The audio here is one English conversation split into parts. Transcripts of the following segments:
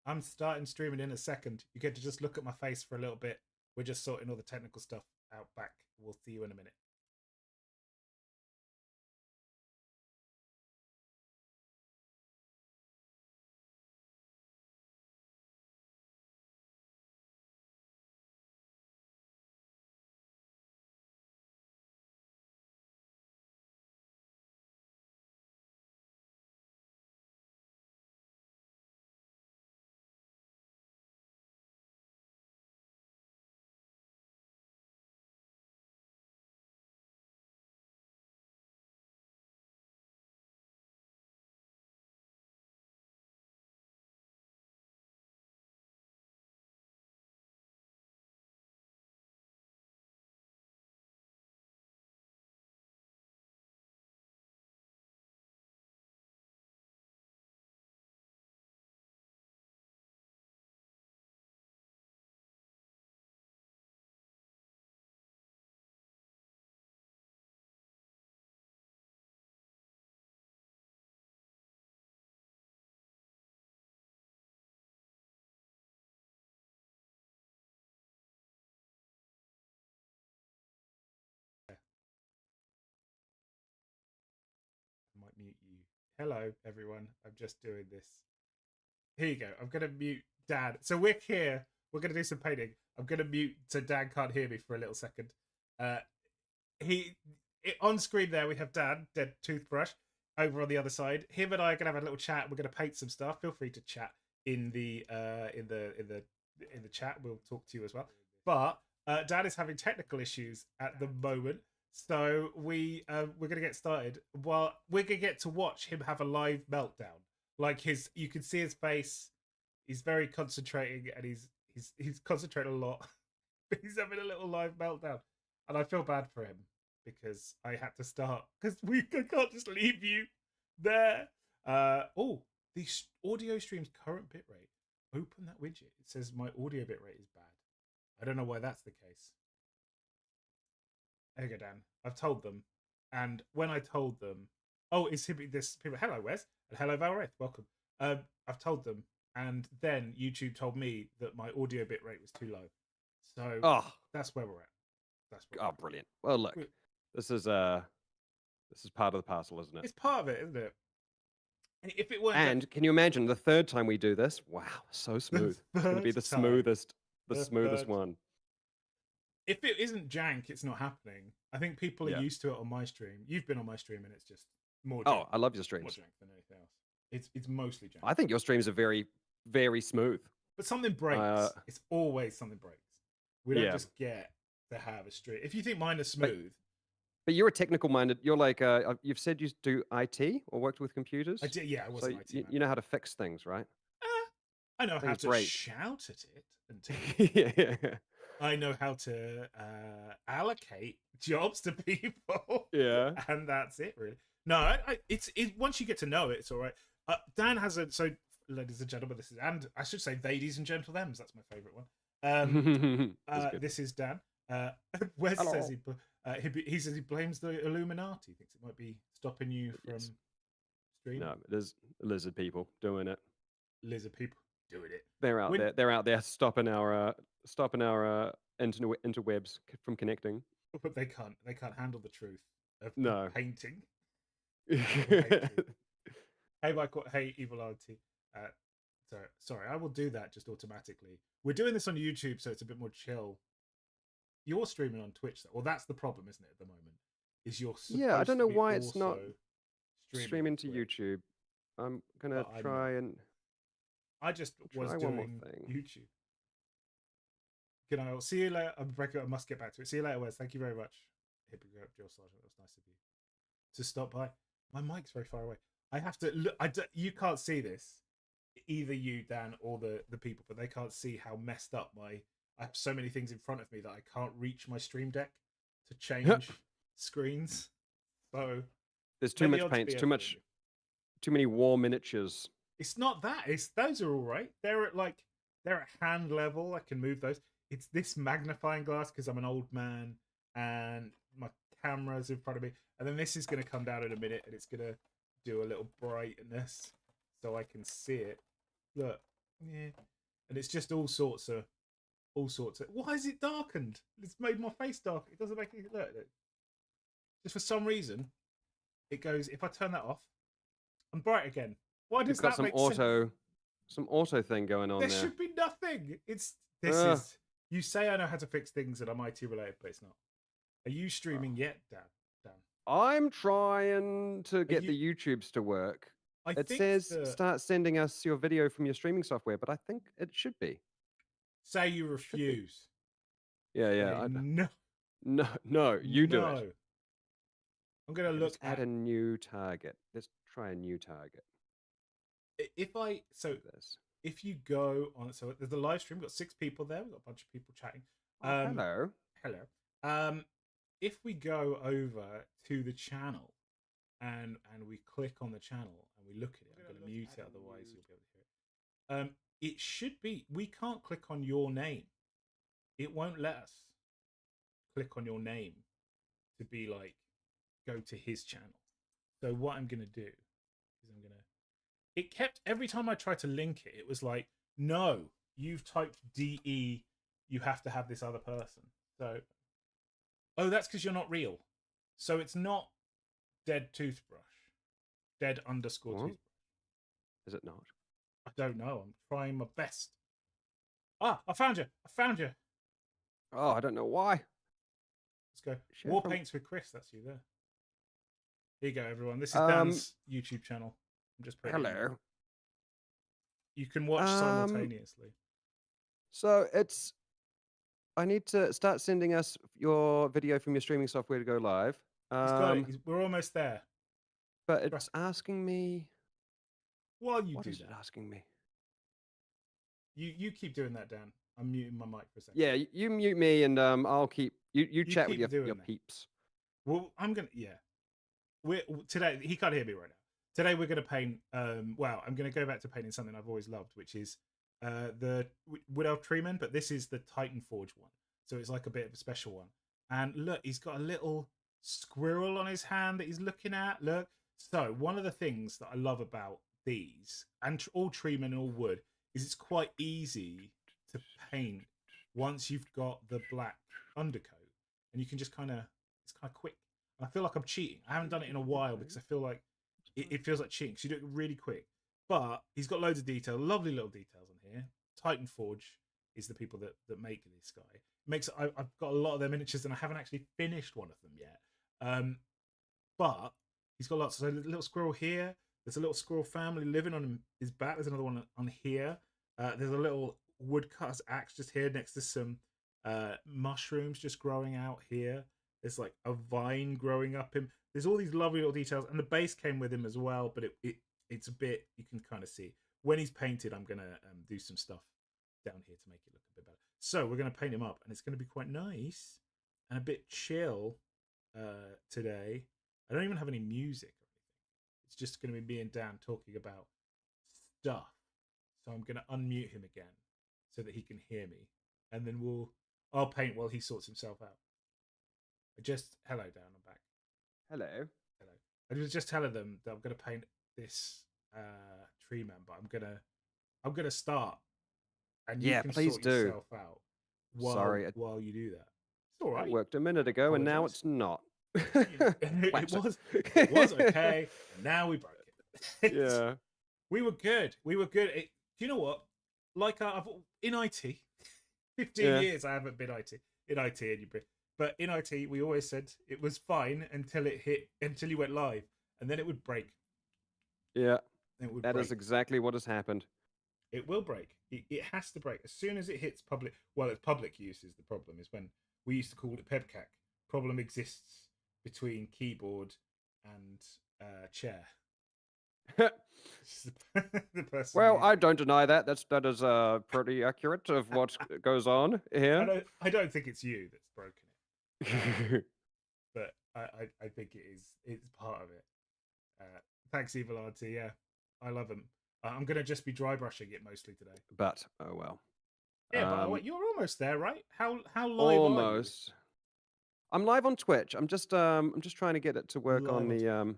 I'm starting streaming in a second. You get to just look at my face for a little bit. We're just sorting all the technical stuff out back. We'll see you in a minute. I might mute you. Hello, everyone. I'm just doing this. Here you go. I'm going to mute Dan. So we're here. We're going to do some painting. I'm going to mute so Dan can't hear me for a little second. On screen there we have Dan, dead toothbrush. Over on the other side, him and I are going to have a little chat. We're going to paint some stuff. Feel free to chat in the chat. We'll talk to you as well. But Dan is having technical issues at the moment. So we're going to get started. Well, we're going to get to watch him have a live meltdown. Like you can see his face. He's very concentrating, and he's concentrating a lot. He's having a little live meltdown, and I feel bad for him because I had to start because I can't just leave you there. Oh, the audio stream's current bitrate. Open that widget. It says my audio bitrate is bad. I don't know why that's the case. There you go, Dan. I've told them. And when I told them, oh, it's this people. Hello, Wes. And hello, Valrith. Welcome. I've told them. And then YouTube told me that my audio bitrate was too low. So that's where we're at. That's where brilliant. Well, look, this is part of the parcel, isn't it? It's part of it, isn't it? And if it weren't, and can you imagine the third time we do this? Wow, so smooth. It's going to be the smoothest one. If it isn't jank, it's not happening. I think people are used to it on my stream. You've been on my stream, and it's just more jank. Oh, I love your streams. More jank than anything else. It's mostly jank. I think your streams are very, very smooth. But something breaks. It's always something breaks. We don't just get to have a stream. If you think mine are smooth. But you're a technical-minded. You're like, you've said you do IT or worked with computers. I did, yeah. I was an IT man. You know how to fix things, right? I know how to shout at it until I know how to allocate jobs to people. Yeah, and that's it, really. No, it's once you get to know it, it's all right. Dan has so, ladies and gentlemen, this is, and I should say, ladies and gentlemen, that's my favorite one. This is Dan. Wes says he says he blames the Illuminati. Thinks it might be stopping you from streaming. No, it is lizard people doing it. Lizard people doing it. They're out there. They're out there stopping our interwebs from connecting. But they can't handle the truth of painting. Hey, Michael. Hey, Evil Auntie. Sorry, I will do that just automatically. We're doing this on YouTube, so it's a bit more chill. You're streaming on Twitch, though. Well, that's the problem, isn't it? At the moment, is you're I don't know why it's not streaming to YouTube. I'm gonna try and. I just was doing YouTube. I'll see you later. I must get back to it. See you later, Wes. Thank you very much. Hippogriff Jill Sergeant. That was nice of you to stop by. My mic's very far away. I have to look. You can't see this, either you, Dan, or the people, but they can't see how messed up I have so many things in front of me that I can't reach my stream deck to change screens. So there's too much paint, too many war miniatures. It's not that. Those are all right. They're at hand level. I can move those. It's this magnifying glass because I'm an old man and my camera's in front of me. And then this is going to come down in a minute and it's going to do a little brightness so I can see it. Look, yeah, and it's just all sorts of. Why is it darkened? It's made my face dark. It doesn't make it look. Just for some reason, it goes. If I turn that off, I'm bright again. Why does You've got that make sense? some auto thing going on There there. should be nothing. This Ugh. is. You say I know how to fix things that are IT related, but it's not. Are you streaming yet, Dan? I'm trying to get you- the YouTubes to work. I It think says start sending us your video from your streaming software, but I think it should be. Say you refuse. Yeah, yeah. No, you do it. I'm gonna look add a new target. Let's try a new target. If you go on, so there's a live stream. We've got 6 people there. We've got a bunch of people chatting. Hello. If we go over to the channel and we click on the channel and we look at it, I'm going to mute it, otherwise you'll be able to hear it. It should be. We can't click on your name. It won't let us click on your name to be like go to his channel. So what I'm going to do is I'm going to. It kept every time I tried to link it, it was like, no, you've typed DE. You have to have this other person. So, oh, that's because you're not real. So it's not dead toothbrush. Dead _ toothbrush. Is it not? I don't know. I'm trying my best. Ah, I found you. Oh, I don't know why. Let's go. War Paints with Chris. That's you there. Here you go, everyone. This is Dan's YouTube channel. I'm just putting hello. You can watch simultaneously. So I need to start sending us your video from your streaming software to go live. He's got it. We're almost there. But it's asking me. While you what do is that, it asking me? You keep doing that, Dan. I'm muting my mic for a second. Yeah, you mute me, and I'll keep you chat with your peeps. Well, I'm gonna today he can't hear me right now. Today we're gonna paint. Well, I'm gonna go back to painting something I've always loved, which is the Wood Elf Treeman, but this is the Titan Forge one, so it's like a bit of a special one. And look, he's got a little squirrel on his hand that he's looking at. Look, so one of the things that I love about these and all Treeman and all wood is it's quite easy to paint once you've got the black undercoat, and you can just it's kind of quick. And I feel like I'm cheating. I haven't done it in a while because I feel like it feels like cheating. So you do it really quick. But he's got loads of detail, lovely little details on here. Titan Forge is the people that make this guy. I've got a lot of their miniatures and I haven't actually finished one of them yet. But he's got lots. So a little squirrel here. There's a little squirrel family living on his back. There's another one on here. There's a little woodcutter's axe just here next to some mushrooms just growing out here. There's like a vine growing up him. There's all these lovely little details, and the base came with him as well. But it's a bit, you can kind of see when he's painted. I'm gonna do some stuff down here to make it look a bit better. So we're gonna paint him up, and it's gonna be quite nice and a bit chill today. I don't even have any music or anything. It's just gonna be me and Dan talking about stuff. So I'm gonna unmute him again so that he can hear me, and then I'll paint while he sorts himself out. Hello, Dan. I'm back. Hello. I was just telling them that I'm gonna paint this Treeman, but I'm gonna start, and you can please sort do. yourself out while you do that. It's all right. It worked a minute ago, and now it's not. it was okay. And now we broke it. Yeah, we were good. Do you know what? Like I've in IT, 15 years I haven't been in IT, but in IT we always said it was fine until you went live, and then it would break. Yeah, that is exactly what has happened. It will break. It has to break as soon as it hits public. Well, it's public use is the problem. Is when we used to call it PEBCAC. Problem exists between keyboard and chair. Well, I don't deny that. That is pretty accurate of what goes on here. I don't think it's you that's broken it, but I think it is. It's part of it. Thanks, Evil Auntie. Yeah, I love them. I'm gonna just be dry brushing it mostly today. But oh well. Yeah, but you're almost there, right? How live almost. I'm live on Twitch. I'm just trying to get it to work on the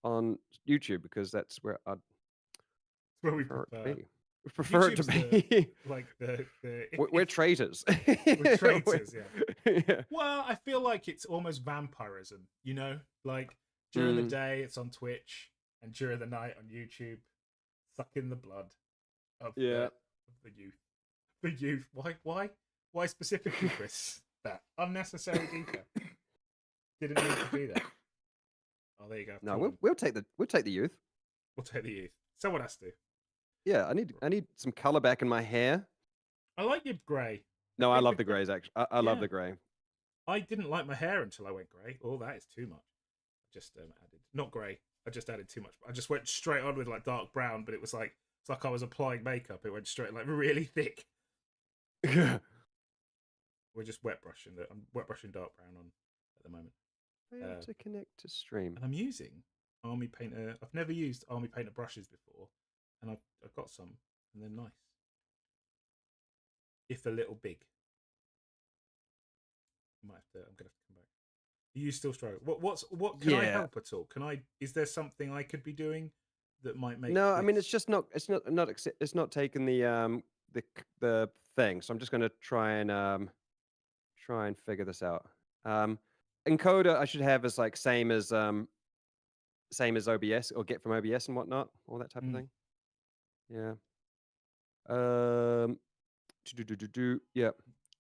on YouTube because that's where we prefer. Prefer it to YouTube's be. the We're traitors. we're traitors, yeah. Yeah. Well, I feel like it's almost vampirism, you know? Like during the Mm, day it's on Twitch and during the night on YouTube, sucking the blood yeah. of the youth. The youth. Why specifically, Chris? That unnecessary detail. Didn't need to be there. Oh, there you go. No, we'll take the youth. We'll take the youth. Someone has to. Yeah, I need some color back in my hair. I like your grey. No, I think love the the grays actually. I love Yeah. the gray. I didn't like my hair until I went grey. Oh, that is too much. I just added not grey. I just added too much. I just went straight on with like dark brown, but it's like I was applying makeup. It went straight like really thick. Yeah. We're just wet brushing. I'm wet brushing dark brown on at the moment. Failed to connect to stream. And I'm using Army Painter. I've never used Army Painter brushes before, and I've got some, and they're nice. If a little big. I'm gonna have to come back. Are you still struggling? What can I Yeah. help at all? Can I? Is there something I could be doing that might make? No, I mean it's just not. It's not taking the thing. So I'm just gonna try and figure this out. Encoder I should have is like same as OBS or get from OBS and whatnot, all that type of thing. Yeah. Yeah.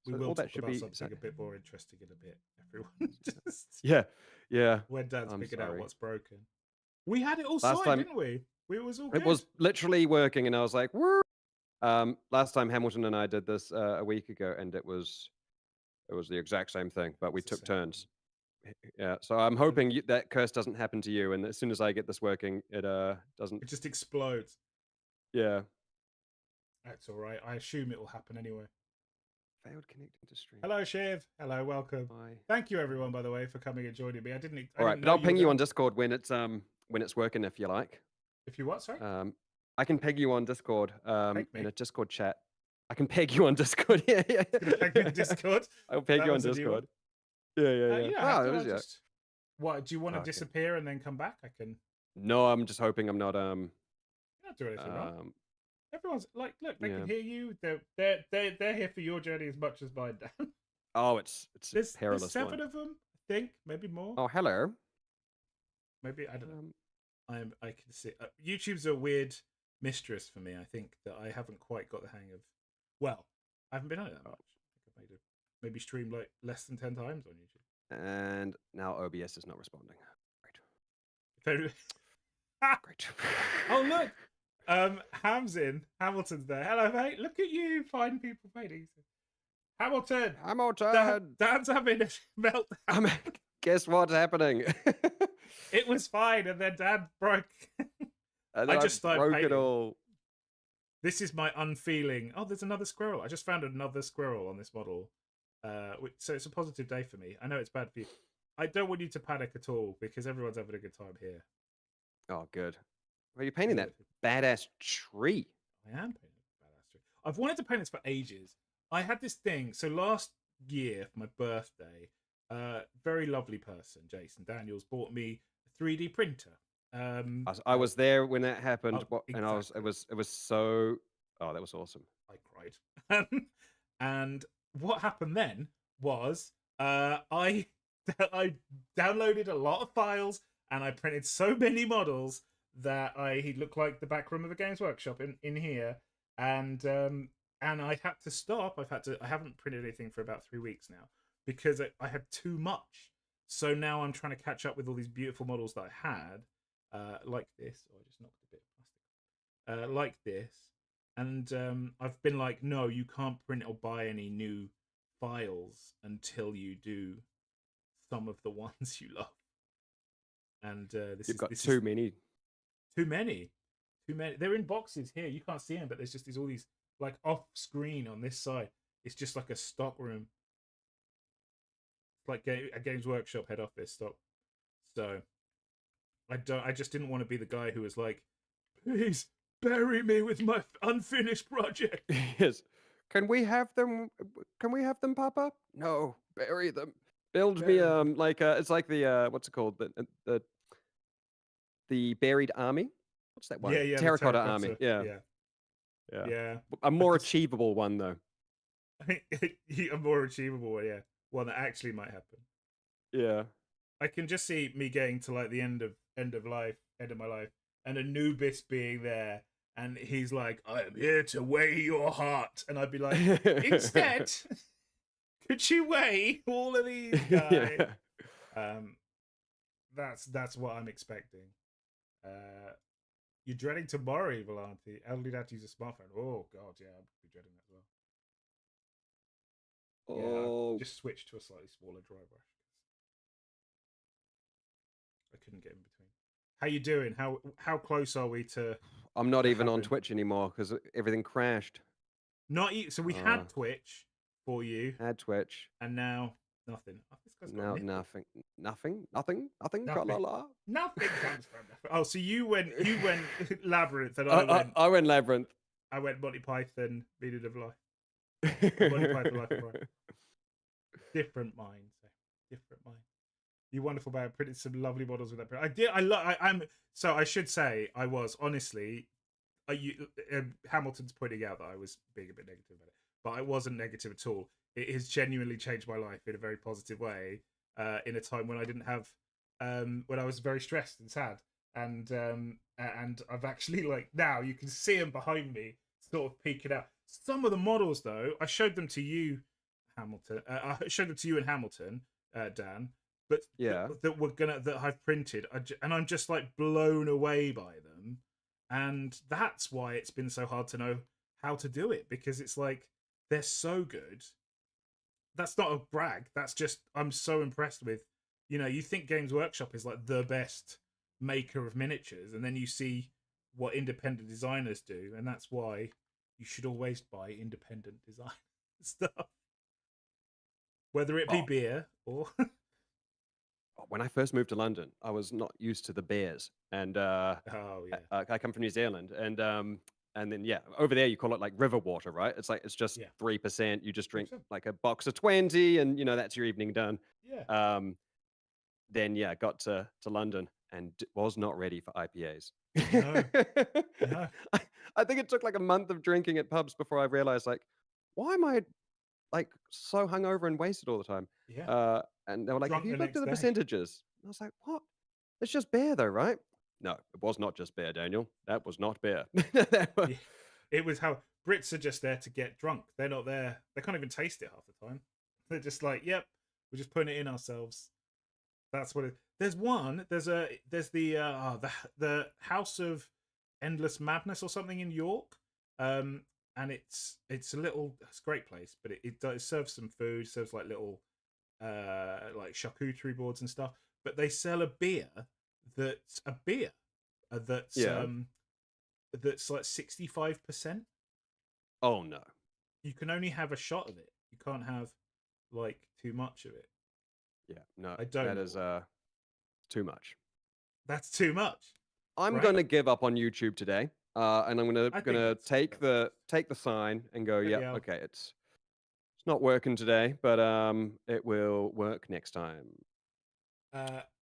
We So will all talk that should about be something a bit more interesting in a bit, everyone. Just yeah. when Dad's I'm figured out sorry. what's broken. We had it all Last sorted, time- didn't we? We was all good. It was literally working, and I was like, "Woo!" Last time Hamilton and I did this a week ago, and it was the exact same thing, but we It's the took same turns. Yeah, so I'm hoping that curse doesn't happen to you, and as soon as I get this working, it doesn't. It just explodes. Yeah. That's all right. I assume it will happen anyway. Failed connecting to stream. Hello, Shiv. Hello, welcome. Bye. Thank you, everyone, by the way, for coming and joining me. I didn't. All right, but I'll ping you on Discord when it's working, if you like. If you what? Sorry. I can peg you on Discord. Peg me? In a Discord chat. I can peg you on Discord. Yeah. Gonna peg me on Discord. I'll peg That you on was a new Discord. Yeah. You don't Ah, have to, it I'll is, yeah. just... What? Do you want to Okay. disappear and then come back? I can. No, I'm just hoping I'm not You're not doing anything wrong. Everyone's like, look, they can hear you. They're here for your journey as much as mine, Dan. Oh, it's There's perilous. 7 of them, I think, maybe more. Oh, hello. Maybe I don't know. I can see YouTube's a weird mistress for me. I think that I haven't quite got the hang of. Well, I haven't been on it that much. I think I've maybe streamed like less than 10 times on YouTube. And now OBS is not responding. Great. Great. Oh look, Hamilton's there. Hello, mate. Look at you, fine people painting. Hamilton. Dan's having a meltdown. Guess what's happening? It was fine, and then Dad broke. I just started broke it all. This is my unfeeling. Oh, there's another squirrel. I just found another squirrel on this model. So it's a positive day for me. I know it's bad for you. I don't want you to panic at all because everyone's having a good time here. Oh, good. Well, you're painting that badass tree. I am painting a badass tree. I've wanted to paint this for ages. I had this thing. So last year for my birthday, very lovely person, Jason Daniels, bought me a 3D printer. I was there when that happened, and exactly. it was so. Oh, that was awesome. I cried. And what happened then was I downloaded a lot of files and I printed so many models that he looked like the back room of a Games Workshop in here, and I had to stop. I haven't printed anything for about 3 weeks now because I had too much. So now I'm trying to catch up with all these beautiful models that I had, like this. Oh, I just knocked a bit of plastic. Like this. And I've been like, no, you can't print or buy any new files until you do some of the ones you love. And You've got too many. Too many. They're in boxes here. You can't see them, but there's just all these like off screen on this side. It's just like a stock room, like a Games Workshop head office stock. So I just didn't want to be the guy who was like, please bury me with my unfinished project. Yes. Can we have them, Papa? No, bury them. Build me like it's like the what's it called? The buried army. What's that one? Yeah, Terracotta army. Yeah. Yeah. Yeah. A more Because achievable one though. I think a more achievable one, yeah. One that actually might happen. Yeah. I can just see me getting to like the end of my life, and Anubis being there, and he's like, "I am here to weigh your heart," and I'd be like, "Instead, could you weigh all of these guys?" Yeah. Um, that's what I'm expecting. Uh, you're dreading tomorrow, evil auntie. Elderly dad use a smartphone. Oh god, yeah, I'd be dreading that as well. Yeah, I've Oh, just switched to a slightly smaller dry brush. I couldn't get in between. How you doing? How close are we to I'm not even on having Twitch anymore because everything crashed. not so we had Twitch for you, Had Twitch. and now nothing. Oh, this guy's got a Now nipple. nothing. Tra la Nothing. la. Nothing comes from nothing. Oh, so you went Labyrinth, and I went Labyrinth. I went Monty Python, Meaning of Life. Monty Python, Life of Brian. Different minds. Different mind. You wonderful man, printed some lovely models with that print. I did. I'm. So I should say I was honestly. Hamilton's pointing out that I was being a bit negative about it, but I wasn't negative at all. It has genuinely changed my life in a very positive way. In a time when I didn't have, when I was very stressed and sad, and I've actually like now you can see them behind me, sort of peeking out. Some of the models though, I showed them to you, Hamilton. I showed them to you in Hamilton, Dan. But Yeah. that I've printed, and I'm just like blown away by them, and that's why it's been so hard to know how to do it, because it's like they're so good. That's not a brag. That's just I'm so impressed with. You think Games Workshop is like the best maker of miniatures, and then you see what independent designers do, and that's why you should always buy independent design stuff, whether it be beer or. When I first moved to London, I was not used to the bears, and Oh yeah. I come from New Zealand, and then yeah, over there you call it like river water, right? It's like it's just Yeah. 3%. You just drink 3%. like a box of 20, and that's your evening done. Yeah. Then yeah, got to London and was not ready for IPAs. No. No. I think it took like a month of drinking at pubs before I realized like, why am I like so hungover and wasted all the time? Yeah. And they were like, Drunk "Have you the looked at next the day. percentages?" And I was like, "What? It's just beer, though, right?" No, it was not just beer, Daniel. That was not beer. Yeah. It was how Brits are just there to get drunk. They're not there. They can't even taste it half the time. They're just like, yep, we're just putting it in ourselves. That's what it. There's one. There's the House of Endless Madness or something in York. And it's a great place, but it serves some food, serves like little like charcuterie boards and stuff. But they sell a beer that's Yeah. that's like 65%. Oh no. You can only have a shot of it. You can't have like too much of it. Yeah, no. I don't That know is why. too much. That's too much. I'm Right? gonna give up on YouTube today, and I'm I think gonna that's take the sign and go. Yep, yeah. okay, it's not working today, but it will work next time.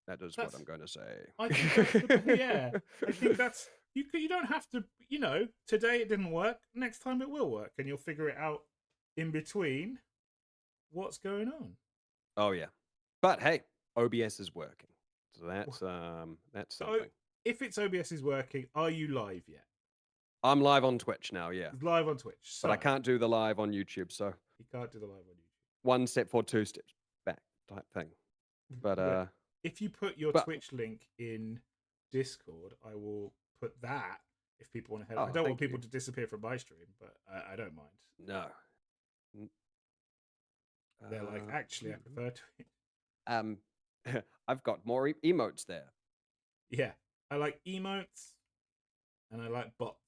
That is what That's I'm going to say. I think that's the yeah. I think that's you don't have to, today it didn't work, next time it will work, and you'll figure it out in between what's going on. Oh yeah. But hey, OBS is working. So that's something. So if it's OBS is working, are you live yet? I'm live on Twitch now, yeah. It's live on Twitch. So But I can't do the live on YouTube, so you can't do the live on YouTube. 1 step forward, 2 steps back type thing. But if you put your Twitch link in Discord, I will put that if people want to help. I don't want people to disappear from my stream, but I don't mind. No. They're like, actually, I prefer to. I've got more emotes there. Yeah, I like emotes, and I like bots.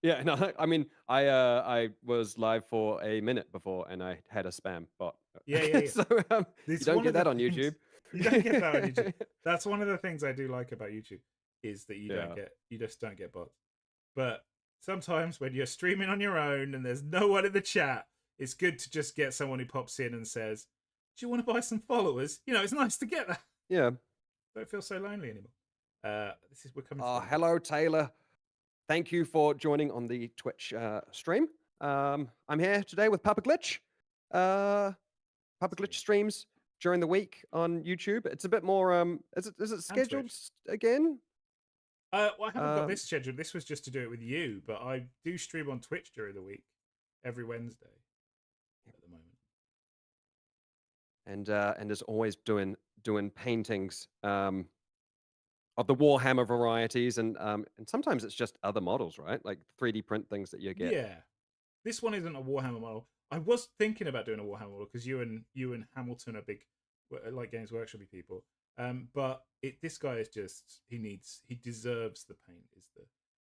Yeah, no, I mean, I was live for a minute before, and I had a spam bot. Yeah. So you don't get that on YouTube. You don't get that on YouTube. That's one of the things I do like about YouTube is that you just don't get bots. But sometimes when you're streaming on your own and there's no one in the chat, it's good to just get someone who pops in and says, "Do you want to buy some followers?" It's nice to get that. Yeah. Don't feel so lonely anymore. We're coming. Oh, hello, Taylor. thank you for joining on the Twitch stream. I'm here today with Papa Glitch. Papa Glitch streams during the week on YouTube. It's a bit more. Is it scheduled again? Well, I haven't got this scheduled. This was just to do it with you, but I do stream on Twitch during the week, every Wednesday at the moment. And is always doing paintings of the Warhammer varieties, and sometimes it's just other models, right? Like 3D print things that you get. Yeah, this one isn't a Warhammer model. I was thinking about doing a Warhammer model because you and Hamilton are big like Games Workshopy people. But this guy is just he deserves the paint is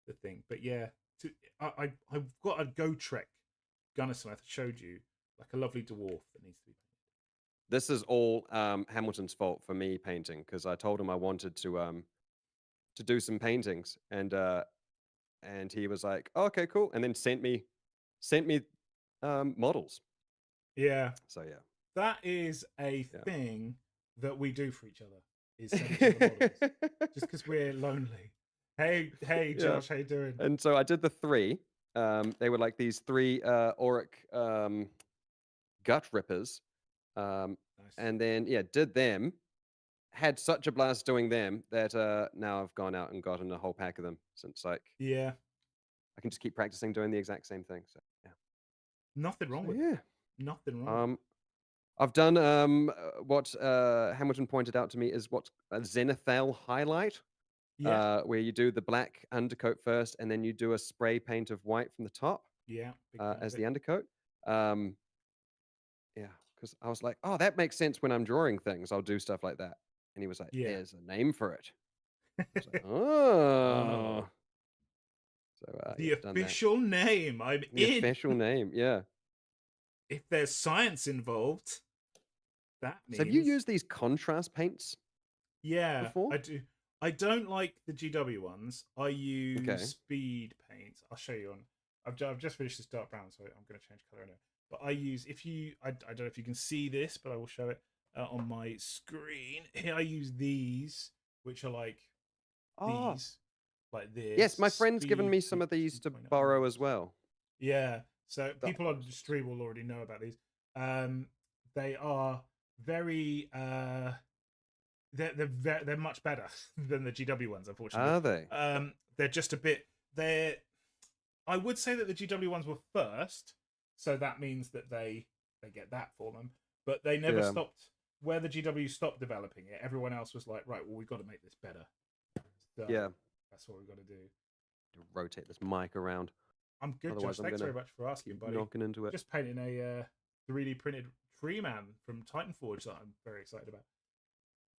the thing. But yeah, I've got a Go-Trek Gunnersmith I showed you, like a lovely dwarf that needs to be painted. This is all Hamilton's fault for me painting, because I told him I wanted to do some paintings, and he was like, oh, "Okay, cool," and then sent me models. Yeah. So yeah, that is a thing that we do for each other. Is send each other models, just because we're lonely. Hey, Josh, how you doing? And so I did the 3. They were like these 3 auric gut rippers. Nice. And then did them. Had such a blast doing them that now I've gone out and gotten a whole pack of them, since I can just keep practicing doing the exact same thing. So yeah, nothing wrong with it. Nothing wrong. I've done what Hamilton pointed out to me is what's a Zenithal highlight. Where you do the black undercoat first, and then you do a spray paint of white from the top. As the undercoat. Because I was like, oh, that makes sense when I'm drawing things. I'll do stuff like that. And he was like, there's a name for it. I was like, oh. So the official name. The official name, yeah. If there's science involved, that means. So have you used these contrast paints? Yeah, before? I do. I don't like the GW ones. I use speed paints. I'll show you on. I've just finished this dark brown, so I'm going to change color in it. But I use I don't know if you can see this, but I will show it on my screen. Here I use these, which are like these, like this. Yes, my friend's given me some of these to borrow as well. Yeah, so people on the stream will already know about these. They are very they're much better than the GW ones, unfortunately. Are they? They're just a bit. I would say that the GW ones were first, so that means that they get that for them. But they never stopped. Where the GW stopped developing it, everyone else was like, right, well, we've got to make this better. So that's what we've got to do. To rotate this mic around. I'm good, Josh. Thanks very much for asking, buddy. Knocking into it. Just painting a 3D printed Treeman from Titan Forge that I'm very excited about.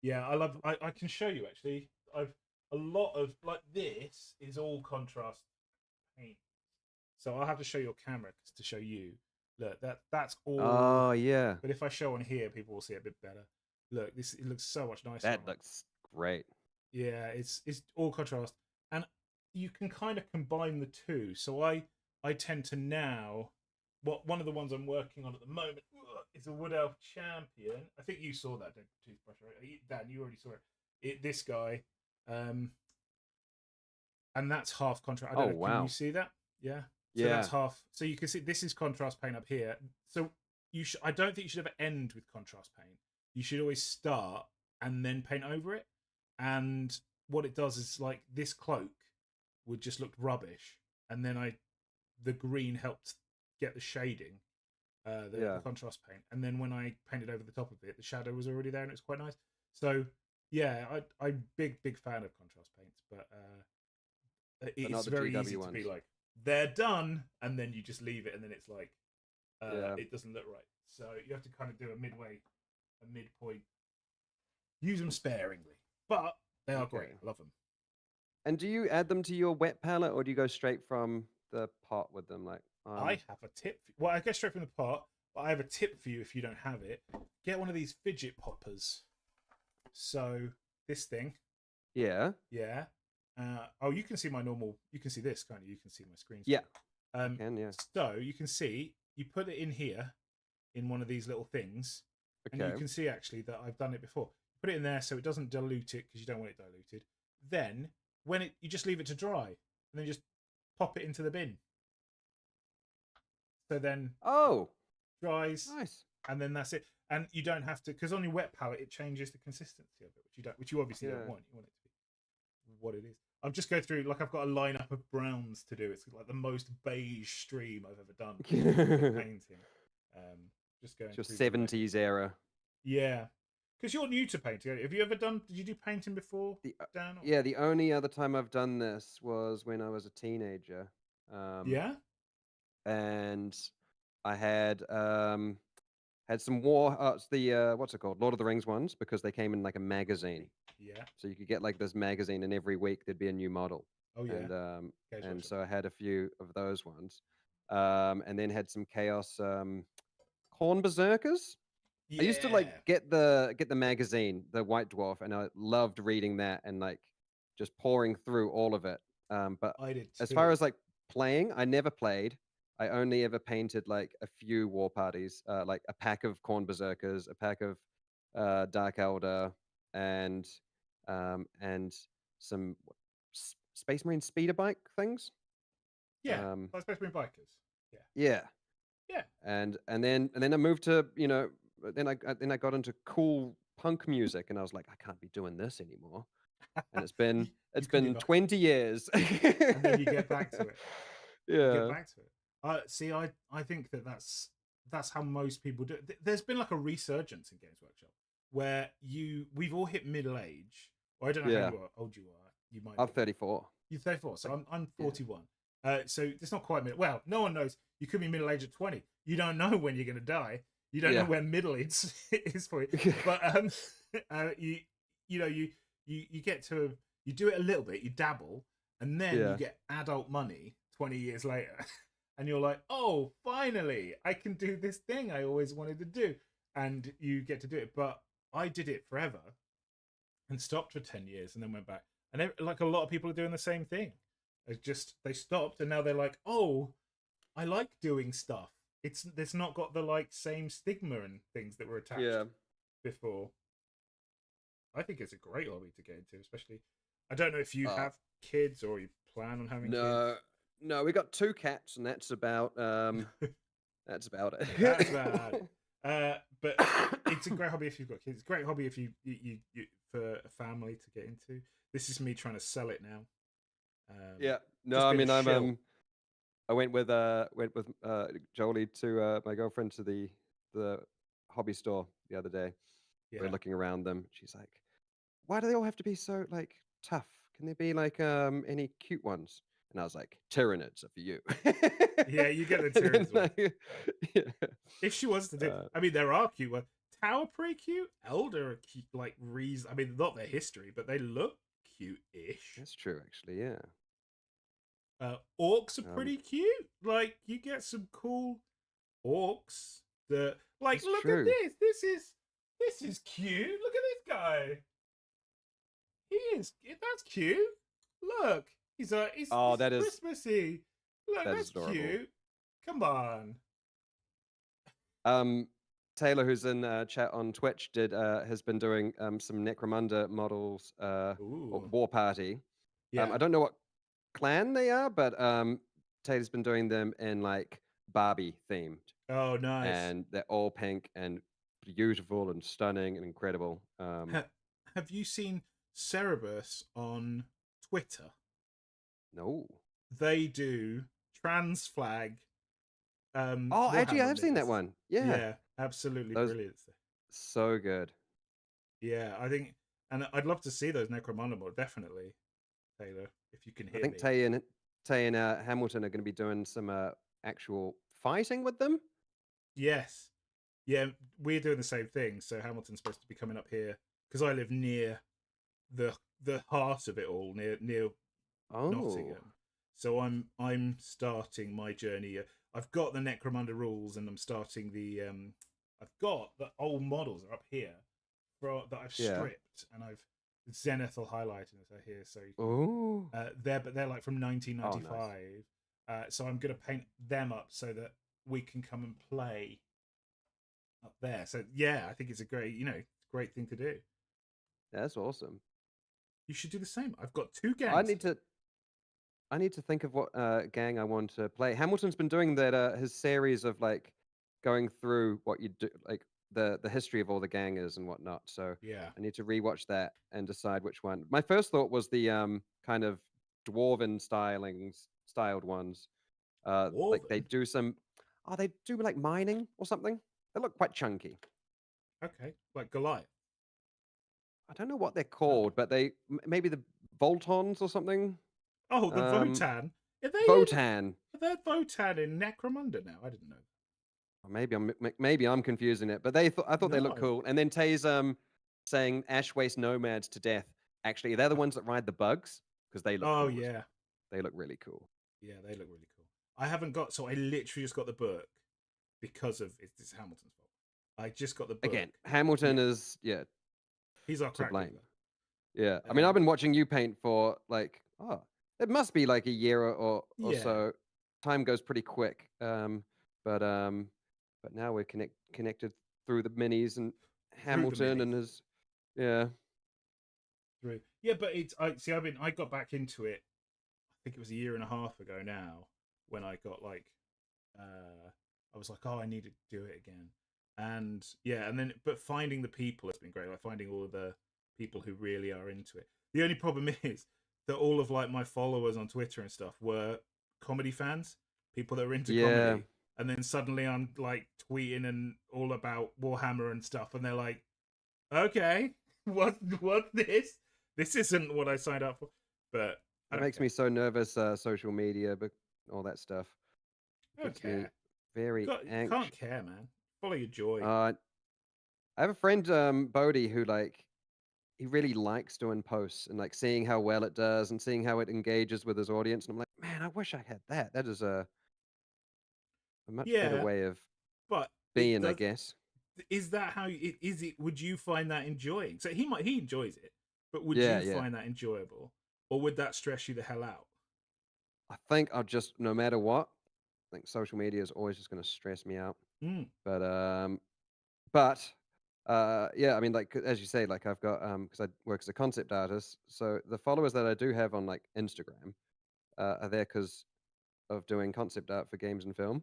Yeah, I love. I can show you actually. A lot of like this is all contrast paint. So I'll have to show your camera to show you. Look, that's all. Oh yeah. But if I show on here, people will see it a bit better. Look, it looks so much nicer. That looks great. Yeah, it's all contrast, and you can kind of combine the two. So I tend to now. One of the ones I'm working on at the moment is a Wood Elf Champion. I think you saw that toothbrush, right? Dan, you already saw it. This guy, and that's half contrast. I don't know. Wow. Can you see that? Yeah. So that's half. So you can see this is contrast paint up here. So I don't think you should ever end with contrast paint. You should always start and then paint over it. And what it does is like this cloak would just look rubbish, and then the green helped get the shading, the contrast paint, and then when I painted over the top of it, the shadow was already there, and it was quite nice. So yeah, I'm big fan of contrast paints, but it's very easy to be like they're done, and then you just leave it, and then it's like it doesn't look right. So you have to kind of do a midpoint. Use them sparingly, but they are great. I love them. And do you add them to your wet palette, or do you go straight from the pot with them? Like I have a tip. Well, I go straight from the pot, but I have a tip for you if you don't have it. Get one of these fidget poppers. So this thing. Yeah. Yeah. You can see my normal. You can see this, can't you? You can see my screen. Yeah. Yeah. So you can see you put it in here, in one of these little things, and you can see actually that I've done it before. Put it in there so it doesn't dilute it because you don't want it diluted. Then you just leave it to dry, and then just pop it into the bin. So then Oh, dries, nice. and then that's it. And you don't have to, because on your wet palette it changes the consistency of it, which you obviously don't want. You want it to be what it is. I'm just going through, like, I've got a lineup of browns to do. It's like the most beige stream I've ever done for painting. Just going It's your through 70s era. Yeah, because you're new to painting. Have you ever done? Did you do painting before, Dan? Or... Yeah, the only other time I've done this was when I was a teenager. Yeah. And I had some what's it called? Lord of the Rings ones, because they came in like a magazine. Yeah. So you could get like this magazine, and every week there'd be a new model. Oh yeah. And so I had a few of those ones. And then had some Chaos Corn Berserkers. Yeah. I used to like get the magazine, the White Dwarf, and I loved reading that and like just pouring through all of it. But I did too. as far as like playing, I never played. I only ever painted like a few war parties, like a pack of Corn Berserkers, a pack of Dark Elder, and some Space Marine speeder bike things. Yeah, Space Marine bikers. Yeah. Yeah. Yeah. And then I moved to, then I got into cool punk music, and I was like, I can't be doing this anymore. And it's been 20 years. And then you get back to it. Yeah. You get back to it. See, I think that's how most people do it. There's been like a resurgence in Games Workshop where we've all hit middle age. Or I don't know how old you are. You might. I'm 34. You're 34, so I'm 41. So it's not quite middle. Well, no one knows. You could be middle age at 20. You don't know when you're going to die. You don't know where middle age is for you. But you get to, you do it a little bit, you dabble, and then you get adult money 20 years later, and you're like, oh, finally, I can do this thing I always wanted to do, and you get to do it. But I did it forever, and stopped for 10 years, and then went back. And like a lot of people are doing the same thing. They stopped, and now they're like, oh, I like doing stuff. It's not got the like same stigma and things that were attached before. I think it's a great hobby to get into, especially. I don't know if you have kids or you plan on having kids. No, we got 2 cats, and that's about that's about it. That's about it. But it's a great hobby if you've got kids. It's a great hobby if you for a family to get into. This is me trying to sell it now. No, I mean I went with Jolie to my girlfriend to the hobby store the other day. Yeah. We're looking around them. She's like, "Why do they all have to be so like tough? Can there be like any cute ones?" And I was like, "Tyranids are for you." Yeah, you get the Tyranids one. If she wants to do, I mean, there are cute ones. Tau are pretty cute. Elder are cute, like reason. I mean, not their history, but they look cute-ish. That's true, actually. Yeah. Orcs are pretty cute. Like, you get some cool orcs that, like, look at this. This is cute. Look at this guy. That's cute. Look, he's that is Christmassy. Look, that's adorable. Cute. Come on. Taylor, who's in chat on Twitch, has been doing some Necromunda models War Party. Yeah. I don't know what clan they are, but Taylor's been doing them in like Barbie themed. Oh, nice. And they're all pink and beautiful and stunning and incredible. Have you seen Cerebus on Twitter? No. They do trans flag. Actually, I've seen that one. Yeah, absolutely brilliant. So good. Yeah, I think, and I'd love to see those Necromunda more, definitely, Taylor, if you can hear me. I think Tay and Hamilton are going to be doing some actual fighting with them. Yes. Yeah, we're doing the same thing. So Hamilton's supposed to be coming up here because I live near the heart of it all, near Nottingham. So I'm starting my journey. I've got the Necromunda rules, and I'm starting the I've got the old models are up here that I've stripped, and I've Zenithal highlighting as I hear. So they're like from 1995. Oh, nice. So I'm gonna paint them up so that we can come and play up there. So yeah, I think it's a great thing to do. That's awesome. You should do the same. I've got 2 games. I need to think of what gang I want to play. Hamilton's been doing that his series of like going through what you do, like the history of all the gangers and whatnot. So Yeah. I need to rewatch that and decide which one. My first thought was the kind of dwarven styled ones. Like they Dwarven. do some, oh, they do like mining or something. They look quite chunky. Okay, like Goliath. I don't know what they're No. called, but maybe the Voltons or something. Oh, the Um, Votan. Are they in? Votan. They're Votan in Necromunda now. I didn't know. Or maybe I'm confusing it, but I thought they looked No. cool. And then Tay's saying Ash waste nomads to death. Actually, they're the ones that ride the bugs because they look Oh cool. yeah, They look really cool. yeah, they look really cool. I haven't got, so I literally just got the book because of it's Hamilton's fault. I just got the book. Again, Hamilton Yeah, is he's our to crack blame. reaper. Yeah, I mean I've been watching you paint for like it must be like a year or Yeah, so. Time goes pretty quick. But now we're connected through the minis and through the Hamilton minis. and his yeah. Through. Yeah, but it's I got back into it. I think it was a year and a half ago now when I got like I was like, oh, I need to do it again. And yeah, and then but finding the people has been great. Like finding all of the people who really are into it. The only problem is that all of like my followers on Twitter and stuff were comedy fans, people that are into Yeah. comedy. And then suddenly I'm like tweeting and all about Warhammer and stuff, and they're like, okay, what's this? This isn't what I signed up for. But I It don't makes care. me so nervous, social media, but all that stuff. I It don't gets me care. very Can't anxious. care, man. Follow your joy. Uh, I have a friend, Bodie, who like he really likes doing posts and like seeing how well it does and seeing how it engages with his audience. And I'm like, man, I wish I had that. That is a much better Yeah, way of but it being, I does. guess. Is that how it is? It would you find that enjoying? So he enjoys it, but would Yeah, you yeah. find that enjoyable, or would that stress you the hell out? I think I'll just, no matter what, I think social media is always just going to stress me out. Mm. But But yeah, I mean, like as you say, like I've got because I work as a concept artist, so the followers that I do have on like Instagram are there because of doing concept art for games and film.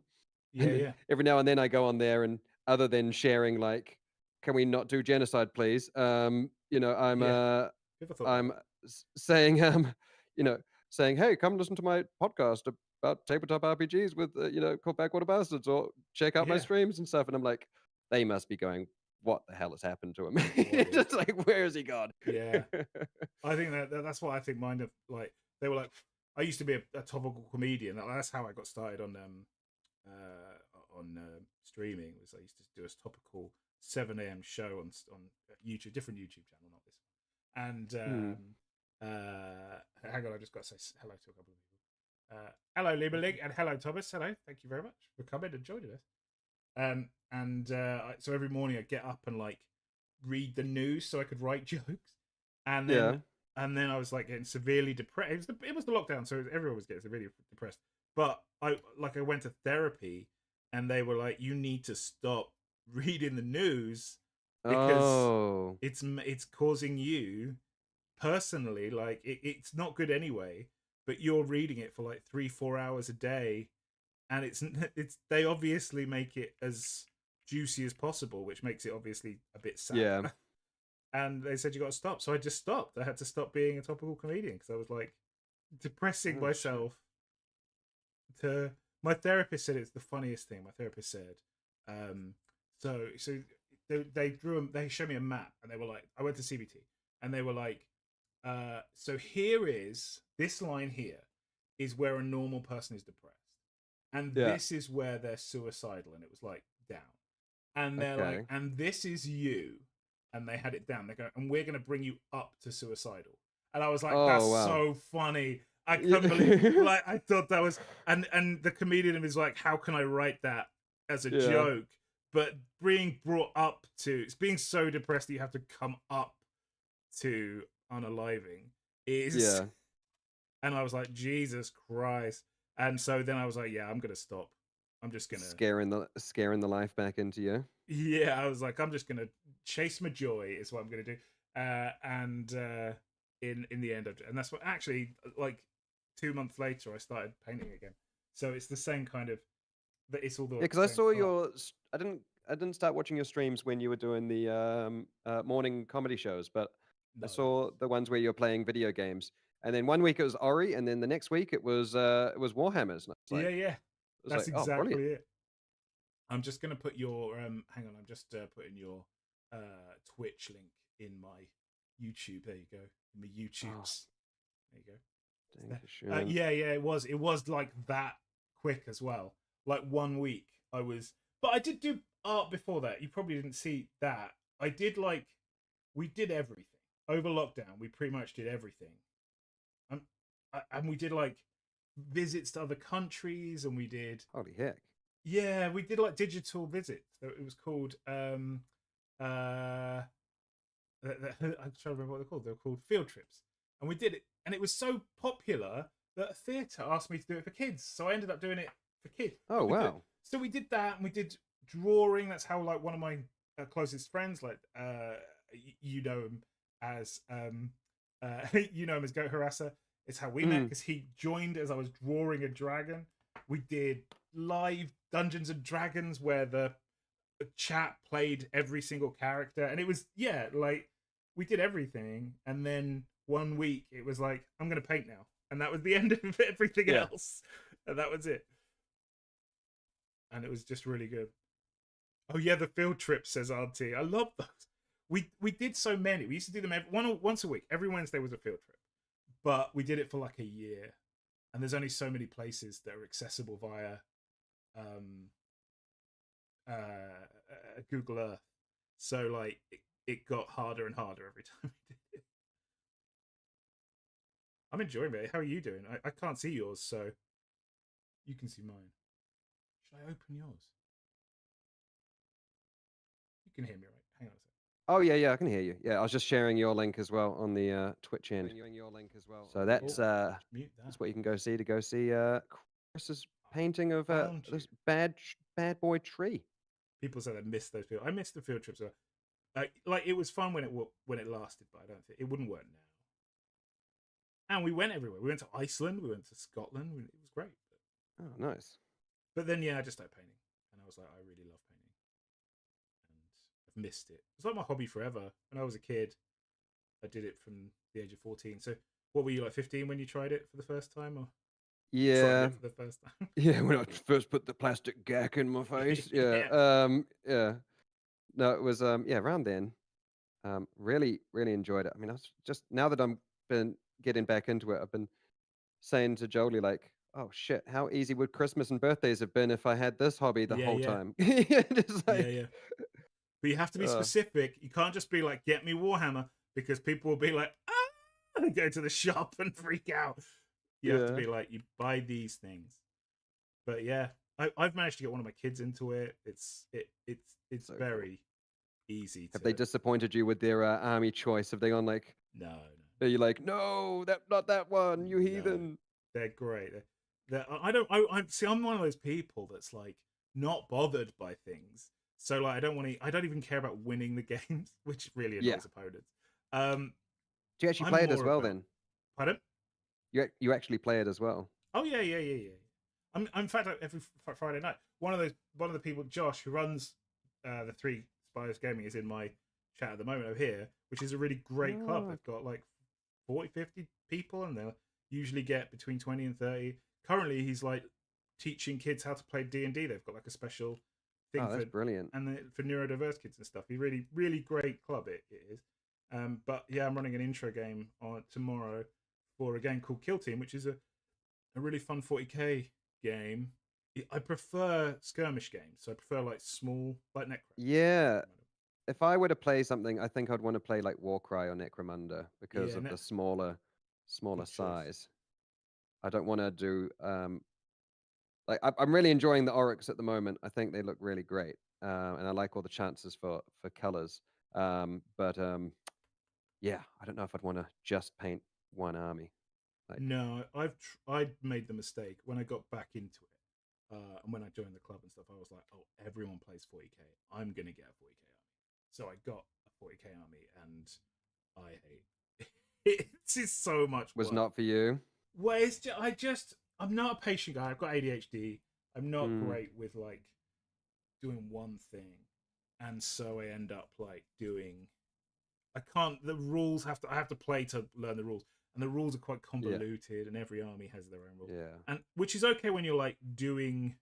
Yeah, And yeah, every now and then I go on there, and other than sharing like, can we not do genocide, please? yeah. Ever thought about I'm that? saying you know, saying, hey, come listen to my podcast about tabletop RPGs with called Backwater Bastards, or check out my Yeah. streams and stuff. And I'm like, they must be going, what the hell has happened to him? What is? Just like, where has he gone? Yeah. I think that's what I think. Mine of like they were like. I used to be a topical comedian. That's how I got started on streaming. Was I used to do a topical 7 a.m. show on YouTube, different YouTube channel, not this one. Hmm. And hang on, I just got to say hello to a couple of people. Hello, Lieberling, and hello, Thomas. Hello, thank you very much for coming and joining us. So every morning I get up and like read the news so I could write jokes, and Yeah. then I was like getting severely depressed. It was the lockdown, so everyone was getting severely depressed. But I went to therapy, and they were like, "You need to stop reading the news because Oh. it's causing you personally like it's not good anyway. But you're reading it for like 3-4 hours a day, and it's they obviously make it as juicy as possible, which makes it obviously a bit sad." Yeah. And they said you got to stop, so I just stopped. I had to stop being a topical comedian because I was like depressing Oh shit. myself. To my therapist said it's the funniest thing. My therapist said, so they showed me a map, and they were like, I went to CBT, and they were like, so here is this line here is where a normal person is depressed, and Yeah. this is where they're suicidal, and it was like down, and they're like, Okay. and this is you, and they had it down. They go, and we're gonna bring you up to suicidal, and I was like, that's Oh wow. so funny. I couldn't believe, Yeah. like, I thought that was, and the comedian was like, how can I write that as a Yeah. joke? But being brought up to, it's being so depressed that you have to come up to unaliving is, Yeah. and I was like, Jesus Christ. And so then I was like, yeah, I'm gonna stop. I'm just gonna, Scaring the life back into you. yeah, I was like, I'm just gonna chase my joy is what I'm gonna do. In the end, and that's what actually like 2 months later, I started painting again. So it's the same kind of. That it's all the Yeah, because I same saw art. I didn't start watching your streams when you were doing the morning comedy shows, but I No, no. saw the ones where you're playing video games. And then one week it was Ori, and then the next week it was Warhammers. And Yeah, yeah. I was That's like, oh, brilliant. exactly it. I'm just gonna put your hang on, I'm just putting your Twitch link in my YouTube. There you go. In my YouTubes. There you go. Dankeschön. Yeah, yeah, it was. It was like that quick as well. Like 1 week I was, but I did do art before that. You probably didn't see that. I did like, we did everything over lockdown. We pretty much did everything. And we did like visits to other countries, and we did, Holy heck. yeah, we did like digital visits. It was called I'm trying to remember what they're called. They were called field trips, and we did it, and it was so popular that a theatre asked me to do it for kids. So I ended up doing it for kids. Oh, wow. So we did that, and we did drawing. That's how like one of my closest friends, like you know him as you know him as Goat Harasser. It's how we met, because he joined as I was drawing a dragon. We did live Dungeons and Dragons where the chat played every single character, and it was, yeah, like we did everything. And then 1 week it was like, I'm gonna paint now, and that was the end of everything else, and that was it. And it was just really good. Oh yeah, the field trip, says Auntie. I love those. We did so many. We used to do them once a week. Every Wednesday was a field trip, but we did it for like a year. And there's only so many places that are accessible via Google Earth. So like it got harder and harder every time we did it. I'm enjoying it. How are you doing? I can't see yours, so you can see mine. Should I open yours? You can hear me, right? Hang on a second. Oh, yeah, I can hear you. Yeah, I was just sharing your link as well on the Twitch end. So that's that's what you can go see Chris's painting of this bad boy tree. People say they miss those field. I miss the field trips. Like it was fun when it lasted, but I don't think it wouldn't work now. And we went everywhere. We went to Iceland. We went to Scotland. It was great. Oh, nice. But then, yeah, I just started painting, and I was like, I really love painting, and I've missed it. It's like my hobby forever. When I was a kid, I did it from the age of 14. So, what were you, like 15 when you tried it for the first time, or Yeah, for the first time? yeah, when I first put the plastic gack in my face. Yeah. Yeah. No, it was yeah, around then. Really, really enjoyed it. I mean, I was just, now that I'm been getting back into it, I've been saying to Jolie, like, oh shit, how easy would Christmas and birthdays have been if I had this hobby the whole time? Just like, yeah. But you have to be specific. You can't just be like, get me Warhammer, because people will be like, ah, and go to the shop and freak out. You have to be like, you buy these things. But yeah, I've managed to get one of my kids into it. It's so very easy. Have they disappointed you with their army choice? Have they gone like, no? Are you like, no, not that one, you heathen? No. They're great. I'm one of those people that's like not bothered by things. So like, I don't even care about winning the games, which really annoys opponents. Do you actually play it as well then? Pardon? You actually play it as well? Oh yeah. I'm in fact, every Friday night, one of the people, Josh, who runs the Three Spires Gaming, is in my chat at the moment over here, which is a really great club. They've got like 40, 50 people, and they'll usually get between 20 and 30. Currently, he's like teaching kids how to play D&D. They've got like a special thing that's brilliant. And for neurodiverse kids and stuff. He really great club it is. But yeah, I'm running an intro game on tomorrow for a game called Kill Team, which is a really fun 40k game. I prefer skirmish games, so I prefer like small, like Necro. Yeah. If I were to play something, I think I'd want to play like Warcry or Necromunda because of the smaller size. I don't want to do like I'm really enjoying the Oryx at the moment. I think they look really great, and I like all the chances for colors. But yeah, I don't know if I'd want to just paint one army. Like, no, I made the mistake when I got back into it, and when I joined the club and stuff. I was like, oh, everyone plays 40k. I'm gonna get a 40k army. So I got a 40k army, and I hate it. It's so much work. Was not for you. Well, I'm not a patient guy. I've got ADHD. I'm not Mm, great with like doing one thing, and so I end up like doing. I can't. The rules have to. I have to play to learn the rules, and the rules are quite yeah, convoluted, and every army has their own rules, yeah, and which is okay when you're like doing.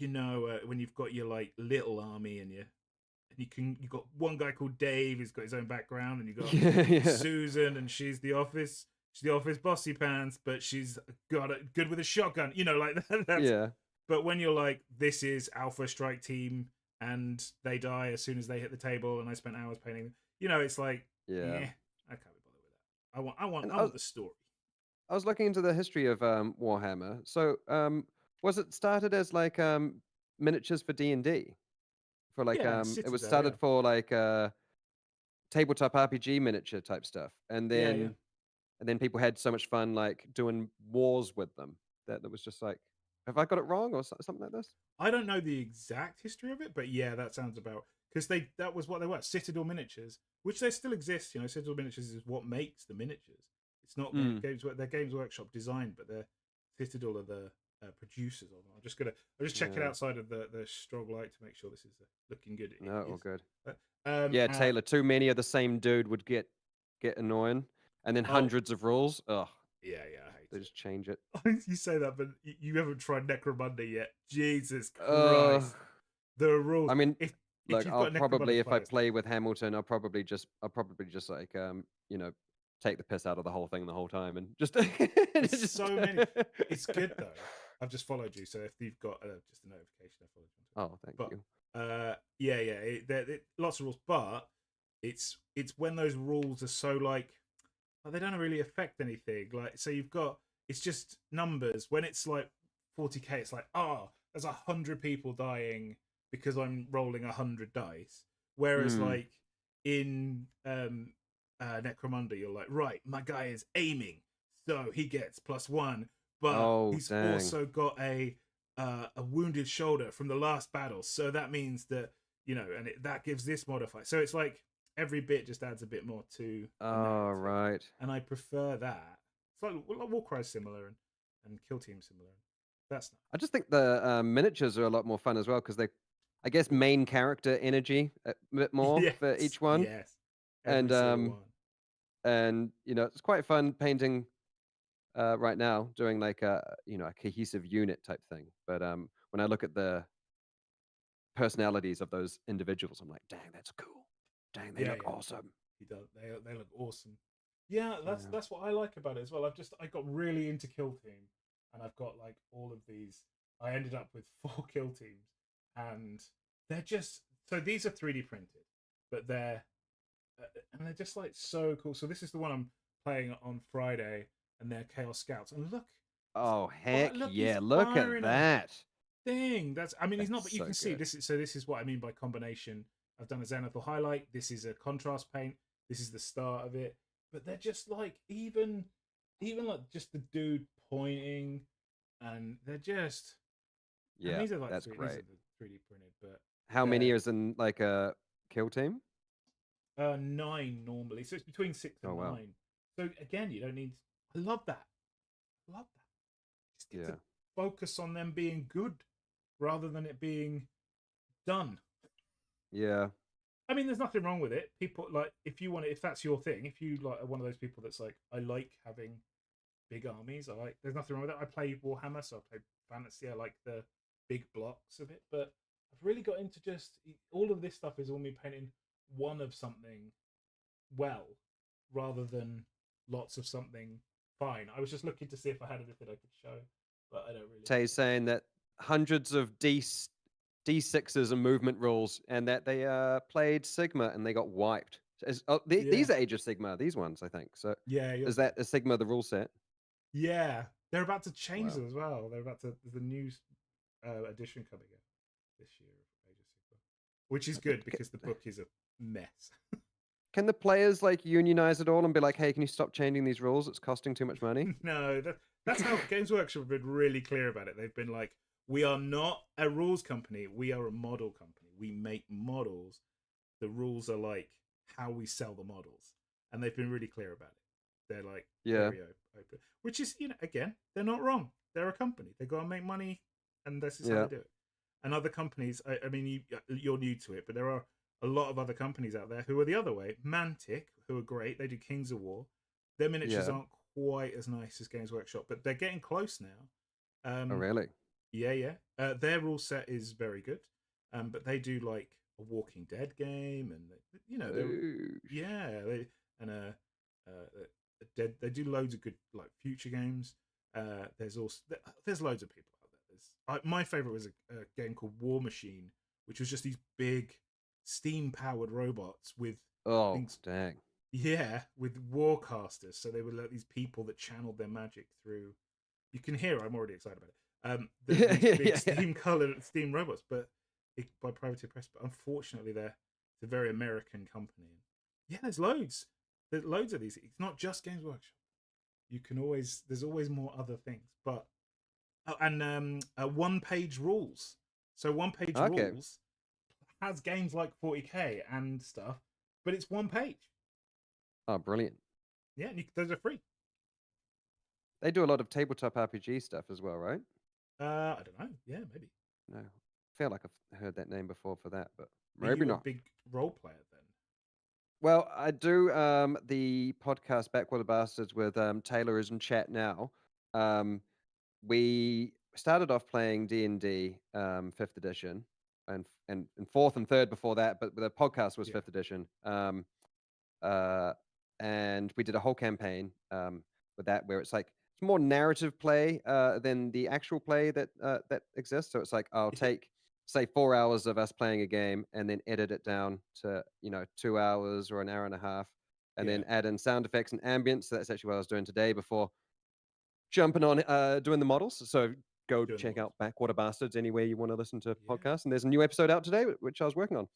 When you've got your like little army you've got one guy called Dave who's got his own background, and you got yeah, yeah, Susan, and she's the office bossy pants, but she's got it good with a shotgun. Like that. That's. yeah, But when you're like, this is Alpha Strike Team, and they die as soon as they hit the table, and I spent hours painting them. It's like, yeah. yeah, I can't be bothered with that. And I want the story. I was looking into the history of Warhammer. So, was it started as like miniatures for D&D? For like Yeah, it was Citadel. Yeah, started for like tabletop RPG miniature type stuff, yeah, yeah. and then people had so much fun like doing wars with them that was just like, have I got it wrong or something like this? I don't know the exact history of it, but yeah, that sounds about because that was what they were, Citadel miniatures, which they still exist. Citadel miniatures is what makes the miniatures. It's not Mm, they're Games Workshop designed, but they're Citadel are the producers of them. I'm just checking yeah. outside of the strog light to make sure this is looking good. It No, all is. good. Uh, Yeah, Taylor. Too many of the same dude would get annoying, and then oh hundreds of rules. Ugh, yeah, I hate they just change it. it. You say that, but you haven't tried Necromunda yet. Jesus Uh, Christ, the rules. I mean, If look, you've I'll got a probably Necromunda if I player, play with Hamilton, I'll probably just like take the piss out of the whole thing the whole time and just there's just. so many. It's good though. I've just followed you, so if you've got just a notification, I followed you. Oh, thank But you. yeah, lots of rules, but it's when those rules are so like they don't really affect anything. Like, so you've got it's just numbers. When it's like 40k, it's like there's 100 people dying because I'm rolling 100 dice. Whereas Hmm. like in Necromunda, you're like, right, my guy is aiming, so he gets +1, but Oh, he's dang. also got a wounded shoulder from the last battle, so that means that that gives this modifier. So it's like every bit just adds a bit more to the Oh, narrative, right. and I prefer that. It's like Warcry similar and Kill Team similar. That's not. I just think the miniatures are a lot more fun as well because they, I guess, main character energy a bit more for Yes, each one, yes, and every single one. it's quite fun painting right now, doing like a cohesive unit type thing. But when I look at the personalities of those individuals, I'm like, dang, that's cool. Dang, they Yeah, look yeah, awesome. he does. They look awesome. Yeah, Yeah. that's what I like about it as well. I got really into Kill Team, and I've got like all of these. I ended up with 4 Kill Teams, and they're just so these are 3D printed, but they're just like so cool. So this is the one I'm playing on Friday, and they're Chaos Scouts. And look, Oh heck look, he's yeah! Look at firing a that. thing. He's not, That's but you so can see good. this is what I mean by combination. I've done a zenithal highlight. This is a contrast paint. This is the start of it. But they're just like even like just the dude pointing, and they're just and Yeah, that's these are great. the 3D printed, but How many they're is in like a kill team? 9 normally, so it's between 6 Oh and wow. 9. So again, you don't need. I love that. I love that. Just get to Yeah. focus on them being good rather than it being done. Yeah. I mean, there's nothing wrong with it. People like if that's your thing, if you like are one of those people that's like, I like having big armies. There's nothing wrong with it. I play Warhammer, so I play fantasy. I like the big blocks of it, but I've really got into just all of this stuff is all me painting one of something well, rather than lots of something fine. I was just looking to see if I had anything I could show, but I don't really. Tay's saying that hundreds of D6s and movement rules, and that they played Sigma and they got wiped. Yeah, These are Age of Sigma, these ones, I think. So yeah, yours is do. that a Sigma the rule set? Yeah, they're about to change Wow. them as well. There's a new edition coming in this year of Age of Sigmar, which is good because the book is a mess. Can the players like unionize it all and be like, hey, can you stop changing these rules? It's costing too much money. No, that's how Games Workshop have been really clear about it. They've been like, we are not a rules company. We are a model company. We make models. The rules are like how we sell the models, and they've been really clear about it. They're like Yeah. very open, which is, again, they're not wrong. They're a company. They got to make money, and this is how Yeah. they do it. And other companies, I mean, you're new to it, but there are a lot of other companies out there who are the other way. Mantic, who are great, they do Kings of War. Their miniatures Yeah. aren't quite as nice as Games Workshop, but they're getting close now. Oh, really? Yeah. Their rule set is very good, but they do like a Walking Dead game, and they're Ooh. and dead. They do loads of good like future games. There's loads of people out there. My favorite was a game called War Machine, which was just these big steam powered robots with Oh, things. dang. Yeah, with warcasters. So they were like these people that channeled their magic through. You can hear I'm already excited about it. These big steam robots, but by Privateer Press. But unfortunately, it's a very American company. Yeah, there's loads. There's loads of these. It's not just Games Workshop. There's always more other things. But and one page rules. So one page Okay. rules has games like 40k and stuff, but it's one page. Oh, brilliant. Yeah, and those are free. They do a lot of tabletop RPG stuff as well, right? I don't know. Yeah, maybe. No. I feel like I've heard that name before for that, but Are maybe you a not. big role player then? Well, I do the podcast Backwater Bastards with Taylor is in chat now. We started off playing D&D 5th edition and fourth and third before that, but the podcast was 5th edition. And we did a whole campaign with that where it's like it's more narrative play than the actual play that exists. So it's like I'll take say 4 hours of us playing a game and then edit it down to 2 hours or an hour and a half, and then add in sound effects and ambience. So that's actually what I was doing today before jumping on doing the models. So go check out Backwater Bastards anywhere you want to listen to podcasts. And there's a new episode out today, which I was working on.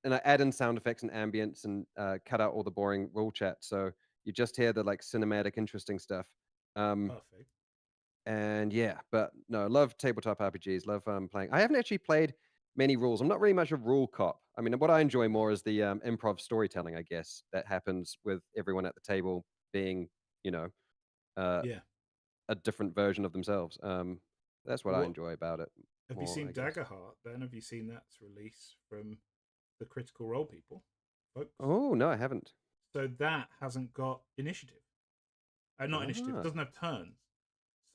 And I add in sound effects and ambience and cut out all the boring rule chat. So you just hear the like cinematic, interesting stuff. Perfect. And yeah, but no, love tabletop RPGs. Love playing. I haven't actually played many rules. I'm not really much a rule cop. I mean, what I enjoy more is the improv storytelling, I guess, that happens with everyone at the table being, a different version of themselves. That's what I enjoy about it. Have you seen Daggerheart? Then have you seen that's release from the Critical Role people, folks? Oh no, I haven't. So that hasn't got initiative. Not initiative. It doesn't have turns.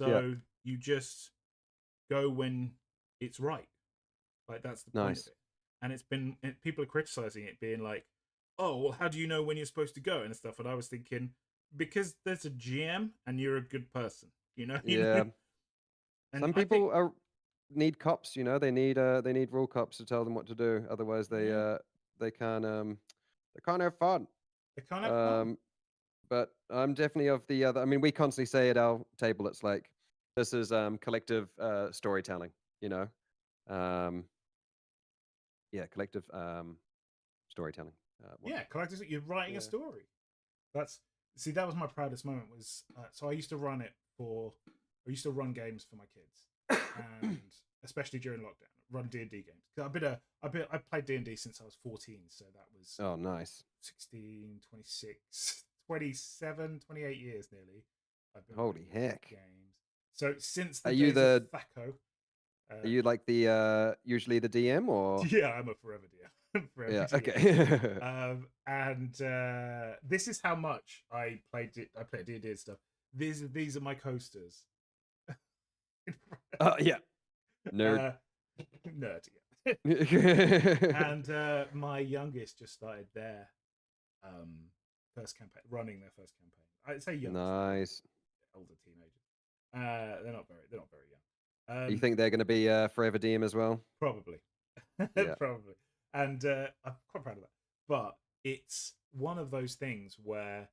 So you just go when it's right. Like that's the point of it. And people are criticizing it, being like, "Oh, well, how do you know when you're supposed to go and stuff?" And I was thinking, because there's a GM and you're a good person, Yeah. And some people need cops. They need rule cops to tell them what to do. Otherwise, they can't have fun. They can't have fun. But I'm definitely of the other. I mean, we constantly say at our table, it's like this is collective storytelling. Collective storytelling. Collective. You're writing a story. That was my proudest moment. Was so I used to run games for my kids, and especially during lockdown, run D&D games. I played D&D since I was 14, so that was nice 16, 26, 27, 28 years nearly. I've been holy heck games. So since the are you the THACO, are you like the usually the DM or? Yeah, I'm a forever DM. Yeah. Okay. And this is how much I played D&D and stuff. These are my coasters. Yeah. Nerd. Nerd. Yeah. And my youngest just started their first campaign, running their first campaign. I'd say young. Nice. Older teenagers. They're not very young. You think they're going to be forever DM as well? Probably. Yeah. Probably. And I'm quite proud of that. But it's one of those things where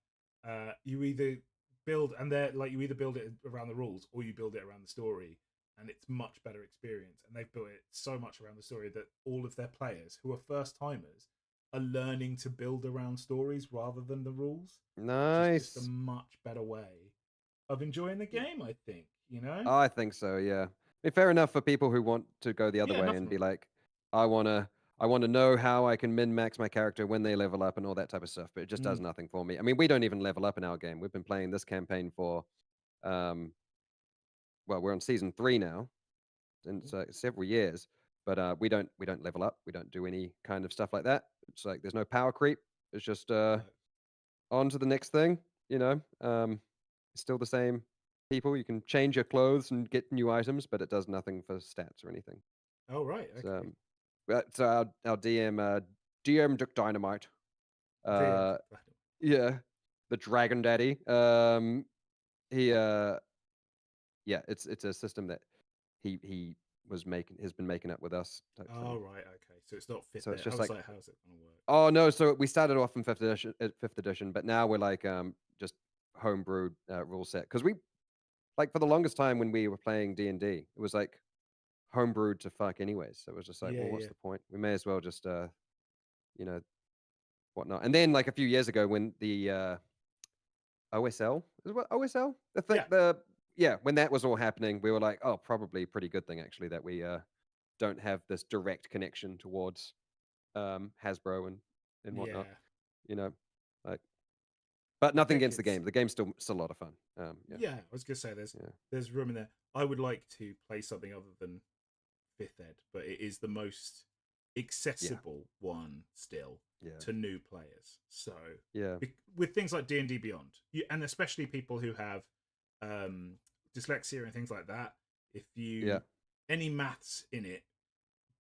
you either build it around the rules or you build it around the story, and it's much better experience. And they've built it so much around the story that all of their players who are first timers are learning to build around stories rather than the rules. Nice. Which is just a much better way of enjoying the game, I think. I think so. Yeah. I mean, fair enough for people who want to go the other way and be like, I want to I want to know how I can min max my character when they level up and all that type of stuff. But it just does Mm. nothing for me. I mean, we don't even level up in our game. We've been playing this campaign for, um, well, we're on season 3 now, and it's several years. But we don't level up. We don't do any kind of stuff like that. It's like there's no power creep. It's just No. on to the next thing. You know, still the same people. You can change your clothes and get new items, but it does nothing for stats or anything. Oh right. It's, Okay. so our DM Duck Dynamite. DM. Uh, yeah, the Dragon Daddy. He yeah, it's a system that he has been making up with us type Oh thing. right. Okay. So it's not So fifth. it's I just was like, like, how's it gonna work? oh no, so we started off in fifth edition, but now we're like just homebrewed rule set because we like for the longest time when we were playing D&D, it was like homebrewed to fuck anyways. So it was just like, Yeah. well, what's Yeah. the point? We may as well just you know, whatnot. And then like a few years ago when the OSL is what OSL the thing Yeah. the yeah when that was all happening, we were like, oh, probably a pretty good thing actually that we don't have this direct connection towards Hasbro and whatnot. Yeah. You know, like, but I nothing think against the it's game. The game's still a lot of fun. Yeah, yeah. I was gonna say yeah, there's room in there. I would like to play something other than fifth ed, but it is the most yeah, accessible one still yeah, to new players. So yeah, with things like D&D Beyond, and especially people who have um, dyslexia and things like that, if yeah, you any maths in it,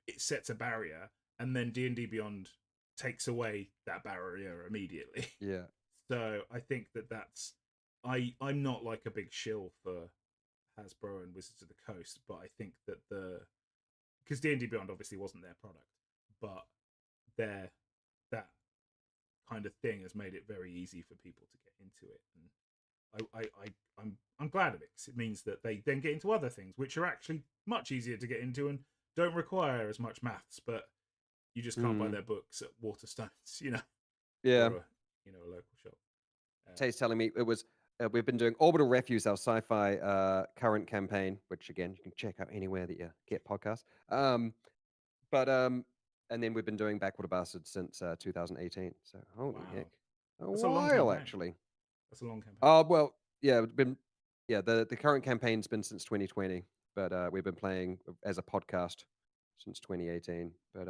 it sets a barrier, and then D&D Beyond takes away that barrier immediately. yeah. So I think that's I'm not like a big shill for Hasbro and Wizards of the Coast, but I think that the because D&D Beyond obviously wasn't their product, but their that kind of thing has made it very easy for people to get into it, and I'm glad of it because it means that they then get into other things which are actually much easier to get into and don't require as much maths, but you just can't buy Mm, their books at Waterstones, yeah. or a local shop. Tay's telling me it was. We've been doing Orbital Refuse, our sci-fi current campaign, which again you can check out anywhere that you get podcasts. But and then we've been doing Backwater Bastards since 2018. So holy heck, Wow, a that's a long while campaign. actually. That's a long campaign. Oh well, yeah, it's been yeah. The current campaign's been since 2020, but we've been playing as a podcast since 2018. But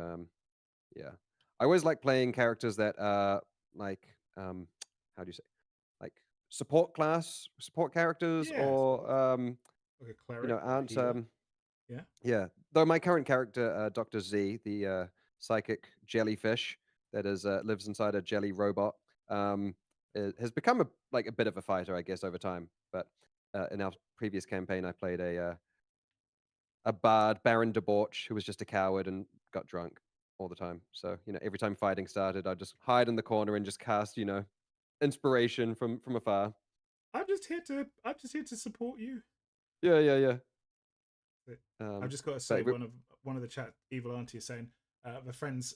yeah, I always like playing characters that are like how do you say like support characters Yeah, or like a cleric or a aren't healer. Yeah. yeah. Though my current character, Dr. Z, the psychic jellyfish that is lives inside a jelly robot, has become a bit of a fighter, I guess, over time. But in our previous campaign, I played a bard, Baron Debauch, who was just a coward and got drunk all the time. So every time fighting started, I'd just hide in the corner and just cast inspiration from afar. I'm just here to support you. Yeah, yeah, yeah. I've just got to say But one of the chat evil auntie is saying the friends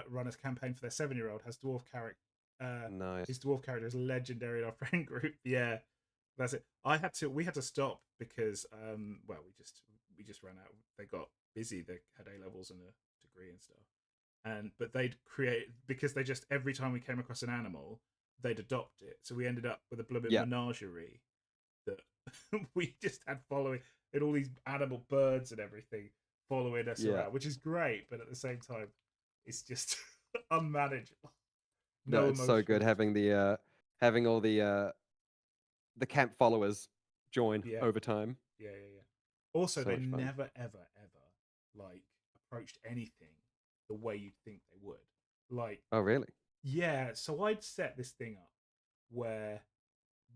run a campaign for their 7-year-old has dwarf character. His nice. dwarf character is legendary in our friend group. Yeah, that's it. We had to stop because well we just ran out. They got busy. They had A levels and a degree and stuff. And but they'd create because they just every time we came across an animal they'd adopt it. So we ended up with a blooming Yeah, menagerie that we just had following and all these animal birds and everything following us yeah. around, which is great, but at the same time, it's just unmanageable. No, No it's so good emotional. having all the camp followers join Yeah, over time. yeah. Also, So they much fun. never, ever like approached anything the way you'd think they would. Like, Oh, really? yeah. So I'd set this thing up where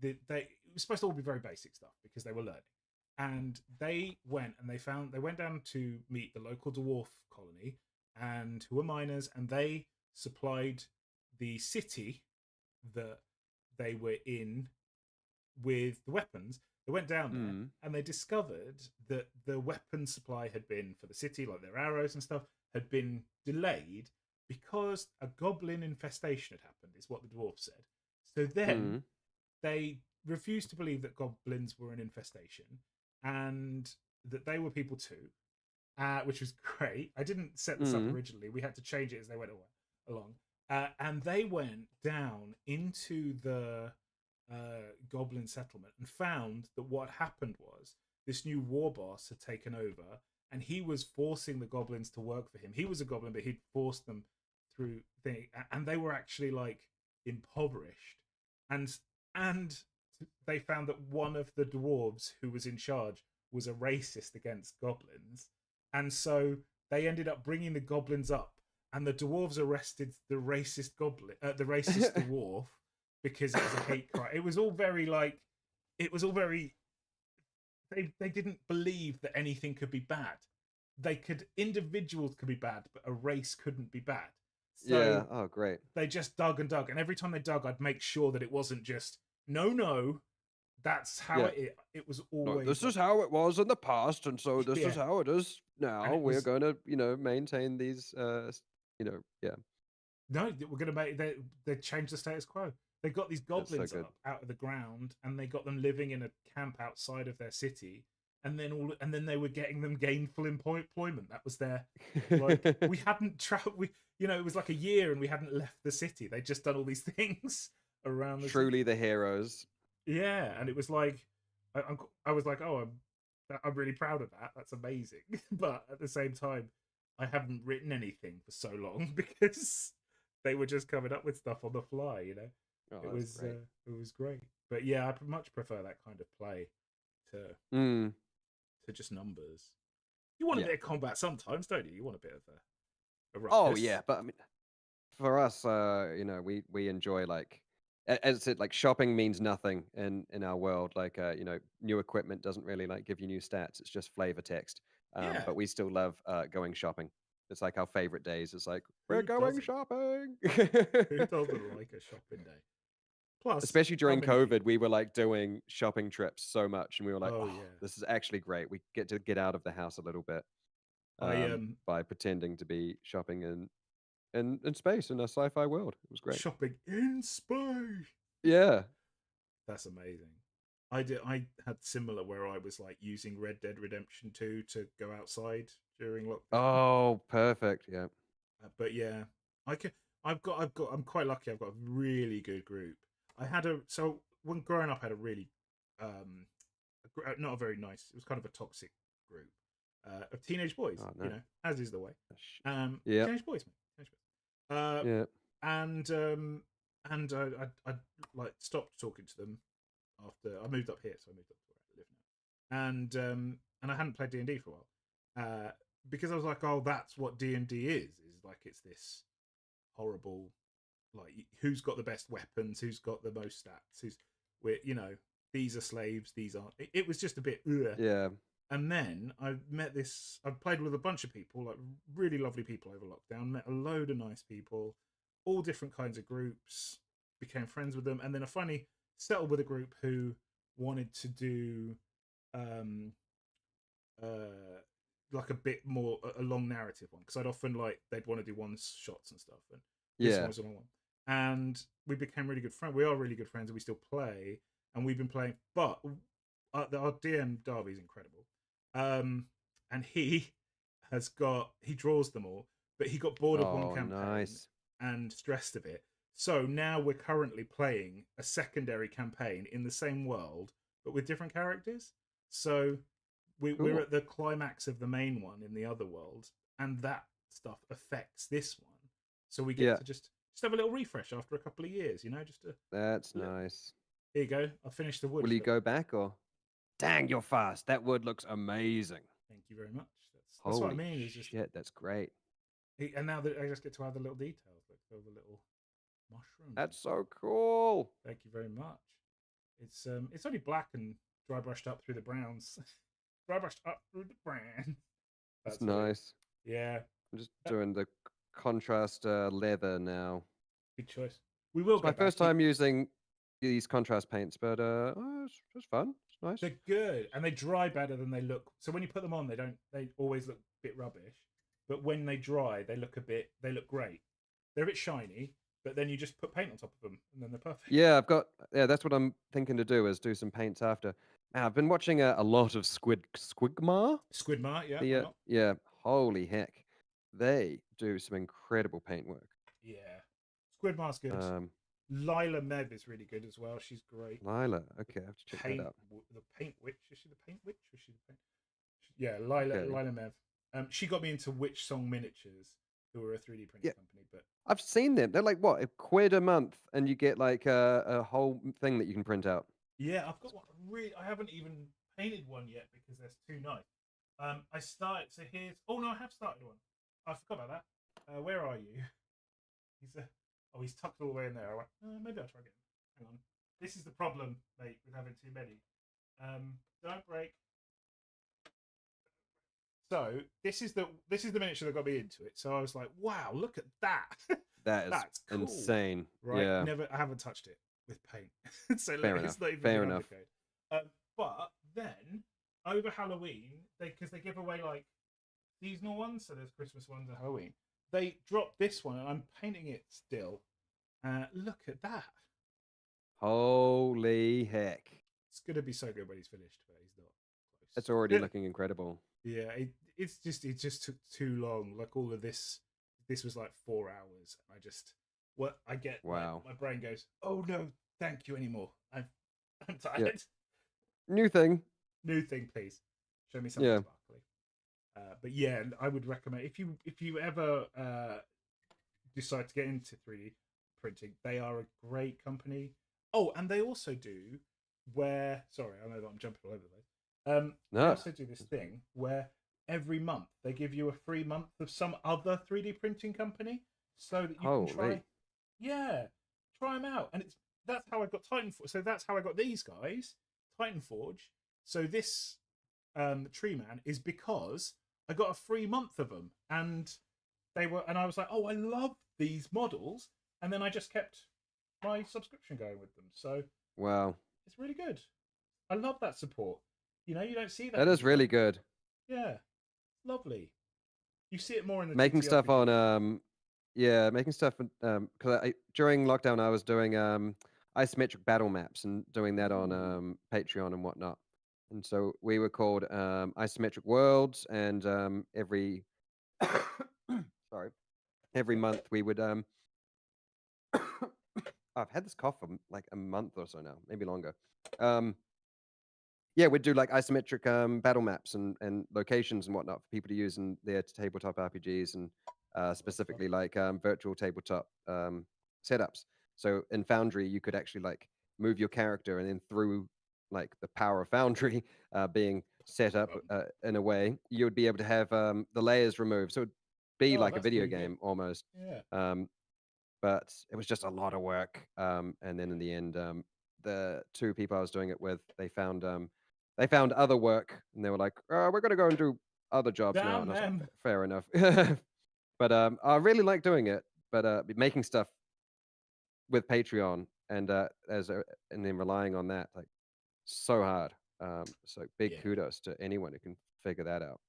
they it was supposed to all be very basic stuff because they were learning, and they went down to meet the local dwarf colony and who were miners, and they supplied the city that they were in with the weapons. They went down there Mm. and they discovered that the weapon supply had been for the city, like their arrows and stuff, had been delayed because a goblin infestation had happened, is what the dwarf said. So then Mm. they refused to believe that goblins were an infestation and that they were people too. which was great. I didn't set this up Mm. originally. We had to change it as they went along. And they went down into the goblin settlement and found that what happened was this new war boss had taken over, and he was forcing the goblins to work for him. He was a goblin, but he'd forced them through thing, and they were actually like impoverished, and they found that one of the dwarves who was in charge was a racist against goblins, and so they ended up bringing the goblins up, and the dwarves arrested the racist the racist dwarf, because it was a hate crime. It was all very like, it was all very. They didn't believe that anything could be bad. Individuals could be bad, but a race couldn't be bad. So Yeah. Oh, great. they just dug and dug, and every time they dug, I'd make sure that it wasn't just no. That's how Yeah. it was No, always. this is how it was in the past, and so this is Yeah. how it is And now. it We're was going to, maintain these, yeah. no. We're gonna make they changed the status quo. They got these That's so goblins good. up out of the ground, and they got them living in a camp outside of their city. And then they were getting them gainful employment. That was their like we hadn't traveled. It was like a year, and we hadn't left the city. They'd just done all these things around the city. Truly the heroes. Yeah, and it was like I was like, oh, I'm really proud of that. That's amazing. But at the same time, I haven't written anything for so long because they were just coming up with stuff on the fly. Oh, It that's was great. it was great. But yeah, I much prefer that kind of play to Mm. just numbers. You want a Yeah. bit of combat sometimes, don't you? You want a bit of a Oh ruckus. yeah, but I mean, for us, we enjoy like, as I said, like shopping means nothing in our world. Like, new equipment doesn't really like give you new stats. It's just flavor text. Yeah. But we still love going shopping. It's like our favorite days. It's like we're Who going doesn't? shopping. Who doesn't like a shopping day? Plus, Especially how during many COVID, people? we were like doing shopping trips so much, and we were like, Oh "Oh, yeah. this is actually great. We get to get out of the house a little bit I by pretending to be shopping in space in a sci-fi world." It was great. shopping in space. Yeah. That's amazing. I had similar where I was like using Red Dead Redemption 2 to go outside during lockdown. Oh, perfect. Yeah. But yeah, I can. I'm quite lucky. I've got a really good group. So when growing up, I had a really, not a very nice. It was kind of a toxic group of teenage boys. Oh, no. As is the way. Yeah. Teenage boys, mate. Teenage boys. Yeah. And I like stopped talking to them after I moved up here, so I moved up to where I live now, and I hadn't played D&D for a while, because I was like, oh, that's what D&D is like, it's this horrible, like, who's got the best weapons, who's got the most stats, these are slaves, these aren't. It was just a bit ugh. Yeah. And then I played with a bunch of people, like really lovely people over lockdown, met a load of nice people, all different kinds of groups, became friends with them. And then I finally settled with a group who wanted to do like a bit more, a long narrative one. Because I'd often like, they'd want to do one shots and stuff. And this one Yeah. was a long one. And we became really good friends. We are really good friends, and we still play. And we've been playing, but our DM Darby is incredible. And he draws them all, but he got bored of one Oh, campaign nice. and stressed of it. So now we're currently playing a secondary campaign in the same world, but with different characters. So we're Cool. at the climax of the main one in the other world, and that stuff affects this one. So we get Yeah. to just have a little refresh after a couple of years, just to. That's Look. nice. Here you go. I finished the wood. Will you go back or? Dang, you're fast. That wood looks amazing. Thank you very much. That's what I mean. Is just shit, that's great. and now that I just get to add the little details, like the little mushroom. That's so cool. Thank you very much. It's only black and dry brushed up through the browns. Dry brushed up through the browns. That's nice. Yeah. I'm just doing the contrast leather now. Good choice. We will. It's my first time using these contrast paints, but it's fun. It's nice. They're good, and they dry better than they look. So when you put them on, they always look a bit rubbish. But when they dry, they look great. They're a bit shiny, but then you just put paint on top of them, and then they're perfect. Yeah, that's what I'm thinking to do is do some paints after. I've been watching a lot of Squigmar. Squidmart, yeah, why not? Yeah, holy heck, they do some incredible paint work. Yeah, Squidmart's good. Um, Lila Mev is really good as well. She's great. Lila, okay, I have to check that out. The paint witch. Is she the paint witch? Or is she the paint? Yeah, Lila Okay. Lila Mev. She got me into Witch Song Miniatures, who are a 3D printing Yeah. company. But I've seen them. They're like what, £1 a month, and you get like a whole thing that you can print out. yeah, I've got one. I haven't even painted one yet because they're too nice. I started. So here's. Oh no, I have started one. I forgot about that. Where are you? He's tucked all the way in there. I went, maybe I'll try again. Hang on. This is the problem, mate, with having too many. Don't break. So this is the miniature that got me into it. So I was like, wow, look at that. That's cool. insane. Right? Yeah. I haven't touched it with paint. So Fair it's enough. not even Fair enough. But then over Halloween, because they give away like seasonal ones, so there's Christmas ones and Halloween. They dropped this one, and I'm painting it still. Look at that. Holy heck. It's going to be so good when he's finished, but he's not close. It's already looking incredible. Yeah, it just took too long. Like all of this was like 4 hours. I get wow. My brain goes, oh no, thank you anymore. I'm tired. Yeah. New thing, please. Show me something sparkly. But yeah, I would recommend if you ever decide to get into 3D printing, they are a great company. Oh, and they also do sorry, I know that I'm jumping all over the place. They also do this thing where every month they give you a free month of some other 3D printing company, so that you can try. Yeah, try them out, and that's how I got Titanforge. So that's how I got these guys, Titanforge. So this Treeman is because I got a free month of them, and I was like, oh, I love these models, and then I just kept my subscription going with them. So wow, it's really good. I love that support. You don't see that. That is really good. Yeah, lovely. You see it more in the making stuff on making stuff because during lockdown I was doing isometric battle maps and doing that on Patreon and whatnot. And so we were called Isometric Worlds, and every every month we would I've had this cough for like a month or so now, maybe longer. Yeah, we'd do like isometric battle maps and locations and whatnot for people to use in their tabletop RPGs, and specifically like virtual tabletop setups. So in Foundry, you could actually like move your character, and then through like the power of Foundry being set up in a way, you would be able to have the layers removed. So it'd be like a video game almost. Yeah. But it was just a lot of work. And then in the end, the two people I was doing it with, they found other work, and they were like, we're going to go and do other jobs now. And I was like, fair enough. But I really like doing it. But making stuff with Patreon and then relying on that, like, so hard. So big kudos to anyone who can figure that out.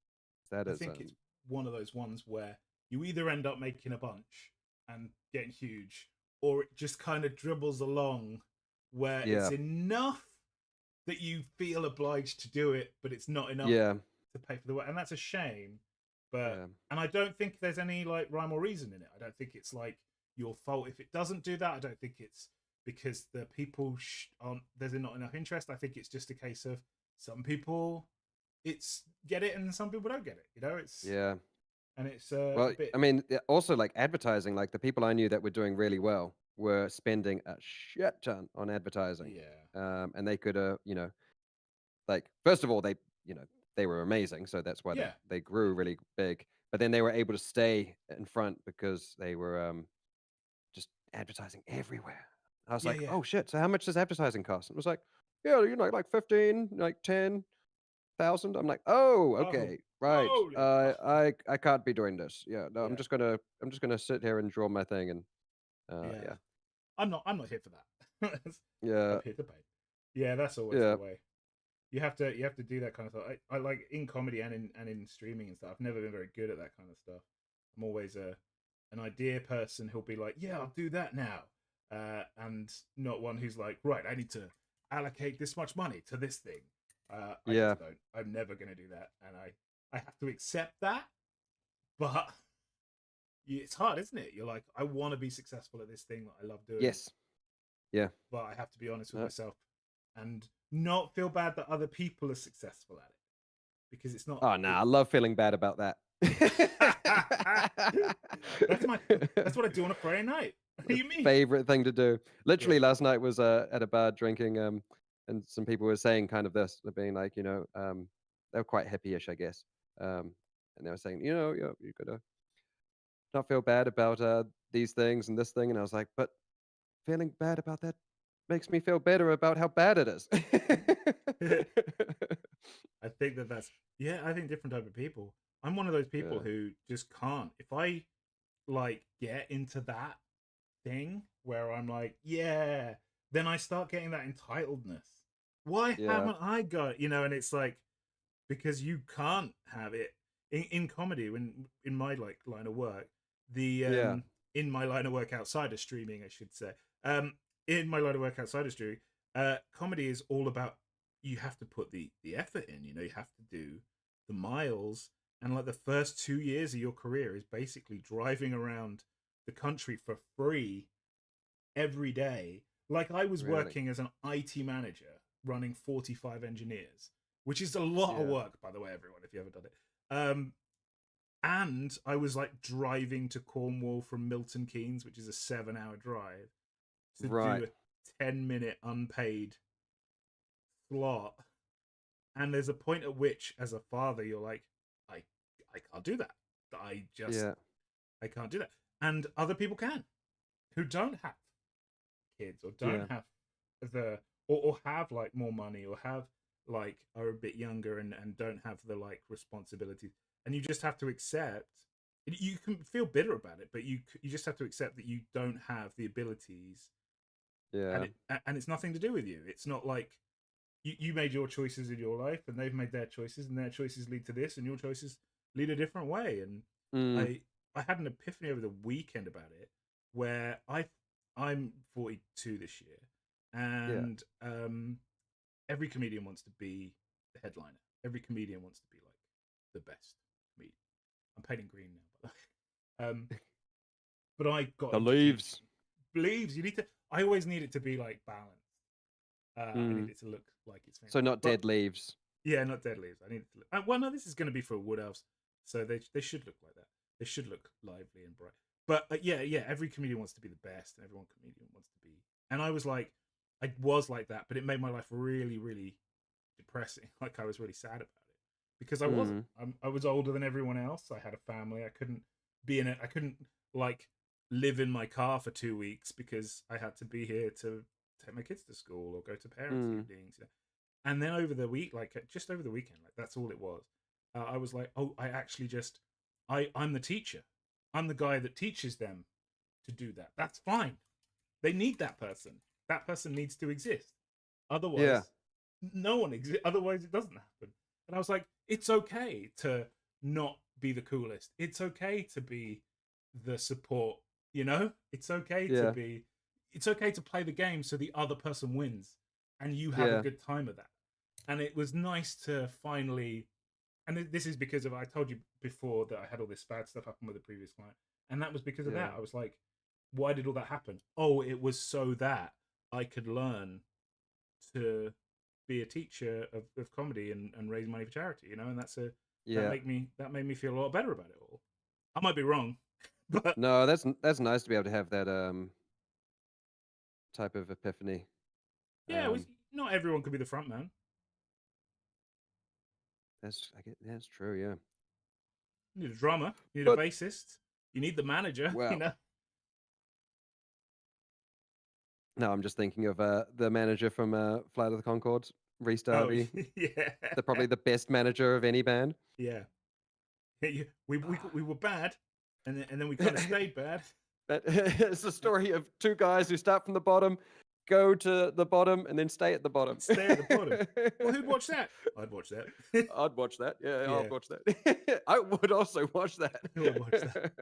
I think it's one of those ones where you either end up making a bunch and getting huge, or it just kind of dribbles along where it's enough that you feel obliged to do it, but it's not enough to pay for the work, and that's a shame. But and I don't think there's any like rhyme or reason in it. I don't think it's like your fault if it doesn't do that. I don't think it's because the people there's not enough interest. I think it's just a case of some people get it and some people don't get it. It's and it's well, I mean, also like advertising, like the people I knew that were doing really well were spending a shit ton on advertising. And they could like, first of all, they were amazing, so that's why they grew really big. But then they were able to stay in front because they were just advertising everywhere. I was like, oh shit, so how much does advertising cost? It was like, like 15, like 10,000. I'm like, oh, okay, right. I can't be doing this. No, I'm just gonna sit here and draw my thing, and I'm not here for that. I'm here to pay. Yeah, that's always the way. You have to do that kind of stuff. I like in comedy and in streaming and stuff. I've never been very good at that kind of stuff. I'm always an idea person who'll be like, yeah, I'll do that now, and not one who's like, right, I need to allocate this much money to this thing. I Yeah. just don't. I'm never going to do that, and I have to accept that. But it's hard, isn't it? You're like, I want to be successful at this thing that I love doing, Yes. Yeah. but I have to be honest with myself and not feel bad that other people are successful at it, because it's not. Oh no, I love feeling bad about that. That's what I do on a Friday night. What do you mean? Favorite thing to do. Literally, Yeah. last night was at a bar drinking, and some people were saying kind of this, they're being like, they were quite hippie-ish, I guess, and they were saying, you gotta not feel bad about these things and this thing, and I was like, but feeling bad about that makes me feel better about how bad it is. I think that's yeah. I think different type of people. I'm one of those people Yeah. who just can't. If I like get into that thing where I'm like, yeah, then I start getting that entitledness. Why Yeah. haven't I got it? And it's like, because you can't have it in comedy. When in my like line of work, Yeah. in my line of work outside of streaming, I should say, in my line of work outside of streaming, comedy is all about, you have to put the effort in. You have to do the miles, and like the first 2 years of your career is basically driving around the country for free every day. Like I was Really. working as an IT manager running 45 engineers, which is a lot of Yeah. work, by the way, everyone, if you haven't done it. And I was like driving to Cornwall from Milton Keynes, which is a 7-hour drive, to Right. do a 10-minute unpaid slot. And there's a point at which, as a father, you're like, I can't do that. Yeah. I can't do that. And other people can, who don't have kids or Yeah. don't have the or have like more money, or have like are a bit younger and don't have the like responsibilities. And you just have to accept. You can feel bitter about it, but you just have to accept that you don't have the abilities, Yeah. and it's nothing to do with you. It's not like you made your choices in your life, and they've made their choices, and their choices lead to this, and your choices lead a different way. And Mm. I had an epiphany over the weekend about it, where I'm 42 this year, Yeah. and every comedian wants to be the headliner. Every comedian wants to be like the best comedian. I'm painting green now, but I got The into leaves. leaves. You need to. I always need it to be like balanced. I need Mm. it to look like it's So not but dead leaves. yeah, not dead leaves. I need it to look. Well, no, this is going to be for Wood Elves, so they should look like that. They should look lively and bright. But yeah. Every comedian wants to be the best, and everyone comedian wants to be. And I was like that, but it made my life really, really depressing. Like I was really sad about it, because I wasn't. Mm. I was older than everyone else. I had a family. I couldn't be in it. I couldn't like live in my car for 2 weeks because I had to be here to take my kids to school or go to parents' evenings. And then over the week, like just over the weekend, like that's all it was. I was like, oh, I actually just, I'm the teacher. I'm the guy that teaches them to do that. That's fine. They need that person. That person needs to exist. Yeah. Otherwise, no one exists. Otherwise, it doesn't happen. And I was like, it's okay to not be the coolest. It's okay to be the support. It's okay to Yeah. be. It's okay to play the game so the other person wins, and you have a Yeah. good time of that. And it was nice to finally. And this is because of, I told you before that I had all this bad stuff happen with the previous client, and that was because of Yeah. that. I was like, why did all that happen? Oh, it was so that I could learn to be a teacher of comedy and raise money for charity, and Yeah. that made me feel a lot better about it all. I might be wrong, but No, that's nice to be able to have that type of epiphany. yeah, not everyone could be the front man. That's true, yeah. You need a drummer, you need a But bassist, you need the manager. wow. No, I'm just thinking of the manager from Flight of the Conchords, Reese Oh Darby. yeah, Probably the best manager of any band. yeah. We were bad, and then we kind of stayed bad. It's the story of two guys who start from the bottom, go to the bottom and then stay at the bottom. Stay at the bottom. Well, who'd watch that? I'd watch that. I'd watch that. Yeah, Yeah. I'd watch that. I would also watch that. Who would watch that?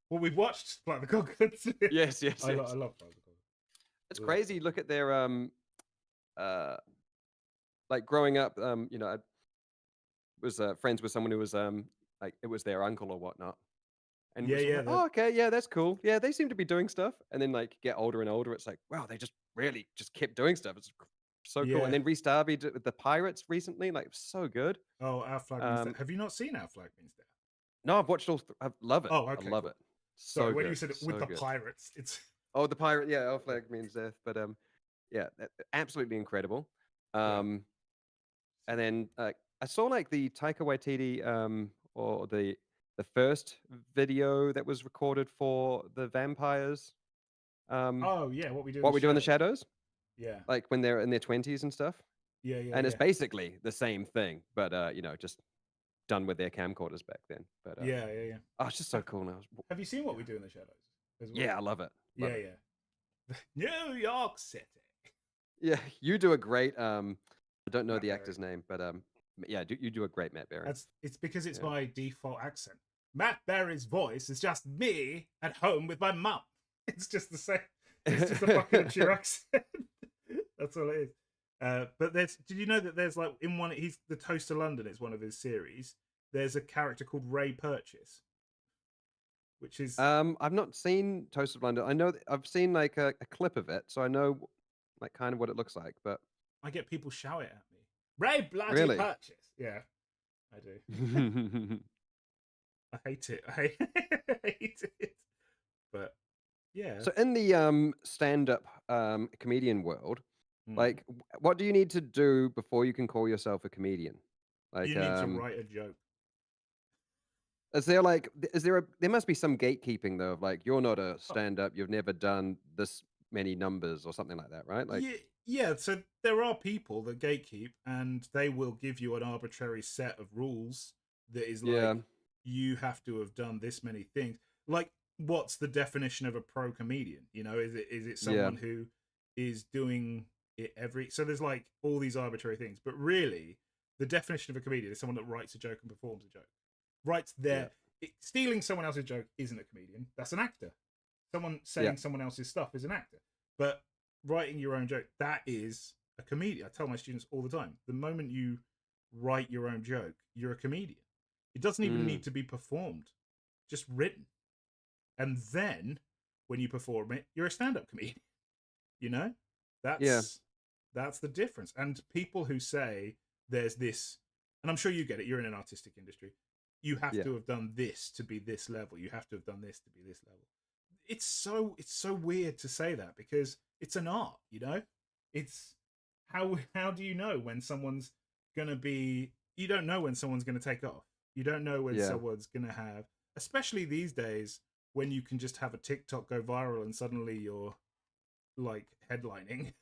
Well, we've watched Flight of the Conchords. Yes, yes, I yes. love Flight of the Conchords. It's crazy. Look at their like growing up. You know, I was friends with someone who was like it was their uncle or whatnot, and Yeah, was yeah. like, oh, okay, yeah, that's cool. Yeah, they seem to be doing stuff, and then like get older and older. It's like, wow, they just really just kept doing stuff. It's so cool. Yeah. And then restarted with the Pirates recently, like so good. Oh, Our Flag Means Death. Have you not seen Our Flag Means Death? No, I've watched all. I love it. Oh, okay, I love cool. it. So Sorry, when good. you said it with so the good. pirates, it's Oh, the pirate. Yeah, Our Flag Means Death. But yeah, absolutely incredible. Yeah. And then I saw like the Taika Waititi or the first video that was recorded for the vampires. Oh yeah, What We Do in What the We Do in the Shadows. Shadows, Yeah. like when they're in their 20s and stuff. Yeah, yeah, And it's yeah. basically the same thing, but you know, just done with their camcorders back then. But Yeah, yeah, yeah. oh, it's just so cool now. Have you seen What We Do in the Shadows as well? Yeah, I love it. Love Yeah, it. yeah. New York City. Yeah, you do a great. I don't know Matt the Berry. actor's name, but yeah, you do a great Matt Berry. It's because it's Yeah. my default accent. Matt Berry's voice is just me at home with my mum. It's just the same. It's just a fucking your accent. That's all it is. But did you know that there's like in one he's the Toast of London, it's one of his series. There's a character called Ray Purchase. Which is I've not seen Toast of London. I know I've seen like a clip of it, so I know like kind of what it looks like, but I get people shout it at me. Ray bloody Really? Purchase. Yeah, I do. I hate it. I hate it. But yeah. So in the stand-up comedian world, like what do you need to do before you can call yourself a comedian? Like you need to write a joke. is there there must be some gatekeeping though of like you're not a stand-up, you've never done this many numbers or something like that, right? Like yeah, so there are people that gatekeep and they will give you an arbitrary set of rules that is like you have to have done this many things. Like what's the definition of a pro comedian? You know, is it someone who is doing it so there's like all these arbitrary things, but really the definition of a comedian is someone that writes a joke and performs a joke. Writes their stealing someone else's joke isn't a comedian. That's an actor. Someone saying someone else's stuff is an actor. But writing your own joke, that is a comedian. I tell my students all the time, the moment you write your own joke, you're a comedian. It doesn't even need to be performed, just written. And then when you perform it, you're a stand-up comedian. You know? That's the difference. And people who say there's this, and I'm sure you get it, you're in an artistic industry. You have to have done this to be this level. You have to have done this to be this level. It's so weird to say that because it's an art, you know? It's how do you know when someone's gonna be you don't know when someone's gonna take off. You don't know when someone's gonna have, especially these days when you can just have a TikTok go viral and suddenly you're like headlining.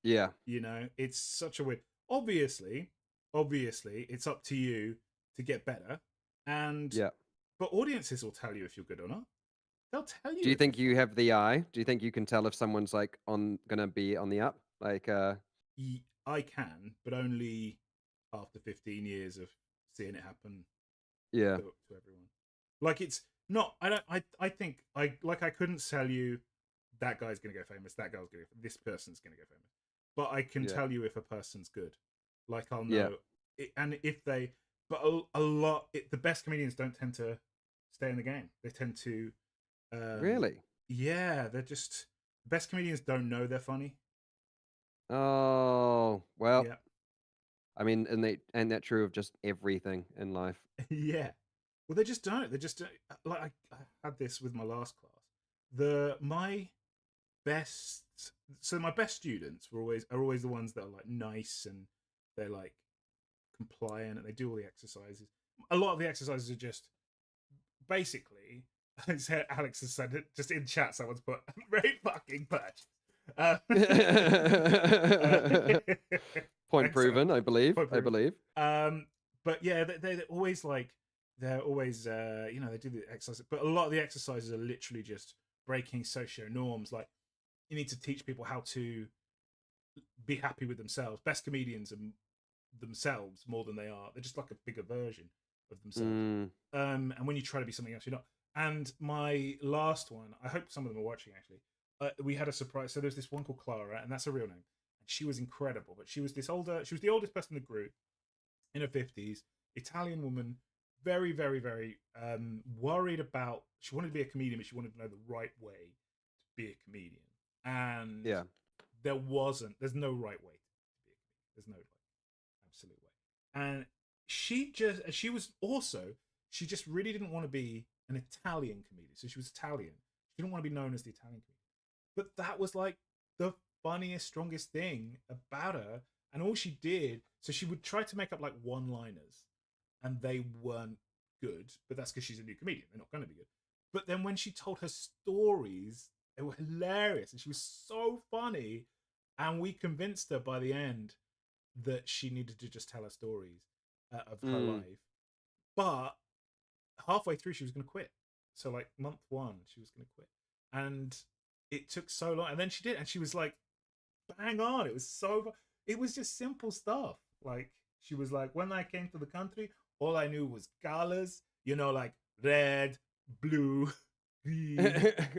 Yeah. You know, it's such a weird obviously it's up to you to get better. And but audiences will tell you if you're good or not. They'll tell you. Do you think you have the eye? Do you think you can tell if someone's like gonna be on the up? Like I can, but only after 15 years of seeing it happen to everyone. Like it's not I think I couldn't tell you that guy's gonna go famous, that girl's gonna go this person's gonna go famous. But I can tell you if a person's good. Like I'll know and if they but a lot the best comedians don't tend to stay in the game. They tend to really? Yeah, they're just the best comedians don't know they're funny. Oh well. Yeah. I mean, and that true of just everything in life. Yeah. Well, they just don't. They just like I had this with my last class. My best students are always the ones that are like nice and they're like compliant and they do all the exercises. A lot of the exercises are just basically Alex has said it just in chat. Someone's put very fucking Purchase. Point proven, I believe. I believe. But yeah, they're always like they do the exercises, but a lot of the exercises are literally just breaking socio norms. Like you need to teach people how to be happy with themselves. Best comedians are themselves more than they are. They're just like a bigger version of themselves. Mm, And when you try to be something else, you're not. And my last one, I hope some of them are watching actually. We had a surprise. So there's this one called Clara, and that's a real name. And she was incredible. But she was this older. She was the oldest person in the group, in her 50s, Italian woman, very, very, very worried about. She wanted to be a comedian, but she wanted to know the right way to be a comedian. And yeah. there's no right way to be a comedian. There's no like absolute way. And she just really didn't want to be an Italian comedian. So she was Italian. She didn't want to be known as the Italian comedian. But that was like the funniest, strongest thing about her. And all she did, so she would try to make up like one-liners, and they weren't good. But that's because she's a new comedian; they're not going to be good. But then when she told her stories, they were hilarious, and she was so funny. And we convinced her by the end that she needed to just tell her stories of her Mm. life. But halfway through, she was going to quit. So like month one, she was going to quit, and it took so long. And then she did, and she was like, bang on. It was so. It was just simple stuff. Like she was like, when I came to the country, all I knew was colors. You know, like red, blue, green,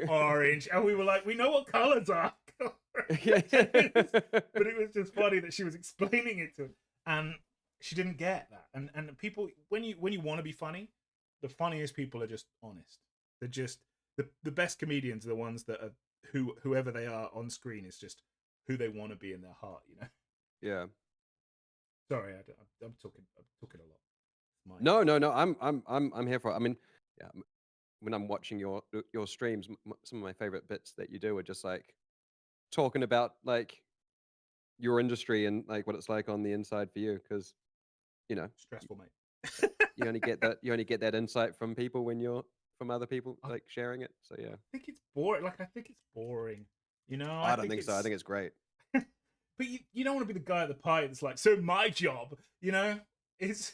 orange, and we were like, we know what colors are. But it was just funny that she was explaining it to him, and she didn't get that. And people, when you want to be funny, the funniest people are just honest. They're just the best comedians are the ones that are whoever they are on screen is just who they want to be in their heart. You know. Yeah. Sorry, I'm talking a lot. My No. I'm here for it. I mean, yeah. When I'm watching your streams, some of my favorite bits that you do are just like talking about like your industry and like what it's like on the inside for you, because you know stressful, mate. you only get that insight from people when you're from other people I like sharing it. So yeah, think it's boring. Like I think it's boring. You know, I I don't think think so. I it's. think it's great. But you don't want to be the guy at the party that's like, so my job, you know, is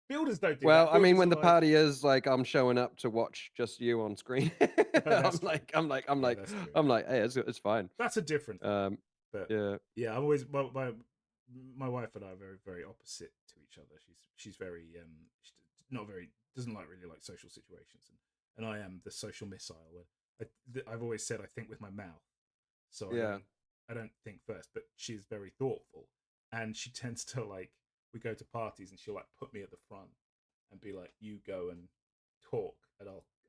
builders don't do Well, that. I mean, Builders are when the like, party is like I'm showing up to watch just you on screen, oh, that's true. Yeah, that's true. I'm like, hey, it's fine. That's a different thing. Um, But yeah, yeah, I'm always my wife and I are very very opposite to each other. She's very she's not very doesn't like really like social situations, and I am the social missile. Where I've always said I think with my mouth, so yeah, I don't think first. But she's very thoughtful, and she tends to like we go to parties and she'll like put me at the front and be like, you go and talk,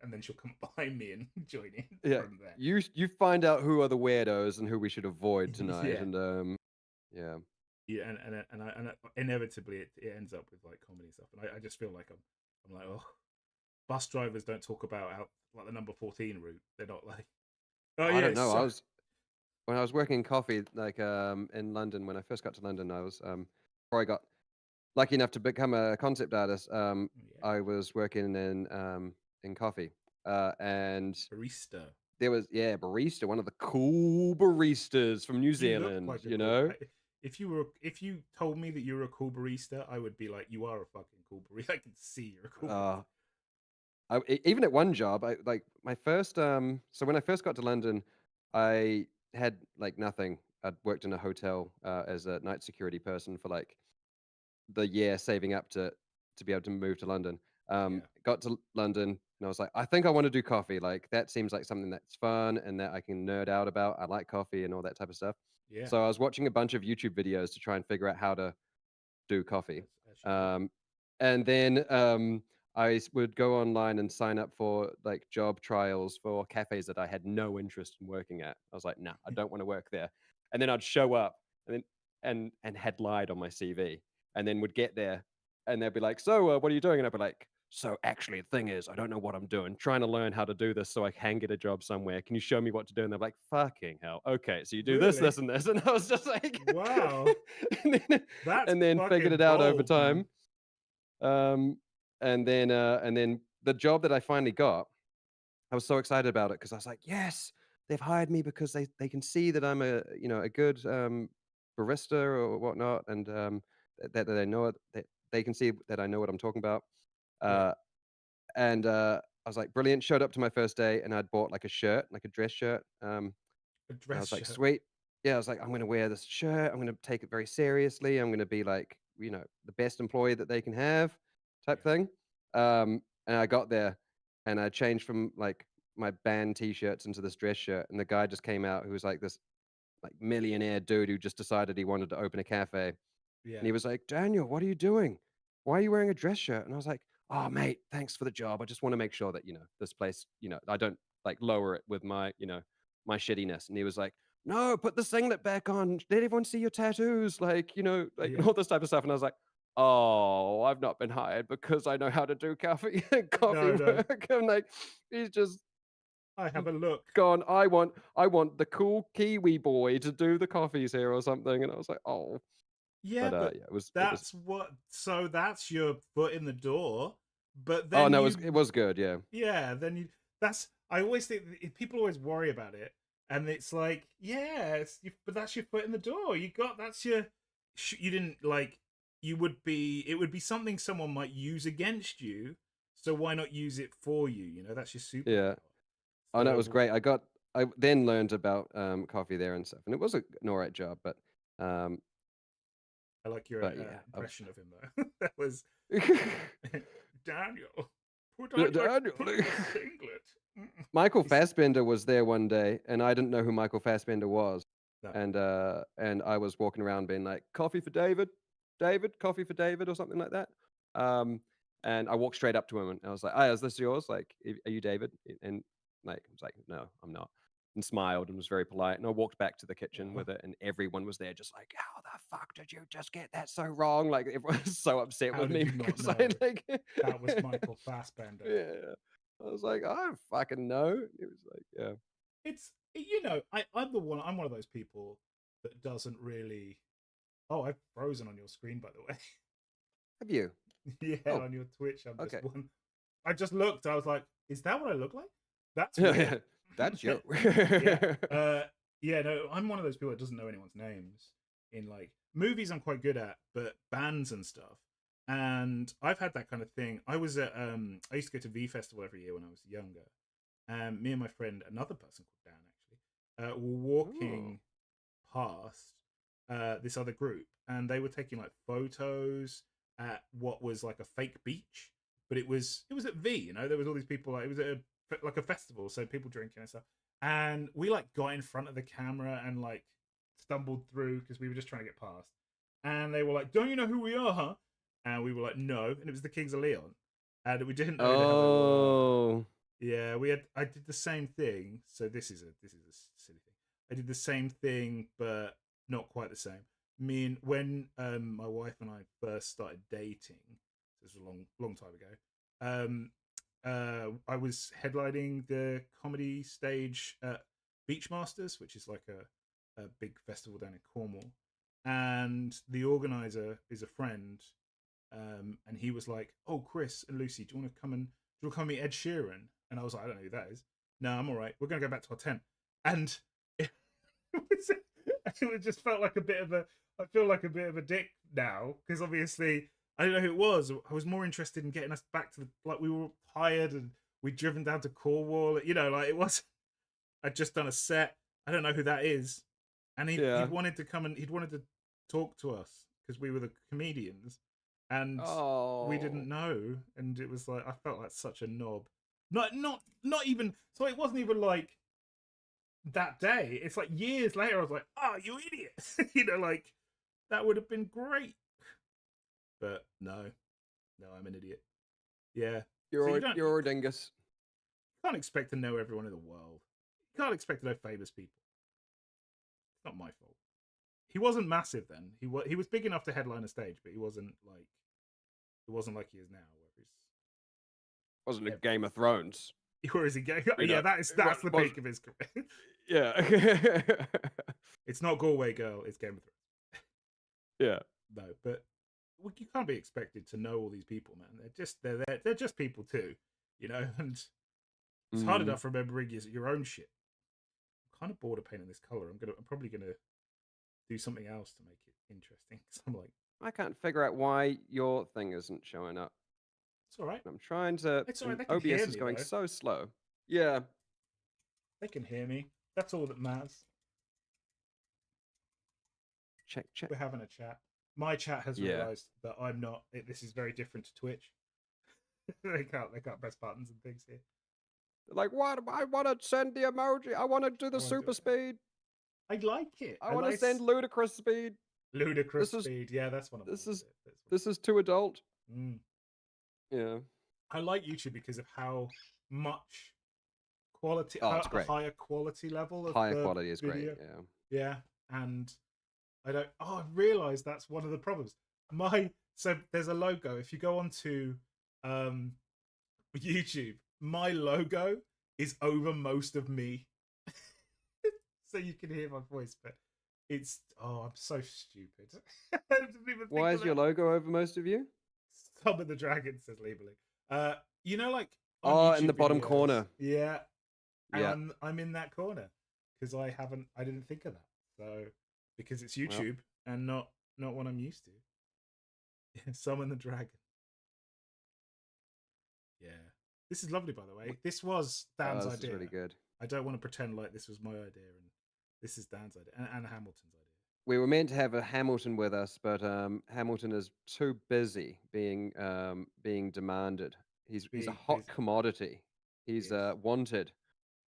and then she'll come behind me and join in yeah. from there. You find out who are the weirdos and who we should avoid tonight, Yeah. and yeah, Yeah, and inevitably it ends up with like comedy stuff, and I just feel like I'm like, oh, bus drivers don't talk about out like the number 14 route. They're not like, oh I yeah, don't know. so When I was working in coffee, like in London, when I first got to London, I was before I got lucky enough to become a concept artist. yeah, I was working in coffee, and barista. there was barista, one of the cool baristas from New You look Zealand, like a you cool. know. If you told me that you were a cool barista, I would be like, you are a fucking cool barista. I can see you're a cool Uh, barista. even at one job, I like my first so when I first got to London, I had like nothing. I'd worked in a hotel as a night security person for like the year saving up to be able to move to London. Yeah, Got to London and I was like, I think I want to do coffee. Like that seems like something that's fun and that I can nerd out about. I like coffee and all that type of stuff. yeah, So I was watching a bunch of YouTube videos to try and figure out how to do coffee. as you do. Um, and then would go online and sign up for like job trials for cafes that I had no interest in working at. I was like, nah, I don't want to work there. And then I'd show up and then and had lied on my CV, and then would get there and they'd be like, so what are you doing? And I'd be like, so actually the thing is, I don't know what I'm doing, trying to learn how to do this so I can get a job somewhere. Can you show me what to do? And they're like, fucking hell. Okay, so you do this, Really? this, and this. And I was just like, Wow, and then, that's and then figured fucking it out over bold, man. time. Um, and then the job that I finally got, I was so excited about it because I was like, yes, they've hired me because they can see that I'm a good barista or whatnot, and that they know it, that they can see that I know what I'm talking about. Yeah, Uh, and I was like, brilliant. Showed up to my first day, and I'd bought like a shirt, like a dress shirt. a And I dress was like, shirt. sweet. yeah, I was like, I'm gonna wear this shirt. I'm gonna take it very seriously. I'm gonna be like, the best employee that they can have, type Yeah. thing. And I got there, and I changed from like my band t-shirts into this dress shirt, and the guy just came out who was like this like millionaire dude who just decided he wanted to open a cafe. And Yeah. he was like, Daniel, what are you doing? Why are you wearing a dress shirt? And I was like, oh, mate, thanks for the job. I just want to make sure that, this place, I don't like lower it with my shittiness. And he was like, no, put the singlet back on. Let everyone see your tattoos. Like, like Yeah. all this type of stuff. And I was like, oh, I've not been hired because I know how to do coffee No, no. work. I'm like, he's just I have a look. gone, I want the cool Kiwi boy to do the coffees here or something. And I was like, oh. Yeah, But but yeah, it was. so that's your foot in the door. But Oh then no, you, it was good. Yeah. yeah, then you, that's, I always think people always worry about it. And it's like, yeah, but that's your foot in the door. That's your, you didn't like, it would be something someone might use against you. So why not use it for you? That's your Yeah. superpower. Oh no, it was So great. I then learned about coffee there and stuff, and it was an alright job. Um, I like your but yeah, I was. impression of him though. That was Daniel. Daniel. Put on your singlet. Michael He's, Fassbender was there one day, and I didn't know who Michael Fassbender was, no. and I was walking around being like, "Coffee for David, David, coffee for David," or something like that. Um, and I walked straight up to him, and I was like, "Hey, is this yours? Like, are you David?" And like, I was like, "No, I'm not." And smiled and was very polite. And I walked back to the kitchen Oh, with it, and everyone was there, just like, "How the fuck did you just get that so wrong?" Like, everyone was so upset how with did me you not because I know like, that was Michael Fassbender? yeah. I was like, I don't fucking know. It was like, yeah. I'm one of those people that doesn't really. Oh, I've frozen on your screen, by the way. Have you? Yeah, Oh, on your Twitch. I'm just okay. one. I just looked. I was like, is that what I look like? That's weird. Yeah, that's you. Yeah. Yeah, no, I'm one of those people that doesn't know anyone's names in like movies. I'm quite good at, but bands and stuff. And I've had that kind of thing. I used to go to V Festival every year when I was younger. Me and my friend, another person called Dan, actually, were Oh. walking past this other group, and they were taking like photos at what was like a fake beach, but it was at V. There was all these people. Like it was at like a festival, so people drinking and stuff. And we like got in front of the camera and like stumbled through because we were just trying to get past. And they were like, "Don't you know who we are, huh?" And we were like, "No." And it was the Kings of Leon, and we didn't know how they were. Oh. Yeah, I did the same thing. So this is a silly thing. I did the same thing, but not quite the same. When my wife and I first started dating, this was a long time ago. I was headlining the comedy stage at Beachmasters, which is like a big festival down in Cornwall, and the organizer is a friend, and he was like, "Oh, Chris and Lucy, do you want to come meet Ed Sheeran?" And I was like, "I don't know who that is." "No, I'm all right. We're gonna go back to our tent." And it, it just felt like a bit of a. I feel like a bit of a dick now because obviously I don't know who it was. I was more interested in getting us back to like we were hired and we'd driven down to Cornwall. Like it was. I'd just done a set. I don't know who that is, and he'd Yeah. wanted to come and he'd wanted to talk to us because we were the comedians, and we didn't Oh. know, and it was like I felt like such a knob. Not even so. It wasn't even like that day. It's like years later. I was like, "Oh, you idiot!" Like that would have been great, but no, no, I'm an idiot. Yeah. So you You're a dingus. can't expect to know everyone in the world. You can't expect to know famous people. It's not my fault. He wasn't massive then. He was big enough to headline a stage, but he wasn't like he is now, Wasn't a where Game of Thrones. where is he going? You Yeah, know. that's the Was peak of his career. yeah. It's not Galway Girl, it's Game of Thrones. Yeah. No, but you can't be expected to know all these people, man. They're just people too, and it's hard Mm. enough remembering your own shit. I'm kind of bored of painting this color. I'm probably gonna do something else to make it interesting. Cause I'm like, I can't figure out why your thing isn't showing up. it's all right. I'm trying to, It's all right. and They can hear OBS is me going though. so slow. Yeah. They can hear me. That's all that matters. Check. We're having a chat. My chat has Yeah. realised that I'm not. This is very different to Twitch. They can't press buttons and things here. Like, what? I want to send the emoji. I want to do the super speed. I like it. I want to send ludicrous speed. Ludicrous speed. Yeah, that's one of this is too adult. Mm. Yeah. I like YouTube because of how much quality, it's great. higher quality level of higher the quality is video. great. Yeah. Yeah, and I realized that's one of the problems. So there's a logo. If you go onto YouTube, my logo is over most of me. So you can hear my voice, but I'm so stupid. I didn't even think Why is your logo over most of you? Some of the Dragon says labeling. Like in the bottom videos, corner. Yeah. And yeah. I'm in that corner because I didn't think of that. So because it's YouTube and not what I'm used to. Summon the dragon. Yeah. This is lovely, by the way. This was Dan's idea. This is really good. I don't want to pretend like this was my idea, and this is Dan's idea and Hamilton's idea. We were meant to have a Hamilton with us, but Hamilton is too busy being demanded. He's a hot commodity. He's wanted.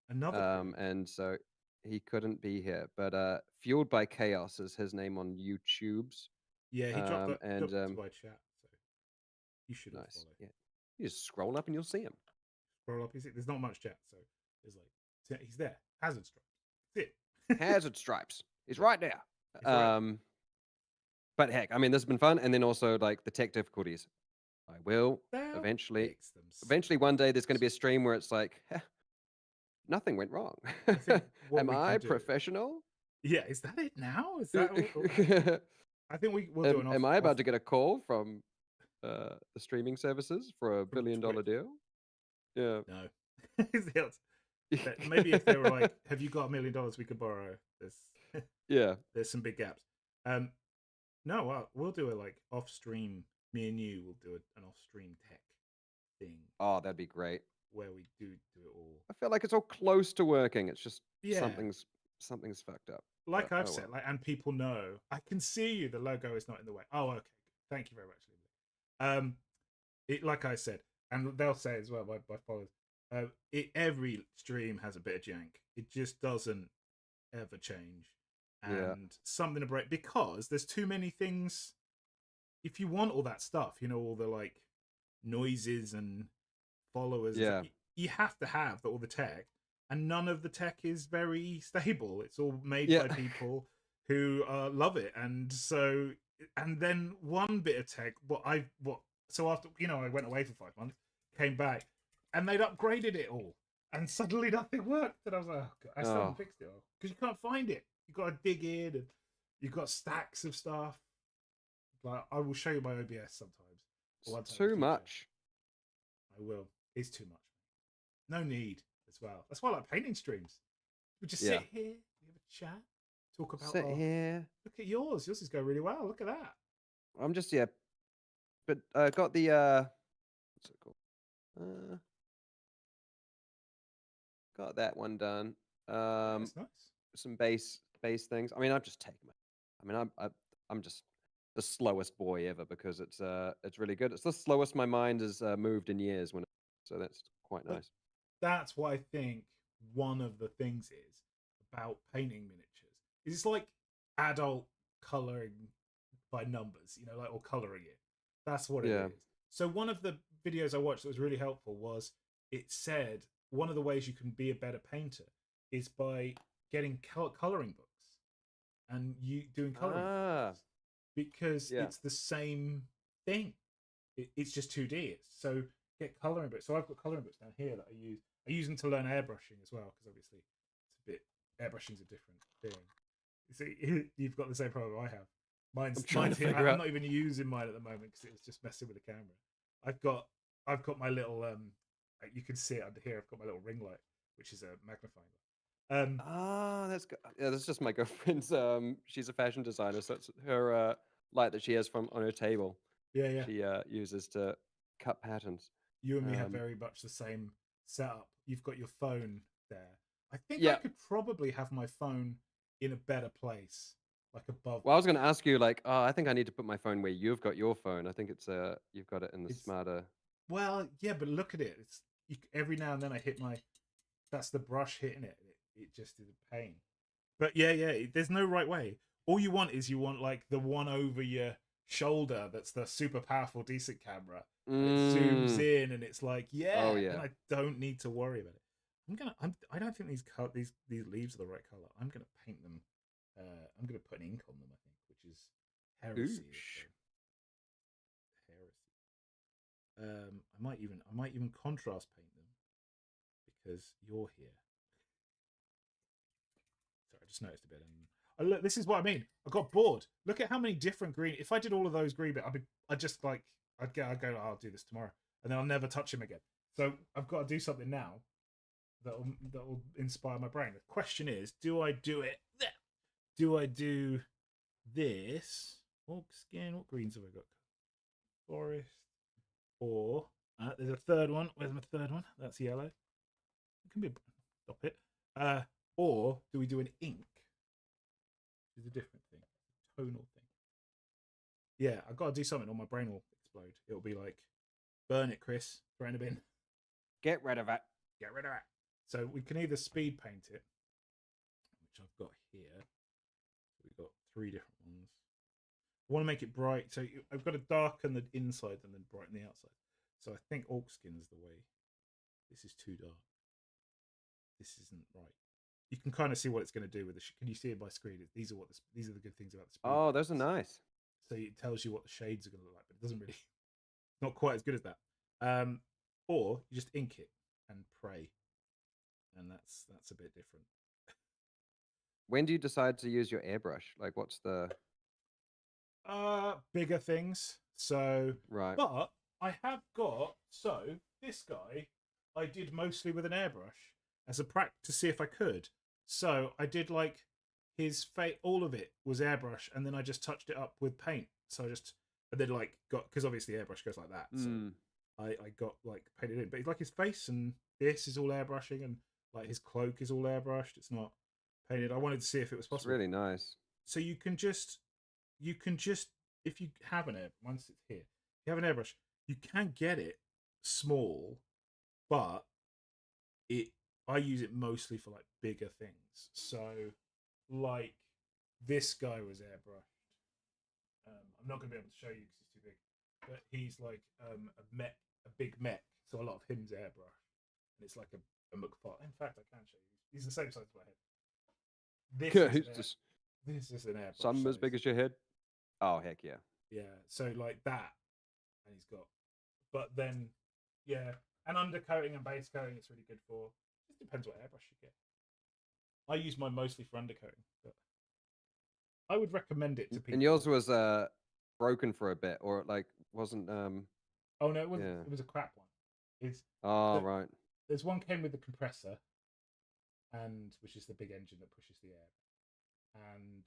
Another and so he couldn't be here. But Fueled by Chaos is his name on YouTube's. Yeah, he dropped to my chat, so you should all follow. Yeah. You just scroll up and you'll see him. Scroll up, there's not much chat, so there's he's there. Hazard Stripes. That's it. Hazard Stripes. He's right there. But heck, I mean, this has been fun, and then also like the tech difficulties. I will eventually. Eventually, one day there's going to be a stream where it's like, nothing went wrong. Am I professional? Yeah, is that it now? Is that? I think we'll do an. Am I about to get a call from the streaming services for $1 billion deal? Yeah. No. Maybe if they were like, "Have you got $1 million we could borrow?" There's some big gaps. No, well, we'll do a off stream. Me and you will do an off stream tech thing. Oh, that'd be great. Where we do it all. I feel like it's all close to working. It's just something's fucked up. Like I've said, and people know. I can see you. The logo is not in the way. Oh, okay. Thank you very much. Like I said, and they'll say as well by followers. Every stream has a bit of jank. It just doesn't ever change. And something to break because there's too many things. If you want all that stuff, all the noises and followers, you have to have all the tech, and none of the tech is very stable. It's all made by people who love it, and then one bit of tech. So after I went away for 5 months, came back, and they'd upgraded it all, and suddenly nothing worked, and I was like, oh, God, I still haven't fixed it all because you can't find it. You've got to dig in, and you've got stacks of stuff. Like I will show you my OBS sometimes. It's too much. I will. It's too much. No need as well. That's why I like painting streams. We just sit here, we have a chat, talk about. Here. Look at yours. Yours is going really well. Look at that. I'm just but got the what's it called? Got that one done. That's nice. Some base things. I mean, I've just taken I'm just the slowest boy ever because it's really good. It's the slowest my mind has moved in years so that's quite nice. That's what I think one of the things is about painting miniatures. It's like adult coloring by numbers, or coloring it. That's what it is. So one of the videos I watched that was really helpful was it said one of the ways you can be a better painter is by getting coloring books and you doing coloring books because it's the same thing. It's just 2D. So get coloring books. So I've got coloring books down here that I use. I use them to learn airbrushing as well because obviously airbrushing's a different thing. See, you've got the same problem I have. Mine's here. I'm not even using mine at the moment because it was just messing with the camera. I've got my little you can see it under here. I've got my little ring light, which is a magnifying light. That's good. Yeah, that's just my girlfriend's. She's a fashion designer, so it's her light that she has on her table. Yeah. She uses to cut patterns. You and me have very much the same setup. You've got your phone there. I think I could probably have my phone in a better place like above. Well, I was going to ask you, like, oh, I think I need to put my phone where you've got your phone. I think it's you've got it in the It's smarter. well, yeah, but look at it. It's every now and then I hit my. That's the brush hitting it. It just is a pain. But yeah, there's no right way. All you want is you want like the one over your shoulder that's the super powerful, decent camera. And it zooms Mm. in and it's like, Oh yeah, and yeah. I don't need to worry about it. I don't think these leaves are the right color. I'm gonna paint them. I'm gonna put an ink on them. I think, which is heresy. Oosh. Heresy. I might even contrast paint them because you're here. Sorry, I just noticed a bit. Look, this is what I mean. I got bored. Look at how many different green. If I did all of those green bit, I'd just like I'd go. Oh, I'll do this tomorrow, and then I'll never touch him again. So I've got to do something now that will inspire my brain. The question is, do I do it? Do I do this? Orc skin. What greens have I got? Forest. Or there's a third one. Where's my third one? That's yellow. It can be. Stop it. Or do we do an ink? Which is a different thing. A tonal thing. Yeah, I've got to do something or my brain will explode. It'll be like, burn it, Chris. Throw it in a bin. Get rid of it. Get rid of it. So we can either speed paint it, which I've got here. We've got 3 different ones. I want to make it bright. So I've got to darken the inside and then brighten the outside. So I think orc skin is the way. This is too dark. This isn't right. You can kind of see what it's going to do with the. Can you see it by screen? These are the good things about the speed. Oh, those are nice. So it tells you what the shades are going to look like, but it doesn't really. Not quite as good as that. Or you just ink it and pray, and that's a bit different. When do you decide to use your airbrush? Like, what's the Bigger things. So, right? but I have got this guy. I did mostly with an airbrush as a practice to see if I could. So I did like his face. All of it was airbrush, and then I just touched it up with paint. So I just and then like got because obviously airbrush goes like that. So I got like painted in, but like his face and this is all airbrushing, and like his cloak is all airbrushed. It's not painted. I wanted to see if it was It's possible. really nice. So you can just if you have an air once it's here, if you have an airbrush, you can get it small, but I use it mostly for like bigger things. So like this guy was airbrushed. I'm not gonna be able to show you because it's too big, but he's like a big mech. So a lot of him's airbrush, and it's like a McFarlane. In fact, I can show you. He's the same size as my head. This is an airbrush. Some as big as your head. Oh heck yeah. Yeah, so like that, and he's got, but then, yeah, and undercoating and base coating it's really good for. It depends what airbrush you get. I use mine mostly for undercoating, but I would recommend it to people. And yours was broken for a bit, or like wasn't Oh no, it wasn't. Yeah. It was a crap one. Right. There's one came with the compressor, and which is the big engine that pushes the air, and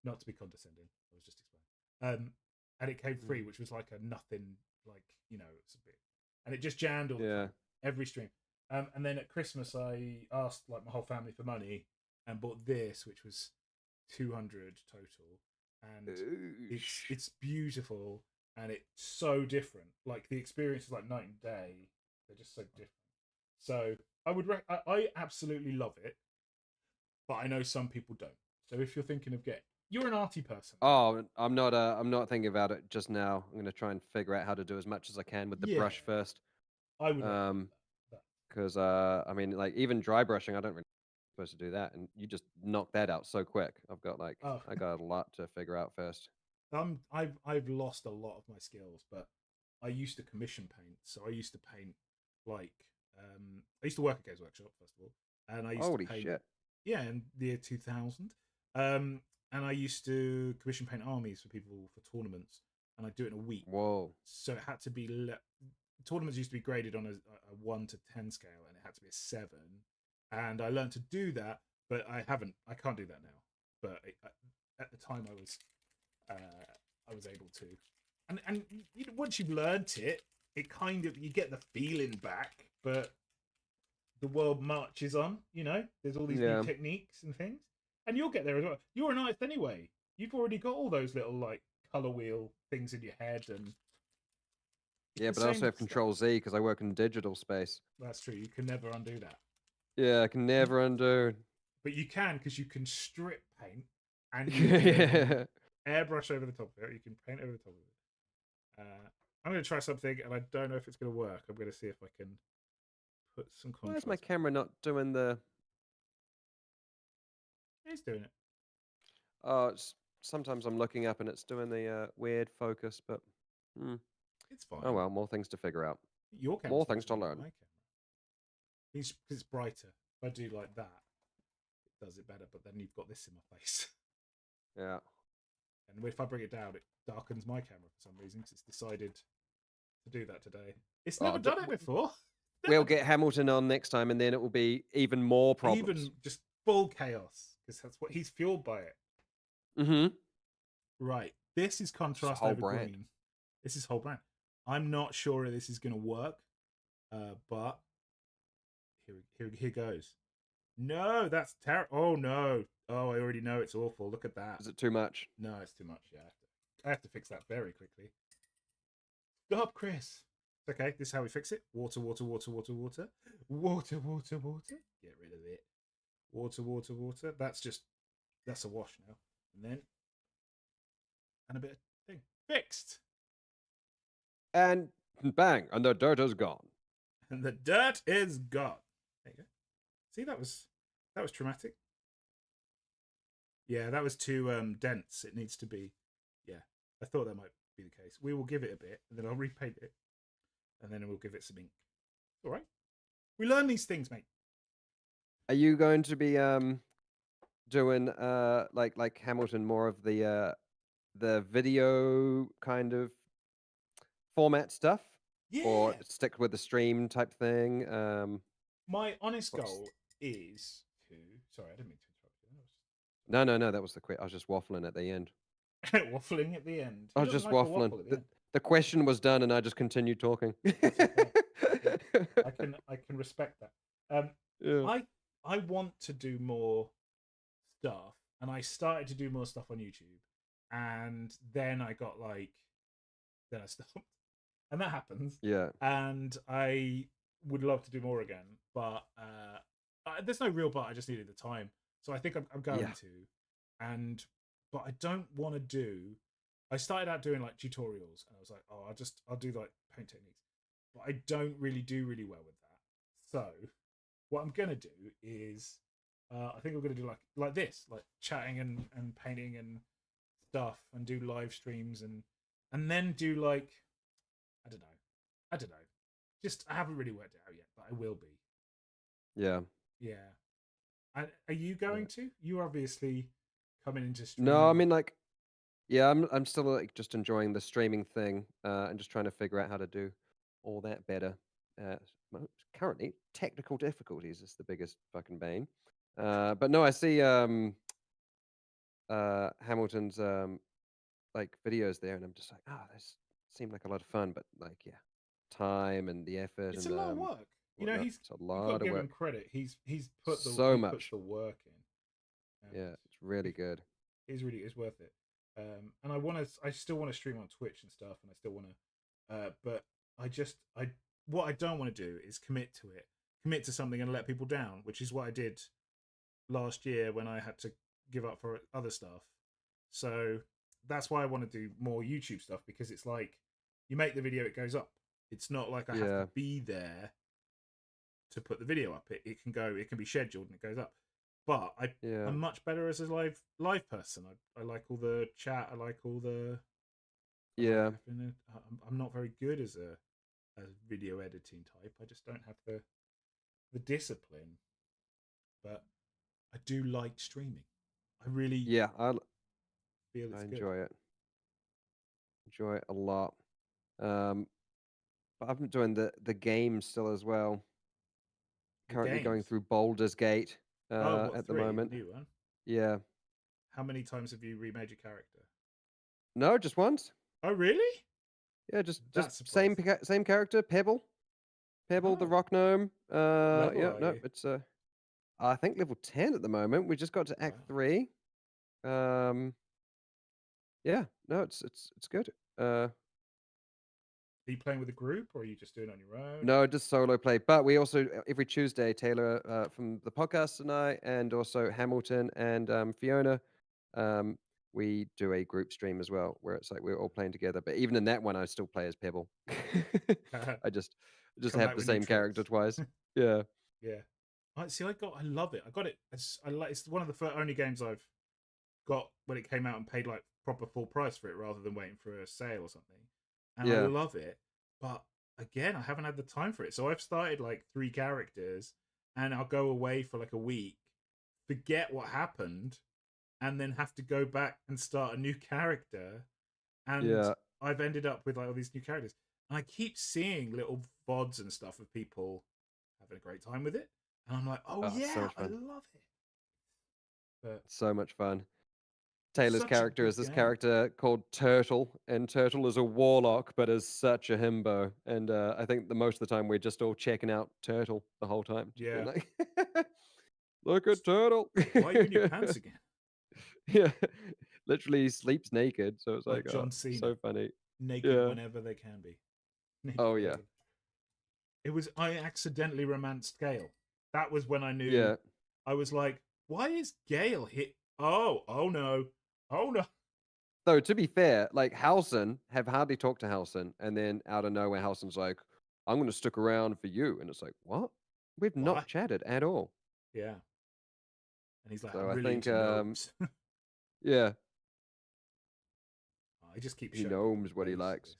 not to be condescending, I was just explaining. And it came free, which was like a nothing, like it's a bit, and it just jammed all the time, every stream. And then at Christmas, I asked like my whole family for money and bought this, which was 200 total, and it's beautiful and it's so different. Like the experience is like night and day. They're just so different. So I absolutely love it, but I know some people don't. So if you're thinking of you're an arty person. Oh, I'm not thinking about it just now. I'm gonna try and figure out how to do as much as I can with the brush first. I would because I mean, like even dry brushing, I don't really supposed to do that, and you just knock that out so quick. I've got I got a lot to figure out first. I've lost a lot of my skills, but I used to commission paint, so I used to paint like I used to work at Games Workshop first of all, and I used to paint. Shit. Yeah, in the year 2000. And I used to commission paint armies for people for tournaments, and I'd do it in a week. Whoa! So it had to be tournaments used to be graded on a 1 to 10 scale, and it had to be a 7. And I learned to do that, but I can't do that now. But at the time, I was able to. And once you've learnt it, it kind of you get the feeling back. But the world marches on. There's all these new techniques and things. And you'll get there as well. You're an artist anyway. You've already got all those little like color wheel things in your head, and it's Yeah, the but I also same have stuff. Control Z because I work in digital space. That's true. You can never undo that. Yeah, I can never undo. But you can, because you can strip paint and you can Yeah. airbrush over the top of it. You can paint over the top of it. I'm going to try something, and I don't know if it's going to work. I'm going to see if I can put some Why is my contrast. camera not doing the? It's doing it. Oh, sometimes I'm looking up and it's doing the weird focus, but It's fine. oh well, more things to figure out. Your camera's More things to functioning, not learn. my camera. Because it's brighter. If I do like that, it does it better. But then you've got this in my face. Yeah. And if I bring it down, it darkens my camera for some reason because it's decided to do that today. It's never done it before. We'll get Hamilton on next time, and then it will be even more problems. Even just full chaos because that's what he's fueled by it. Mm-hmm. Right. This is contrast whole over brand. green. This is whole brand. I'm not sure this is going to work, but here goes. No, that's terrible. Oh no. Oh, I already know it's awful. Look at that. Is it too much? No, it's too much. Yeah, I have to fix that very quickly. Stop, Chris. It's okay. This is how we fix it. Water, water, water, water, water. Water, water, water. Get rid of it. Water, water, water. That's a wash now. And a bit of thing. Fixed. And bang, and the dirt is gone. And the dirt is gone. There you go. See, that was traumatic. Yeah, that was too dense. It needs to be. Yeah, I thought that might be the case. We will give it a bit, and then I'll repaint it, and then we'll give it some ink. All right. We learn these things, mate. Are you going to be doing like Hamilton more of the video kind of format stuff? Yeah. Or stick with the stream type thing? My honest goal is to. Sorry, I didn't mean to interrupt you. No, that was the quick. I was just waffling at the end. Waffling at the end. I was just waffling. The question was done, and I just continued talking. Okay. I can respect that. Yeah. I want to do more stuff, and I started to do more stuff on YouTube, and then I got then I stopped, and that happens. Yeah. And I would love to do more again, but there's no real but. I just needed the time, so I think I'm going to, but I don't want to do. I started out doing like tutorials, and I was like, oh, I'll do like paint techniques, but I don't really do really well with that. So what I'm gonna do is, I think I'm gonna do like this, like chatting and painting and stuff, and do live streams and then do like I don't know. Just I haven't really worked it out yet, but I will be. Yeah. Yeah. Are you going to? You're obviously coming into streaming. No, I mean like, yeah, I'm still like just enjoying the streaming thing, and just trying to figure out how to do all that better. Currently, technical difficulties is the biggest fucking bane. But no, I see Hamilton's like videos there, and I'm just like, this seemed like a lot of fun, but like, yeah, time and the effort. It's and a lot of work. You know, it's a you've lot got to of give work. him credit. He's put much the work in. Yeah, it's really good. It's worth it. And I still want to stream on Twitch and stuff, and I still want to, but what I don't want to do is commit to something and let people down, which is what I did last year when I had to give up for other stuff. So that's why I want to do more YouTube stuff, because it's like you make the video, it goes up. It's not like I have to be there to put the video up. It can be scheduled and it goes up. But I'm much better as a live person. I like all the chat. I like all the. I'm not very good as a video editing type. I just don't have the discipline. But I do like streaming. I really I feel it's enjoy good. it. Enjoy it a lot. But I've been doing the game still as well. Currently going through Baldur's Gate at the moment. New one? Yeah. How many times have you remade your character? No, just once. Oh, really? Yeah, just same character, Pebble, the rock gnome. It's I think level 10 at the moment. We just got to Act 3. Yeah, no, it's good. Are you playing with a group, or are you just doing it on your own? Or No, just solo play. But we also every Tuesday, Taylor from the podcast and I, and also Hamilton and Fiona, um, we do a group stream as well, where it's like we're all playing together. But even in that one, I still play as Pebble. I just come have back the with new same character tricks. twice. Yeah, Yeah. I love it. I got it. It's one of the only games I've got when it came out and paid like proper full price for it rather than waiting for a sale or something. And I yeah, love it. But again, I haven't had the time for it. So I've started like 3 characters and I'll go away for like a week, forget what happened, and then have to go back and start a new character. And yeah. I've ended up with like all these new characters. And I keep seeing little VODs and stuff of people having a great time with it. And I'm like, oh Oh, it's so yeah, much I fun. love it. But So much fun. it's Taylor's such a character good is this game. character called Turtle, and Turtle is a warlock, but is such a himbo. And I think the most of the time we're just all checking out Turtle the whole time, just being Yeah. like, "Look at Turtle." Why are you in your pants again? Yeah, literally he sleeps naked, so it's Like like, oh, John Cena, so funny. naked Yeah. whenever they can be. Oh Naked yeah. naked. I accidentally romanced Gale. That was when I knew. Yeah. I was like, why is Gale hit? Oh no. Oh no. Though to be fair, like Halson have hardly talked to Halson, and then out of nowhere, Halson's like, "I'm going to stick around for you," and it's like, "What? We've Why? not chatted at all." Yeah. And he's like, I'm So I really think, into gnomes. yeah, I just keep he showing people knows the what he base of likes. this.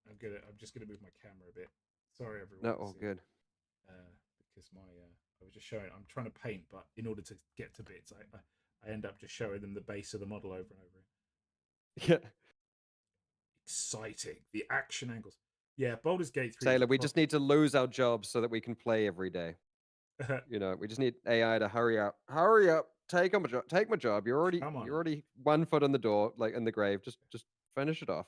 I'm gonna try. I'm just gonna move my camera a bit. Sorry, No, everyone. all See, good. because my I was just showing. I'm trying to paint, but in order to get to bits, I end up just showing them the base of the model over and over. Yeah, Exciting. The action angles. Yeah, Baldur's Gate 3 is Taylor, we just proper. need to lose our jobs so that we can play every day. You know, we just need AI to hurry up, hurry up, take my job. Come on You're now. already 1 foot in the door, like in the grave. Just finish it off.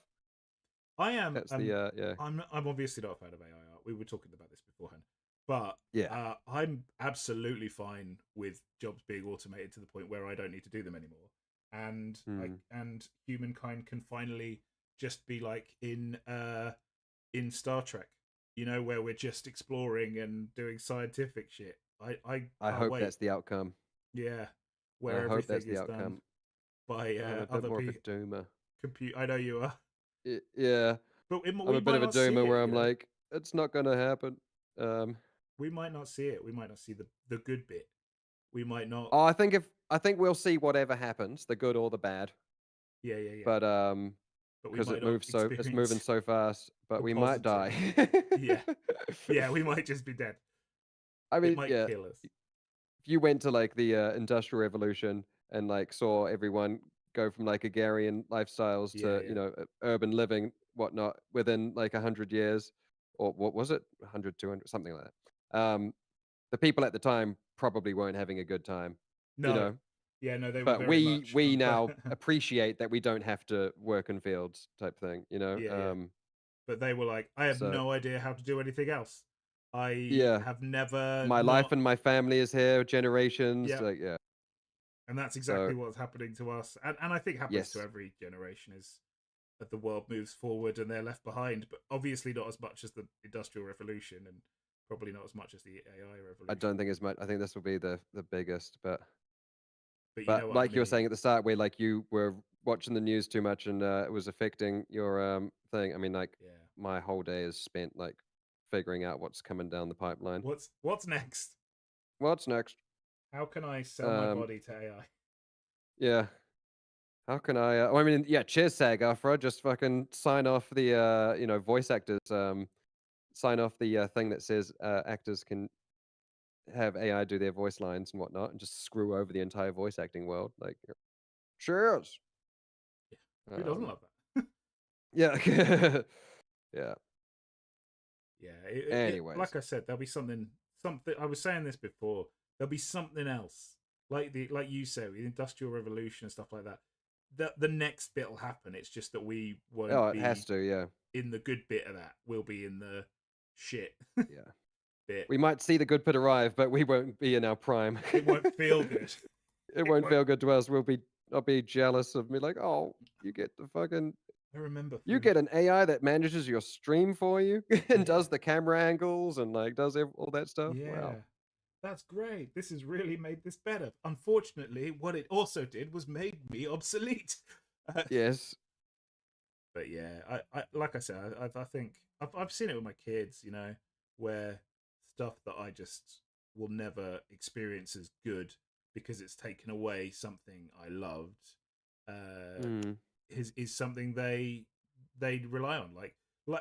I am That's the yeah, I'm obviously not a fan of AI art. We were talking about this beforehand. But yeah. I'm absolutely fine with jobs being automated to the point where I don't need to do them anymore. And Hmm. humankind can finally just be like in Star Trek, where we're just exploring and doing scientific shit. I I can't hope wait. that's the outcome. Yeah, I where hope everything that's the is done outcome. by I'm a bit other more of a people. doomer. I know you are, Yeah, but I'm we a bit might of a not see doomer it. where I'm like, it's not gonna happen. Um, We might not see it. We might not see the good bit. We might not. oh, I think we'll see whatever happens, the good or the bad. Yeah, yeah, yeah. But But we because might not it's moving experience so fast, but the we might positive. die. Yeah, yeah. We might just be dead. I It mean, might yeah, kill us. if you went to like the Industrial Revolution and like saw everyone go from like agrarian lifestyles Yeah, to yeah. urban living, whatnot, within like 100 years, or what was it, 100, 200, something like that. The people at the time probably weren't having a good time, you No. know. Yeah, no. They were But very much we of. now appreciate that we don't have to work in fields type thing, you know. Yeah, yeah. But they were like, I have So no idea how to do anything else. I yeah, have never my life not. and my family is here, generations, Yeah, like yeah. and that's exactly So what's happening to us, and I think happens to yes, every generation is that the world moves forward and they're left behind, but obviously not as much as the Industrial Revolution, and probably not as much as the AI I revolution. don't think as much. I think this will be the biggest, But you know but what I like you were mean. saying at the start, where like you were watching the news too much and it was affecting your thing. I mean, like Yeah. my whole day is spent like figuring out what's coming down the pipeline. What's next? What's next? How can I sell my Um, body to AI? yeah. How can I? I mean, yeah. Cheers, SAG-AFTRA. Just fucking sign off the voice actors. Sign off the thing that says actors can have AI do their voice lines and whatnot, and just screw over the entire voice acting world. Like, cheers. Yeah. Who doesn't Um, love that? yeah, yeah. Yeah. Anyways, Like I said, there'll be something. I was saying this before. There'll be something else, like you say, with the Industrial Revolution and stuff like that. The next bit will happen. It's just that we oh, won't it has be to. Yeah, in the good bit of that. We'll be in the shit yeah. bit. We might see the good bit arrive, but we won't be in our prime. It won't feel good. It It won't won't. feel good to us. We'll be not be jealous of me. Like, oh, you get the fucking I remember you through. get an AI that manages your stream for you and Yeah, does the camera angles and like does all that stuff. yeah. Wow. That's great. This has really made this better. Unfortunately, what it also did was made me obsolete. Yes. But yeah, I like I said, I think I've seen it with my kids, where stuff that I just will never experience as good because it's taken away something I loved, uh, Mm. is something they rely on. Like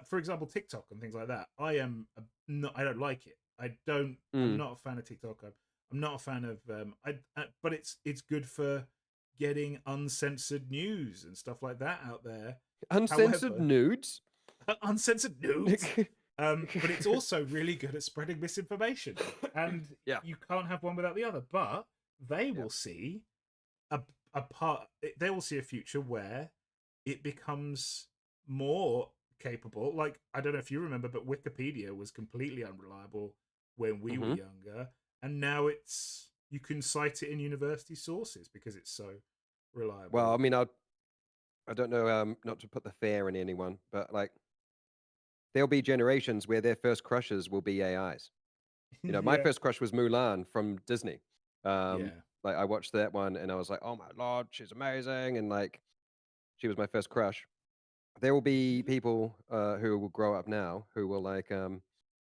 for example, TikTok and things like that. I don't like it. I'm Mm. not a fan of TikTok. I'm not a fan of but it's good for getting uncensored news and stuff like that out there. Uncensored However, nudes. uncensored nudes. But it's also really good at spreading misinformation, and Yeah. you can't have one without the other. But they Yeah. will see a a part. They will see a future where it becomes more capable. Like I don't know if you remember, but Wikipedia was completely unreliable when we were Mm-hmm. younger, and now you can cite it in university sources because it's so Well, I reliable. mean, I don't know, not to put the fear in anyone, but like there'll be generations where their first crushes will be AIs. My Yeah, first crush was Mulan from Disney. Um, yeah, like I watched that one and I was like, oh my lord, she's amazing, and like she was my first crush. There will be people who will grow up now who will like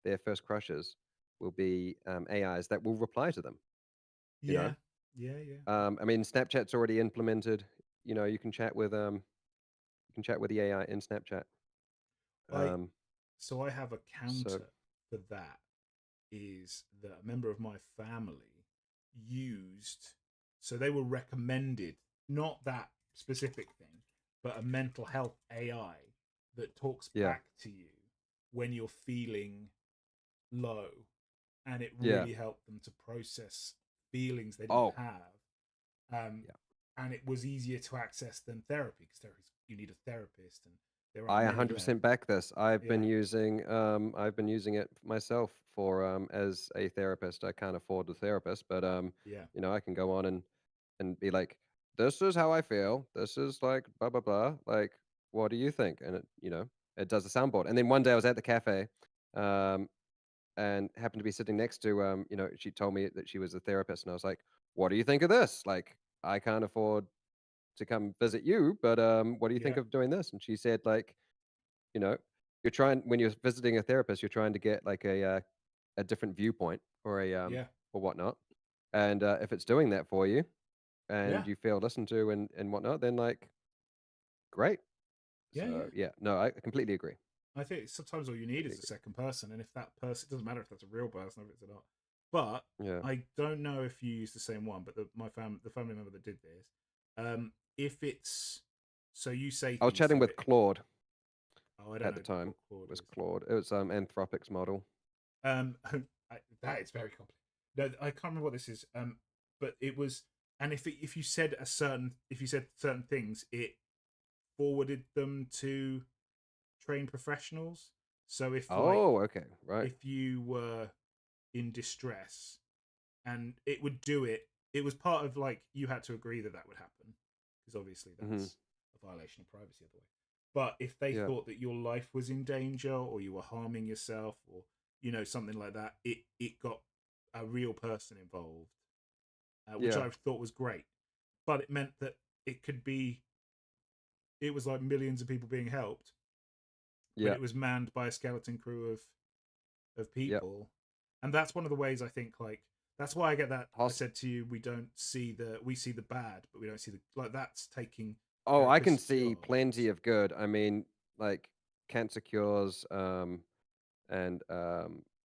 their first crushes will be AIs that will reply to them. You know, yeah, yeah, yeah. I mean, Snapchat's already implemented. You can chat with the AI in Snapchat. I Um, So I have a so counter for that is that a member of my family used, so they were recommended not that specific thing, but a mental health AI that talks yeah, back to you when you're feeling low, and it yeah. really helped them to process feelings they didn't Oh, have. um, yeah. and it was easier to access than therapy because you need a therapist and there aren't I many left. 100% back this. Yeah, I've been using it myself for as a therapist. I can't afford a therapist, but yeah, I can go on and be like, this is how I feel. This is like blah blah blah. Like, what do you think? And it does a soundboard. And then one day I was at the cafe, um, and happened to be sitting next to she told me that she was a therapist, and I was like, what do you think of this? Like, I can't afford to come visit you, but what do you think yeah, of doing this? And she said like, you know, you're trying when you're visiting a therapist, you're trying to get like a different viewpoint or yeah, or whatnot. And if it's doing that for you yeah, and you feel listened to and whatnot, then like great. yeah, So yeah. yeah, no, I completely agree. I think sometimes all you need Completely is a agree. second person, and if that person, it doesn't matter if that's a real person or if it's not. But Yeah. I don't know if you use the same one, but the family member that did this, if it's so you say I was things chatting to with it. Claude Oh, I don't at know the time. what chord It was is. Claude. It was Anthropic's model. Um, that is very complicated. No, I can't remember what this is. But it was, and if you said if you said certain things, it forwarded them to trained professionals. So Oh, okay, right. if you were in distress, and it would do it, it was part of like you had to agree that that would happen because obviously Hmm. that's a violation of privacy otherwise. But if they Yeah. thought that your life was in danger or you were harming yourself or something like that, it got a real person involved, which Yeah. I thought was great. But it meant that it could be it was like millions of people being helped, but Yeah. it was manned by a skeleton crew of Yeah. people. And that's one of the ways I think like that's why I get that I Hos- said to you we see the bad but we don't see the like that's taking oh, I can therapists' see plenty jobs. of good. I mean, like cancer cures,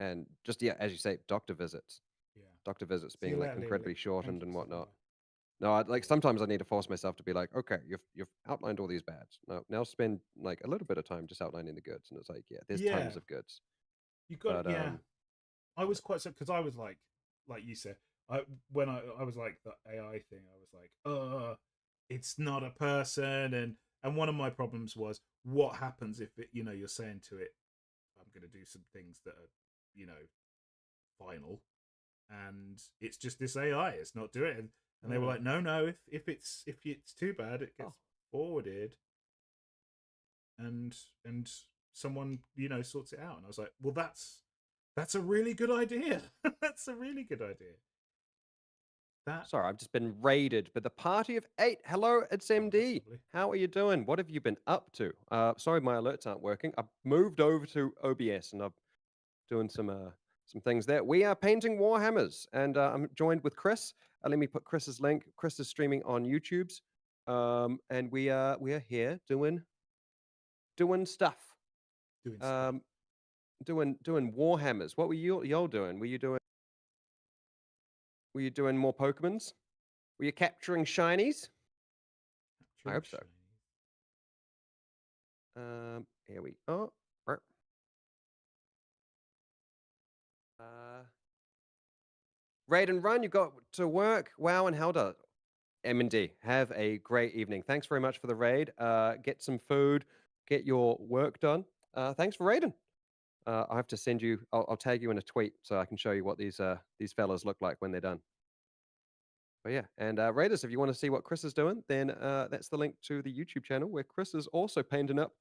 and just yeah, as you say, doctor visits. Yeah. Doctor visits See you being like later, Lily. incredibly Thank shortened you and for stopping whatnot. by. No, like Yeah. sometimes I need to force myself to be like, okay, you've outlined all these bads. Now spend like a little bit of time just outlining the goods, and it's like, yeah, there's Yeah. tons of goods, You got but yeah. I yeah, was quite so because I was like you said, when I was like the AI thing, I was like, it's not a person and one of my problems was what happens if you're saying to it, I'm gonna do some things that are, final and it's just this AI. It's not doing it. And And they were like, no, if it's too bad, it gets forwarded, and someone sorts it out. And I was like, well, that's a really good idea. That's a really good idea. Sorry, I've just been raided by the party of 8. Hello, it's MD. Lovely. How are you doing? What have you been up to? Sorry, my alerts aren't working. I've moved over to OBS and I'm doing some things there. We are painting warhammers, and I'm joined with Chris. Let me put Chris's link. Chris is streaming on YouTube's, and we are here doing stuff. Doing warhammers. What were y'all doing? Were you doing more Pokemons? Were you capturing shinies? I hope so. Here we are. Raid and run, you got to work. Wow, and how does M&D? Have a great evening. Thanks very much for the raid. Get some food, get your work done. Thanks for raiding. I have to send you. I'll tag you in a tweet so I can show you what these fellas look like when they're done. But yeah, and raiders, if you want to see what Chris is doing, then that's the link to the YouTube channel where Chris is also painting up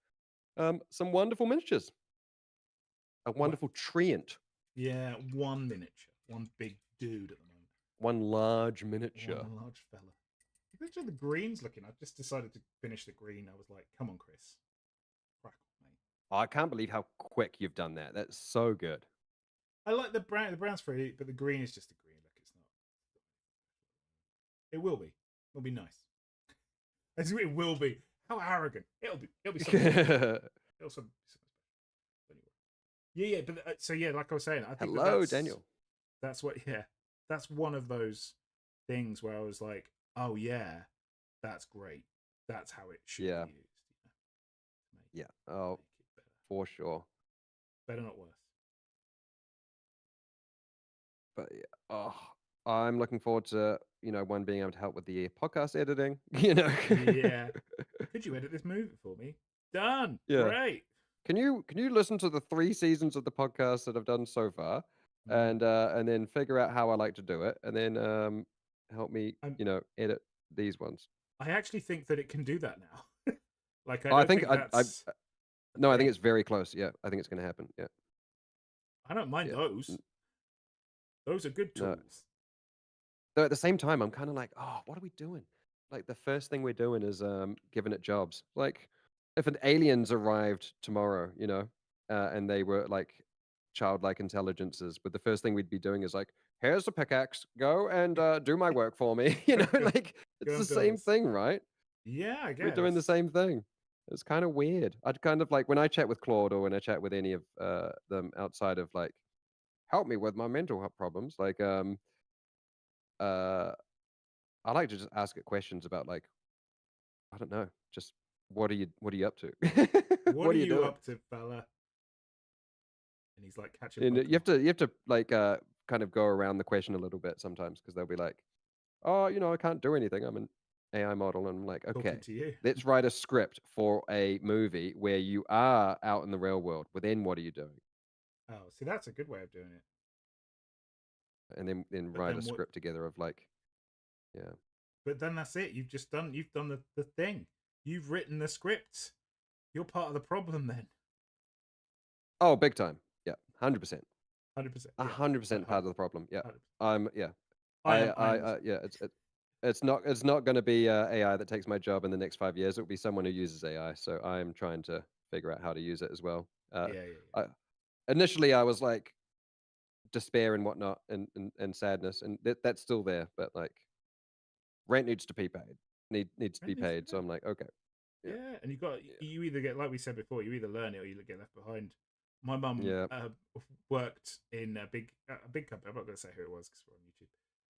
some wonderful miniatures. A wonderful treant. Yeah, one miniature, one big dude at the moment. One large miniature. One large fella. Picture the green's looking. I just decided to finish the green. I was like, come on, Chris. Crack on, mate. I can't believe how quick you've done that. That's so good. I like the brown. The brown's pretty, but the green is just a green. Look, it's not. It will be. It'll be nice. It will be. How arrogant. It'll be something. It'll something special. Yeah, but so yeah, like I was saying, I think hello, Daniel. That's what. Yeah, that's one of those things where I was like, oh yeah, that's great. That's how it should be used. Yeah. Oh, for sure. Better, not worse. But yeah, I'm looking forward to one being able to help with the podcast editing. Yeah. Could you edit this movie for me? Done. Yeah. Great. Can you listen to the 3 seasons of the podcast that I've done so far, and then figure out how I like to do it, and then help me edit these ones. I actually think that it can do that now. Like I think that's... I think it's very close. Yeah, I think it's going to happen. Yeah. I don't mind those. Those are good tools. No. Though at the same time, I'm kind of like, oh, what are we doing? Like the first thing we're doing is giving it jobs. Like if an aliens arrived tomorrow, and they were like childlike intelligences, but the first thing we'd be doing is like, here's a pickaxe, go and do my work for me. Like it's the same thing, right? Yeah, I guess. We're doing the same thing. It's kind of weird. I'd kind of like when I chat with Claude or when I chat with any of them outside of like, help me with my mental health problems. Like, I like to just ask it questions about like, I don't know, just what are you up to? What are you doing? Up to, fella? And he's like catching. And you have to like kind of go around the question a little bit sometimes because they'll be like, oh, I can't do anything. I'm an AI model, and I'm like, okay, let's write a script for a movie where you are out in the real world. Well, then what are you doing? Oh, see, that's a good way of doing it. And then write a script together of like, yeah. But then that's it. You've done the thing. You've written the script. You're part of the problem then. Oh, big time. Yeah, 100%. 100%. 100% part of the problem. Yeah, It's not going to be AI that takes my job in the next 5 years. It will be someone who uses AI. So I'm trying to figure out how to use it as well. Initially, I was like despair and whatnot, and sadness, and that's still there. But like, rent needs to be paid. Needs to be paid. So I'm like, okay. Yeah, and you either get, like we said before, you either learn it or you get left behind. My mum worked in a big company. I'm not going to say who it was because we're on YouTube,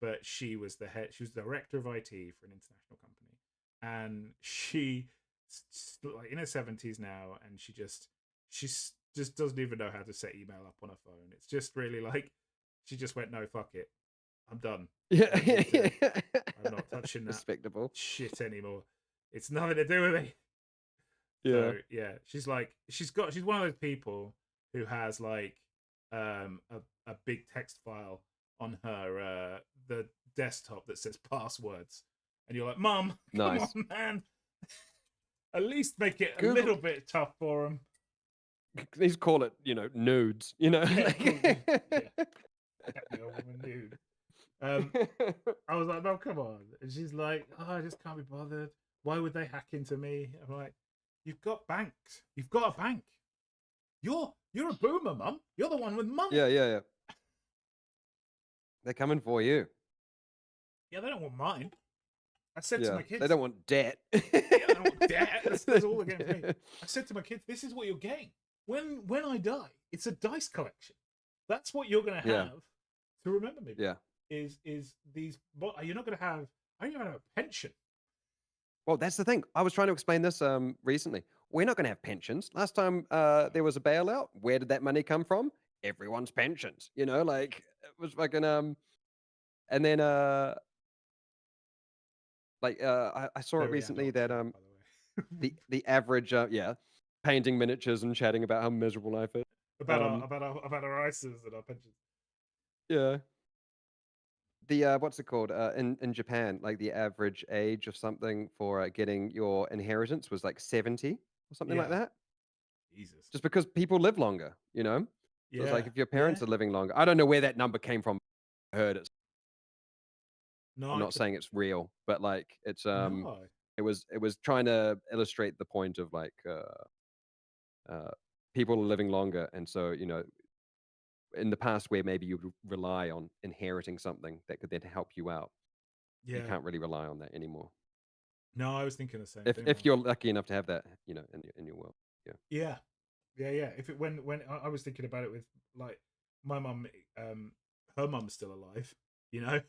but she was the director of IT for an international company, and she like in her 70s now, and she just doesn't even know how to set email up on her phone. It's just really like she just went, no, fuck it, I'm done. Yeah, I'm not touching that respectable shit anymore. It's nothing to do with me. Yeah. So, yeah, she's one of those people who has like a big text file on her the desktop that says passwords, and you're like, Mum, come Nice. on, man, at least make it a Google. little bit tough for them. Please call it, nudes. Yeah, the old woman nude. I was like, no, come on. And she's like, oh, I just can't be bothered. Why would they hack into me? I'm like, you've got banks. You've got a bank. You're a boomer, Mum. You're the one with money. Yeah. They're coming for you. Yeah, they don't want mine. I said to my kids, they don't want debt. Yeah, they don't want debt. That's all they're getting for me. I said to my kids, this is what you're getting. When I die, it's a dice collection. That's what you're going to have to remember me. Yeah. Is these? You're not going to have. Are you going to have a pension? Well, that's the thing. I was trying to explain this recently. We're not going to have pensions. Last time there was a bailout, where did that money come from? Everyone's pensions. Like it was fucking and then I saw it Very recently adult that joke, by the way. the average painting miniatures and chatting about how miserable life is. about our ISAs and our pensions. Yeah. The what's it called? In Japan, like the average age of something for getting your inheritance was like 70 or something like that. Jesus. Just because people live longer, So it's like if your parents Yeah. are living longer. I don't know where that number came from. I heard it. No, I'm not saying it's real, but like it's No. it was trying to illustrate the point of like people are living longer, and so in the past where maybe you would rely on inheriting something that could then help you out, you Yeah. can't really rely on that anymore. No, I was thinking the same If thing. if you're lucky enough to have that, in your world. Yeah. If it when I was thinking about it with like my mum, her mum's still alive. Yeah.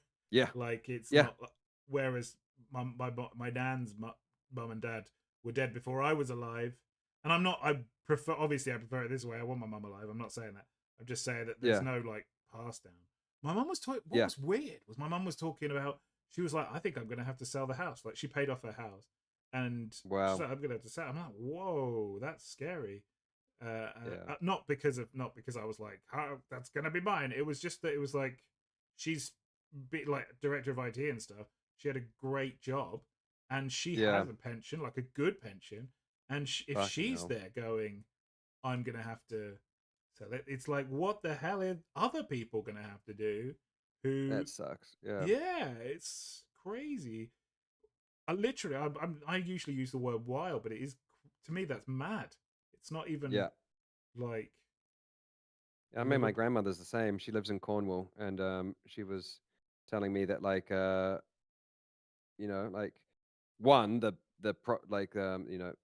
Like it's Yeah. not. Whereas my nan's mum and dad were dead before I was alive, and I'm not. I prefer obviously I prefer it this way. I want my mum alive. I'm not saying that. I'm just saying that there's no like pass down. My mum was talking. What was weird was my mum was talking about. She was like, I think I'm gonna have to sell the house. Like she paid off her house, and Wow. she's like, I'm gonna have to sell. I'm like, whoa, that's scary. Not because I was like, oh, that's gonna be mine. It was just that it was like she's like director of IT and stuff. She had a great job, and she has a pension, like a good pension. And if she's there going, I'm gonna have to. So it's like, what the hell are other people gonna have to do? That sucks. Yeah. Yeah, it's crazy. I usually use the word wild, but it is, to me, that's mad. It's not even like. I mean, my grandmother's the same. She lives in Cornwall, and she was telling me that like like one the pro like the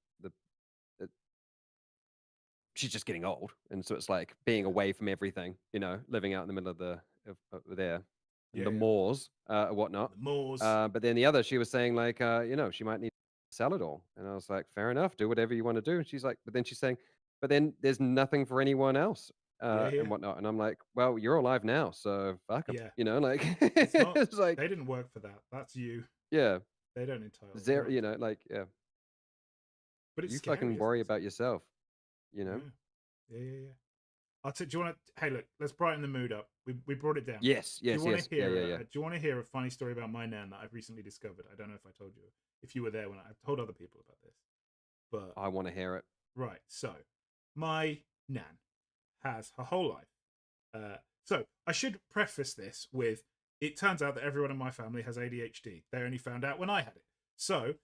she's just getting old, and so it's like being away from everything, living out in the middle of there, in the moors, or whatnot. The moors. But then the other, she was saying like, she might need to sell it all, and I was like, fair enough, do whatever you want to do. And she's like, but then she's saying, but then there's nothing for anyone else, and whatnot. And I'm like, well, you're alive now, so fuck 'em, like It's not. it's like They didn't work for that. That's you. Yeah. They don't entitle. Zero, like But it's you scary, fucking worry about yourself, Yeah. I'll do you want to? Hey, look, let's brighten the mood up. We brought it down. Yes. Do you want to hear? Yeah. Do you want to hear a funny story about my nan that I've recently discovered? I don't know if I told you. If you were there when I've told other people about this, but I want to hear it. Right. So, my nan has her whole life. So I should preface this with: it turns out that everyone in my family has ADHD. They only found out when I had it. So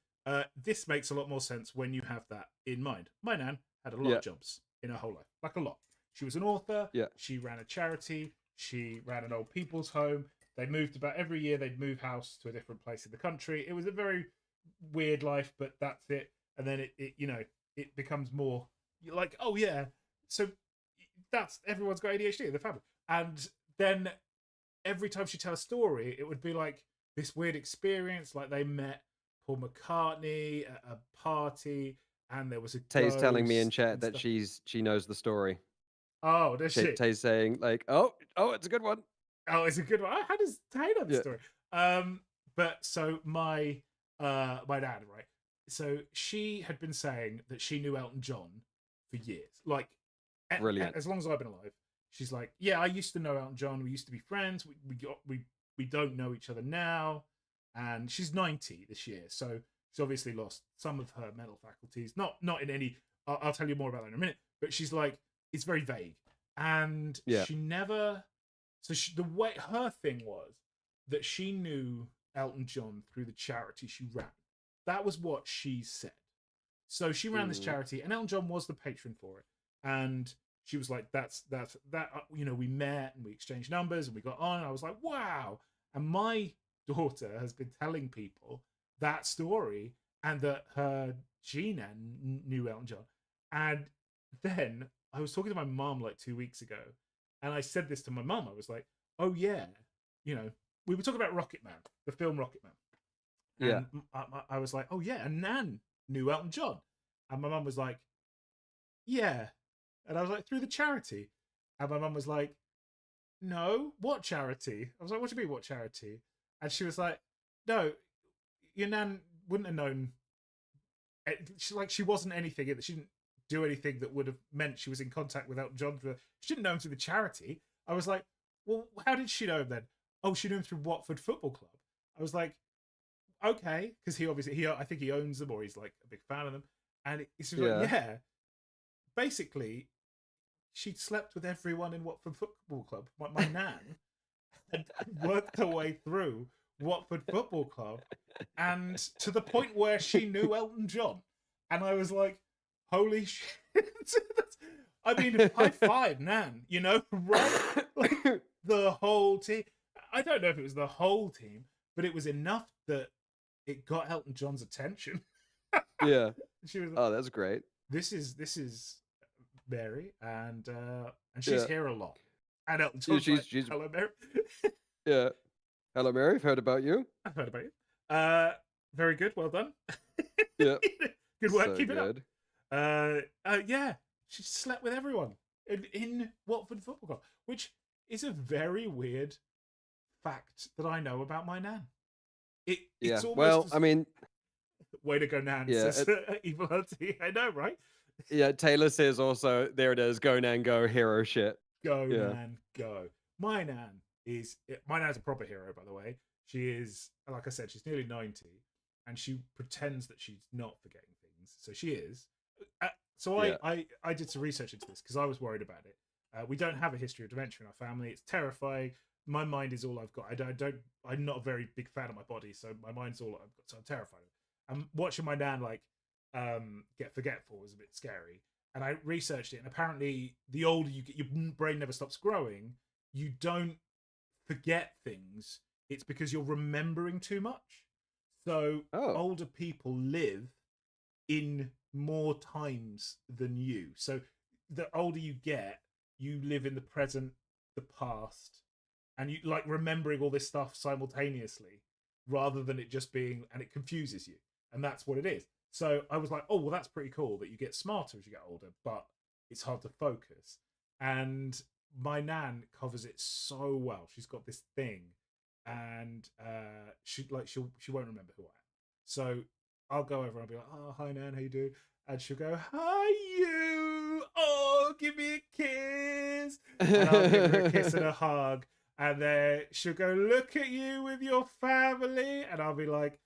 this makes a lot more sense when you have that in mind. My nan had a lot of jobs in her whole life, like a lot. She was an author. Yeah. She ran a charity. She ran an old people's home. They moved about every year. They'd move house to a different place in the country. It was a very weird life, but that's it. And then it becomes more like, oh yeah, so that's everyone's got ADHD in the family. And then every time she tell a story, it would be like this weird experience, like they met Paul McCartney at a party, and there was a Tay's telling me in chat that stuff. she knows the story. Oh, does she? Tay's saying like, oh, it's a good one. Oh, it's a good one. How does Tay know the story? But so my dad, right? So she had been saying that she knew Elton John for years, like brilliant. as long as I've been alive. she's like, yeah, I used to know Elton John. We used to be friends. We don't know each other now. And she's 90 this year, so she's obviously lost some of her mental faculties. Not in any. I'll tell you more about that in a minute. But she's like, it's very vague, and Yeah. she never. So the way her thing was that she knew Elton John through the charity she ran. That was what she said. So she ran this charity, and Elton John was the patron for it. And she was like, "That's that." We met and we exchanged numbers and we got on. And I was like, "Wow!" And my daughter has been telling people that story and that her Gina knew Elton John. And then I was talking to my mom like 2 weeks ago, and I said this to my mom. I was like, "Oh yeah, we were talking about Rocket Man, the film Rocket Man." Yeah. And I was like, "Oh yeah," and Nan knew Elton John, and my mum was like, "Yeah," and I was like, "Through the charity," and my mum was like, "No, what charity?" I was like, "What do you mean, what charity?" And she was like, "No, your Nan wouldn't have known." She wasn't anything. She didn't do anything that would have meant she was in contact with Elton John. She didn't know him through the charity. I was like, "Well, how did she know him then?" "Oh, she knew him through Watford Football Club." I was like, "Okay," because I think he owns them, or he's like a big fan of them. And he's like, Yeah. "Yeah." Basically, she'd slept with everyone in Watford Football Club. My nan had worked her way through Watford Football Club, and to the point where she knew Elton John. And I was like, "Holy shit!" I mean, high five, Nan. Right? Like the whole team. I don't know if it was the whole team, but it was enough that it got Elton John's attention. Yeah. She was like, Oh, that's great. this is Mary, and she's Yeah. here a lot. And Elton Yeah, John's like, she's "Hello, Mary." yeah. Hello, Mary. I've heard about you. I've heard about you. Very good. Well done. Yeah. Good work. So Keep it up. good. Yeah, she slept with everyone in Watford Football Club, which is a very weird fact that I know about my nan. Yeah. It's almost Well, I mean, way to go, Nan. yeah. Says Evil Auntie. I know, right? Yeah. Taylor says also, there it is. Go, Nan, go. Hero shit. Go, Yeah. Nan, go. My nan's a proper hero, by the way. She is, like I said, she's nearly 90, and she pretends that she's not forgetting things. So she is. So Yeah. I did some research into this because I was worried about it. We don't have a history of dementia in our family. It's terrifying. My mind is all I've got. I'm not a very big fan of my body, so my mind's all I've got. So I'm terrified of it. And watching my nan get forgetful was a bit scary. And I researched it, and apparently, the older you get, your brain never stops growing. You don't forget things. It's because you're remembering too much. So Oh. older people live in more times than you. So the older you get, you live in the present, the past, and you like remembering all this stuff simultaneously rather than it just being, and it confuses you. And that's what it is. So I was like, "Oh, well, that's pretty cool that you get smarter as you get older, but it's hard to focus." And my nan covers it so well. She's got this thing, and she won't remember who I am. So I'll go over and I'll be like, "Oh, hi, Nan, how you doing?" And she'll go, "Hi, you. Oh, give me a kiss." And I'll give her a kiss and a hug. And then she'll go, "Look at you with your family." And I'll be like,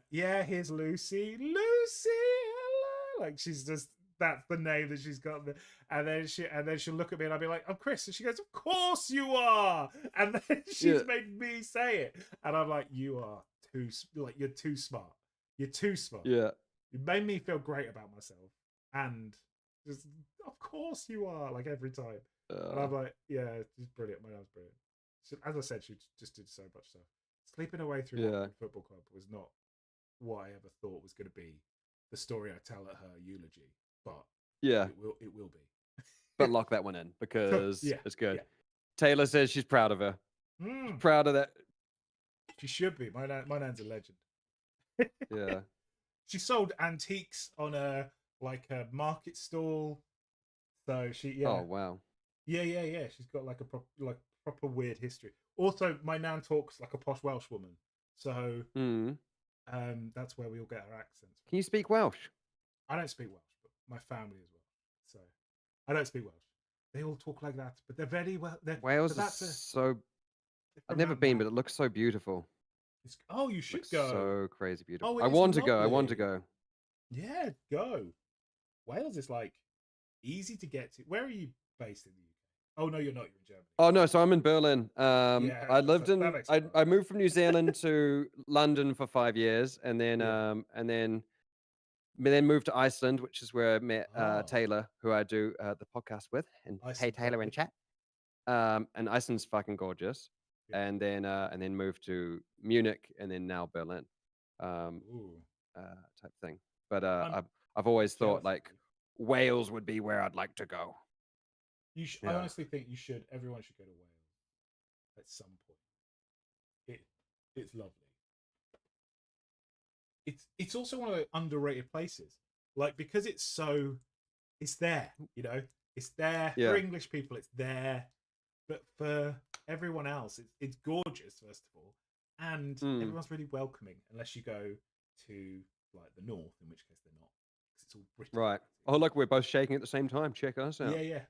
"Yeah, here's Lucy. Lucy, hello." Like she's just, that's the name that she's got. And then she'll look at me and I'll be like, "I'm Chris." And she goes, "Of course you are." And then she's made me say it. And I'm like, "You are you're too smart. You're too smart." Yeah. You made me feel great about myself. And just, "Of course you are," like every time. And I'm like, "Yeah, it's brilliant. My dad's brilliant." So, as I said, she just did so much stuff. Sleeping away through Watford Football Club was not what I ever thought was going to be the story I tell at her eulogy, but yeah, it will be. But lock that one in because Yeah, it's good. yeah. Taylor says she's proud of her. She's proud of that. She should be. My nan's a legend. Yeah. She sold antiques on a market stall. So she Oh wow. Yeah. She's got like a proper weird history. Also, my nan talks like a posh Welsh woman. So that's where we all get our accents. Can you speak Welsh? I don't speak Welsh, but my family as well. So I don't speak Welsh. They all talk like that, but they're very well. So Wales is that's a so. I've from never Mountain been, but Man. it looks so beautiful. Oh, you should Looks go. so crazy beautiful. Oh, it I is want to go. I want to lovely. go. Yeah, go. Wales is like easy to get to. Where are you based in the UK? Oh no, you're not. You're in Germany. Oh no, so I'm in Berlin. Yeah, I so lived that in. makes it I right. moved from New Zealand to London for 5 years, Yeah. and then moved to Iceland, which is where I met Oh, Taylor, who I do the podcast with. And hey, Iceland's Taylor in lovely. chat. And Iceland's fucking gorgeous. Yeah. And then moved to Munich, and then now Berlin, um, Ooh, type thing. But I'm I've always thought jealous of like you. Wales would be where I'd like to go. I Yeah. honestly think you should. Everyone should go to Wales at some point. It it's lovely. It's also one of the underrated places. Like because it's there. It's there for Yeah. English people. It's there, but for everyone else, it's gorgeous. First of all, and Mm. everyone's really welcoming. Unless you go to like the north, in which case they're not, because it's all British. Right. Oh, look, we're both shaking at the same time. Check us out. Yeah, yeah.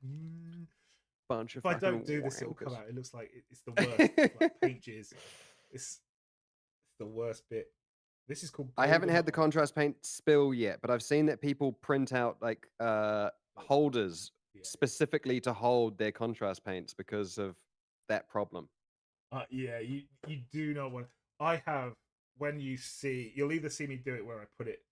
Bunch of If I don't fucking do this, it'll come wankers. out. It looks like it's the worst. It's like paint jizz. It's the worst bit. This is called I haven't had the Goldeneye. contrast paint spill yet, but I've seen that people print out like holders Yeah, specifically to hold their contrast paints because of that problem. yeah. You do not want. I have when you see. You'll either see me do it where I put it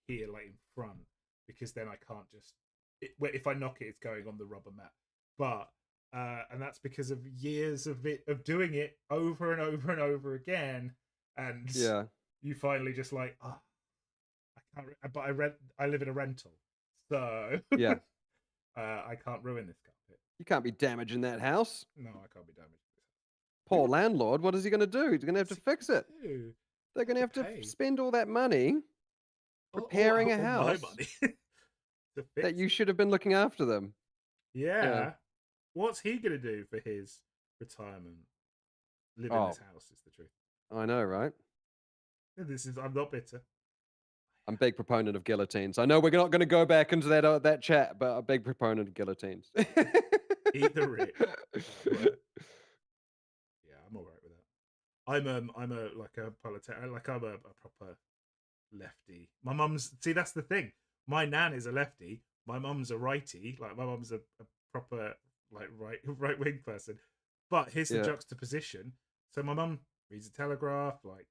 here, like in front, because then I can't just. If I knock it, it's going on the rubber mat. But and that's because of years of doing it over and over and over again, and Yeah. you finally just like, oh, I can't. But I live in a rental, so Yeah. I can't ruin this carpet. You can't be damaging that house. No, I can't be damaged. Poor landlord. What is he going to do? He's going to have to fix it. Do? They're going to have to spend all that money repairing a all my house money to fix that you it. should have been looking after them. Yeah. What's he gonna do for his retirement? Live in this house is the truth. I know, right? I'm not bitter. I'm a big proponent of guillotines. I know we're not going to go back into that chat, but a big proponent of guillotines. Either it. Yeah, I'm all right with that. I'm a like a politician. Like I'm a proper lefty. My mum's that's the thing. My nan is a lefty. My mum's a righty. Like my mum's a proper like right wing person. But here's the juxtaposition. So my mum reads the Telegraph, like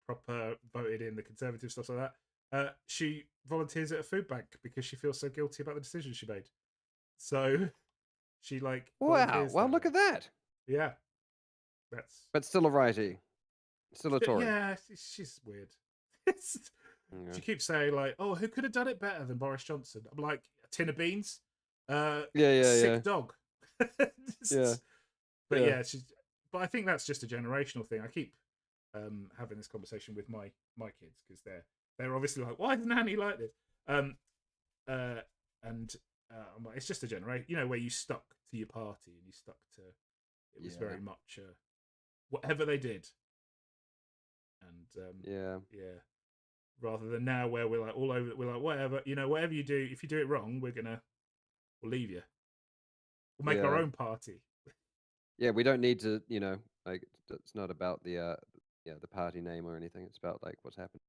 proper voted in the Conservative stuff like that. She volunteers at a food bank because she feels so guilty about the decision she made. So she like wow. Well, look at that. Yeah, but still a righty, still a Tory. Yeah, she's weird. She keeps saying like, "Oh, who could have done it better than Boris Johnson?" I'm like, a tin of beans. Sick dog. Yeah. But yeah, but I think that's just a generational thing. I keep having this conversation with my kids because they're obviously like, why is Nanny like this? And I'm like, it's just a generation, where you stuck to your party and you stuck to it was very much whatever they did. And yeah, rather than now where we're like all over, we're like whatever you do, if you do it wrong, we'll leave you. We'll make our own party. Yeah, we don't need to, like it's not about the party name or anything. It's about like what's happened.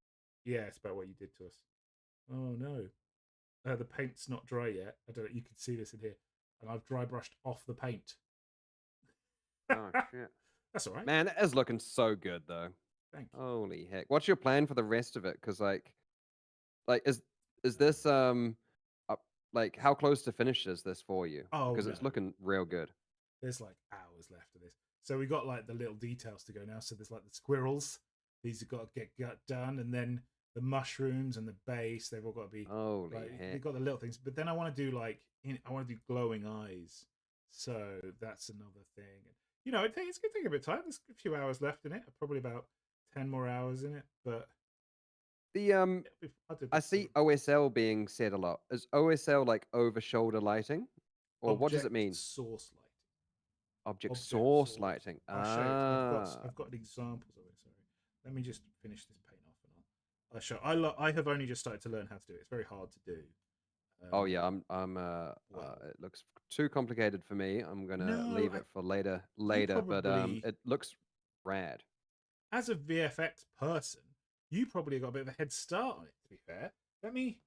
Yeah, it's about what you did to us. Oh no, the paint's not dry yet. I don't know. You can see this in here, and I've dry brushed off the paint. Oh shit! That's all right. Man, that is looking so good though. Thank you. Holy heck! What's your plan for the rest of it? Because like is this like how close to finish is this for you? Oh, because it's looking real good. There's like hours left of this. So we got like the little details to go now. So there's like the squirrels. These have got to get done, and then the mushrooms and the base. They've all got to be. Holy heck! They've got the little things, but then I want to do I want to do glowing eyes. So that's another thing. It's gonna take a bit of time. There's a few hours left in it. Probably about 10 more hours in it, but. I see OSL being said a lot. Is OSL like over shoulder lighting, or what does it mean? Source lighting. Object source lighting. I'll show you. I've got examples of it. Sorry, let me just finish this paint off, and I'll show. I have only just started to learn how to do it. It's very hard to do. Oh yeah, I'm Well, it looks too complicated for me. I'm gonna no, leave it for later you but probably, it looks rad. as a VFX person, you probably got a bit of a head start on it. To be fair, let me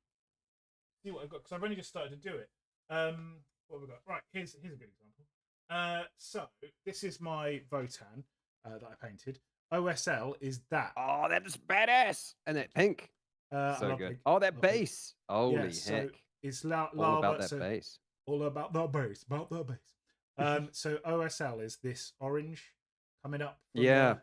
see what I've got because I've only just started to do it. What have we got? Right, here's a good example. So this is my Votan that I painted. OSL is that. Oh, that is badass. And that pink. I So love good. pink. Oh, that Love pink. base. Yeah, Holy so heck. it's All about lava. that So base. all about the base, about the base. So OSL is this orange coming up from Yeah.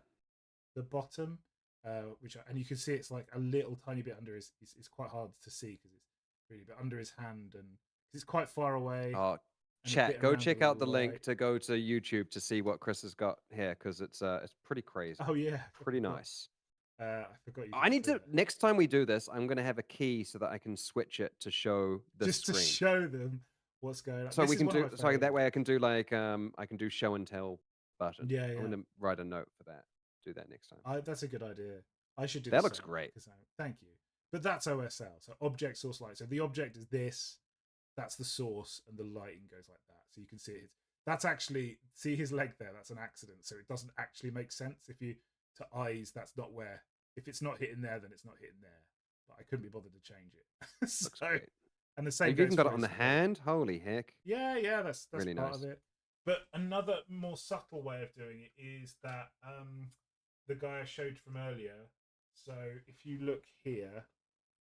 the bottom, and you can see it's like a little tiny bit under his. It's quite hard to see because it's really but under his hand and it's quite far away. Oh, And a chat. bit Go around check the out the link light. to go to YouTube to see what Chris has got here because it's pretty crazy. Oh yeah, Pretty I forgot. nice. I forgot you I could need see to that. next time we do this, I'm gonna have a key so that I can switch it to show the Just to screen. show them what's going on. So This we is can one of do my so that way I favorites. can do like I can do show and tell button. Yeah, I'm yeah. gonna write a note for that. Do that next time. That's a good idea. I should do the That looks same. great. Thank you. But that's OSL. So object source light. So the object is this. That's the source, and the lighting goes like that. So you can see it. That's actually see his leg there. That's an accident. So it doesn't actually make sense if you to eyes. That's not where. If it's not hitting there, then it's not hitting there. But I couldn't be bothered to change it. So, Looks great. and the same. You've goes even got for it on his the hand. Holy heck! Yeah, that's Really part nice. of it. But another more subtle way of doing it is that the guy I showed from earlier. So if you look here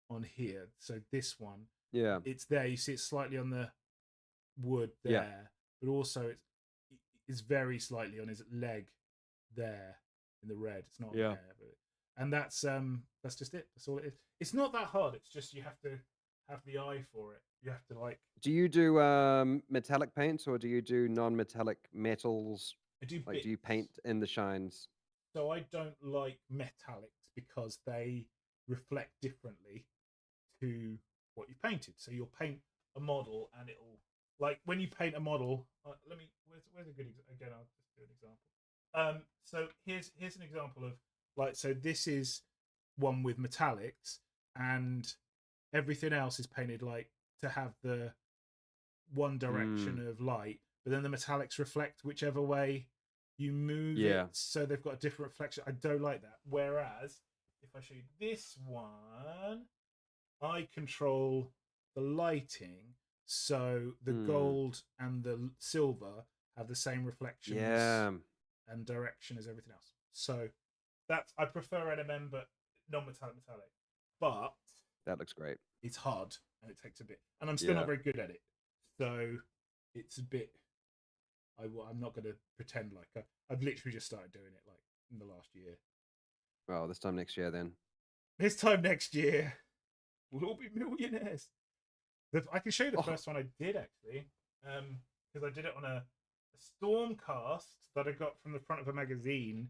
on here, so this one, Yeah. it's there. You see it slightly on the wood there, Yeah. but also it's very slightly on his leg there in the red. It's not Yeah. there, but and that's just it. That's all it is. It's not that hard. It's just you have to have the eye for it. You have to like. Do you do metallic paints or do you do non-metallic metals? I do Like, bits. do you paint in the shines? So I don't like metallics because they reflect differently to what you painted. So you'll paint a model and it'll like when you paint a model. Let me. Where's a good again? I'll just do an example. So here's an example of like so this is one with metallics and everything else is painted like to have the one direction of light, but then the metallics reflect whichever way you move it, so they've got a different reflection. I don't like that. Whereas if I show you this one, I control the lighting, so the gold and the silver have the same reflections and direction as everything else. So that's I prefer NMM, but non-metallic metallic. But that looks great. It's hard and it takes a bit, and I'm still not very good at it. So it's a bit. I'm not going to pretend like I've literally just started doing it like in the last year. Well, this time next year then. This time next year, we'll all be millionaires. I can show you the first one I did actually, because I did it on a Stormcast that I got from the front of a magazine,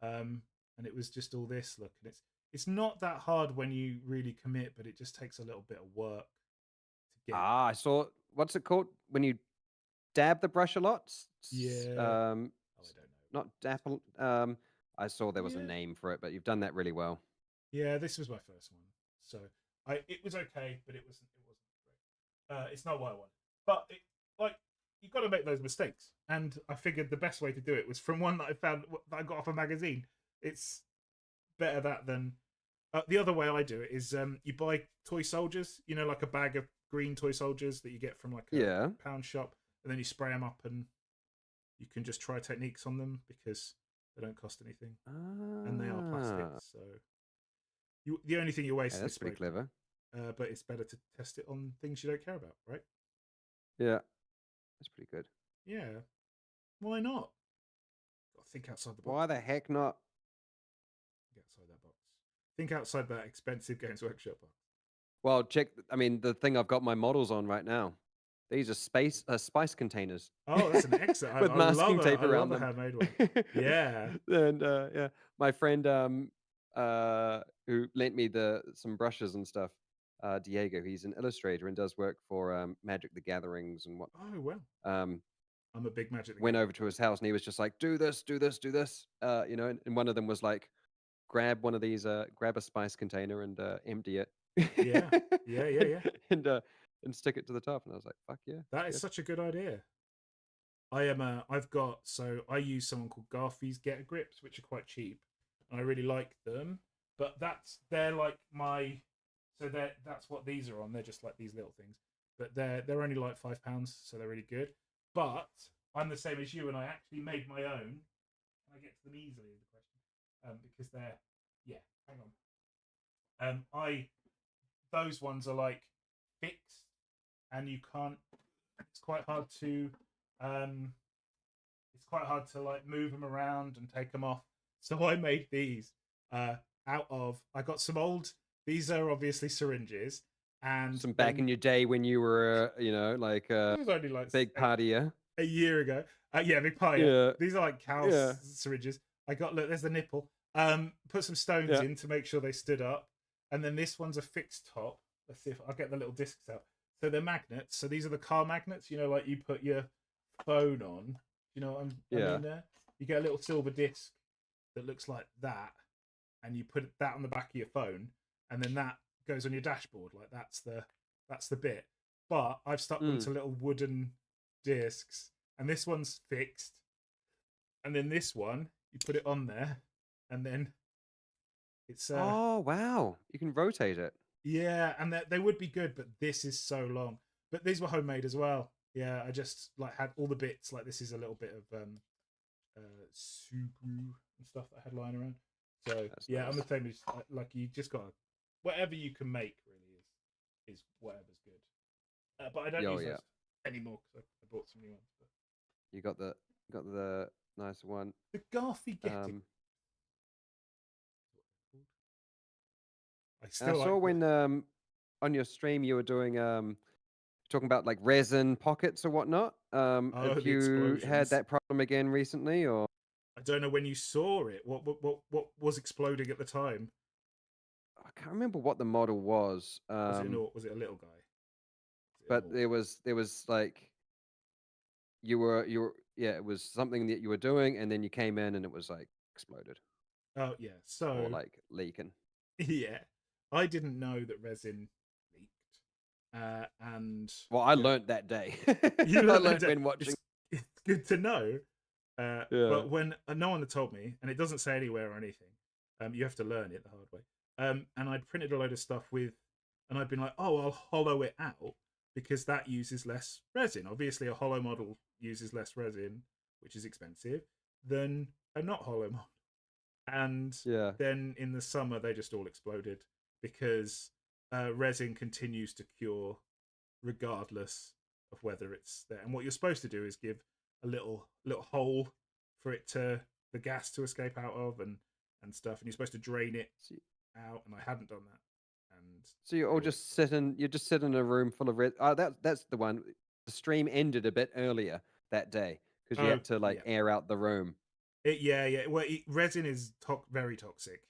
and it was just all this look, and it's not that hard when you really commit, but it just takes a little bit of work to get. I saw what's it called when you dab the brush a lot? Yeah. I don't know. Not dapple. I saw there was a name for it, but you've done that really well. Yeah, this was my first one, so it was okay, but it wasn't great. It's not what I want, but like you've got to make those mistakes, and I figured the best way to do it was from one that I found that I got off a magazine. It's better that than the other way I do it is you buy toy soldiers, you know, like a bag of green toy soldiers that you get from like a pound shop, and then you spray them up, and you can just try techniques on them because they don't cost anything, and they are plastic. So the only thing you're wasting that's is pretty clever. But it's better to test it on things you don't care about, right? Yeah, that's pretty good. Yeah, why not? Got to think outside the box. Why the heck not? Think outside that box. Think outside that expensive Games Workshop box. Well, check. I mean, the thing I've got my models on right now. These are spice containers. Oh, that's an excellent. With masking tape around them. Handmade one. Yeah. And yeah, my friend who lent me some brushes and stuff, Diego. He's an illustrator and does work for Magic the Gatherings and what. Oh well. I'm a big Magic. Went over to his house and he was just like, "Do this, do this, do this." You know, and one of them was like, "Grab one of these, grab a spice container and empty it." Yeah. And and stick it to the top. And I was like, fuck yeah. That that's is good. such a good idea. I've got, so I use someone called Garfie's Get Grips, which are quite cheap, and I really like them. But they're like that's what these are on. They're just like these little things, but they're only like £5, so they're really good. But I'm the same as you, and I actually made my own, and I get to them easily. Is the question, because they're, yeah. Hang on. I those ones are like fixed, and you can't. It's quite hard to um, like move them around and take them off. So I made these out of. I got some old. These are obviously syringes, and Some back in your day when you were, like it was only like big partier. a year ago. Yeah, big pie. Yeah. These are like cow Yeah. syringes. I got, look, there's the nipple. Put some stones Yeah. in to make sure they stood up, and then this one's a fixed top. Let's see if I'll get the little discs out. So they're magnets. So these are the car magnets. Like you put your phone on. You know what I mean there? You get a little silver disc that looks like that, and you put that on the back of your phone, and then that goes on your dashboard. Like that's the bit. But I've stuck them to little wooden discs, and this one's fixed, and then this one you put it on there, and then it's Oh wow, you can rotate it. yeah, and they would be good, but this is so long. But these were homemade as well. Yeah, I just like had all the bits. Like this is a little bit of Subaru and stuff that I had lying around. So That's yeah, nice. I'm the same as like you just got whatever you can make really is whatever's good. But I don't use those anymore because I bought some new ones. But You got the nice one. the Garfy Getting. I saw when on your stream you were doing talking about like resin pockets or whatnot. Have the you had explosions. that problem again recently, or? I don't know when you saw it. What was exploding at the time? I can't remember what the model was. Was it a little guy? But there was like you were it was something that you were doing, and then you came in and it was like exploded. Oh yeah, so or like leaking. yeah, I didn't know that resin leaked, and Well, I learned that day. you I learned learned when watching. It's good to know, Yeah. but when no one had told me, and it doesn't say anywhere or anything, you have to learn it the hard way. And I'd printed a load of stuff with, and I'd been like, oh, I'll hollow it out because that uses less resin. Obviously, a hollow model uses less resin, which is expensive, than a not hollow model. And then in the summer, they just all exploded because resin continues to cure regardless of whether it's there. And what you're supposed to do is give a little hole for it the gas to escape out of and stuff. And you're supposed to drain it out, and I hadn't done that. And so you all just sit in a room full of red. Oh, that's the one. The stream ended a bit earlier that day because you had to like air out the room. Yeah. Well, resin is very toxic,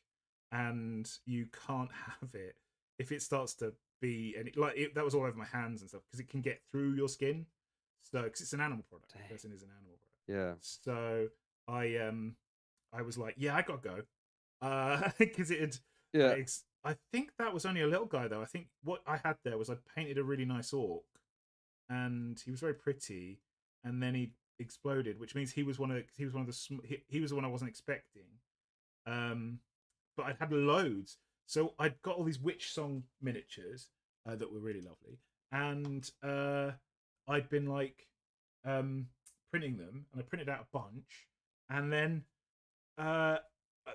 and you can't have it if it starts to be that was all over my hands and stuff because it can get through your skin. So because it's an animal product, resin is an animal product. Yeah. So I was like, yeah, I gotta go, because it had. Yeah. I think that was only a little guy though. I think what I had there was I painted a really nice orc, and he was very pretty, and then he exploded, which means he was one of the one I wasn't expecting. But I'd had loads, so I'd got all these Witch Song miniatures that were really lovely, and I'd been like printing them, and I printed out a bunch, and then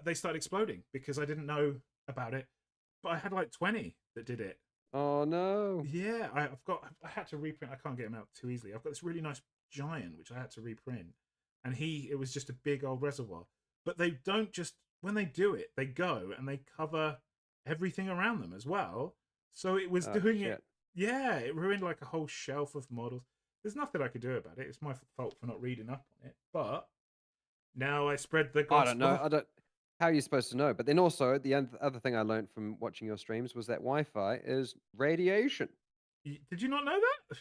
they started exploding because I didn't know about it. But I had like 20 that did it. Oh no! Yeah, I had to reprint. I can't get them out too easily. I've got this really nice giant which I had to reprint, and it was just a big old reservoir. But they don't just when they do it, they go and they cover everything around them as well. So it was doing it. Yeah, it ruined like a whole shelf of models. There's nothing I could do about it. It's my fault for not reading up on it. But now I spread the gospel. I don't know. How are you supposed to know? But then also, the other thing I learned from watching your streams was that Wi-Fi is radiation. Did you not know that?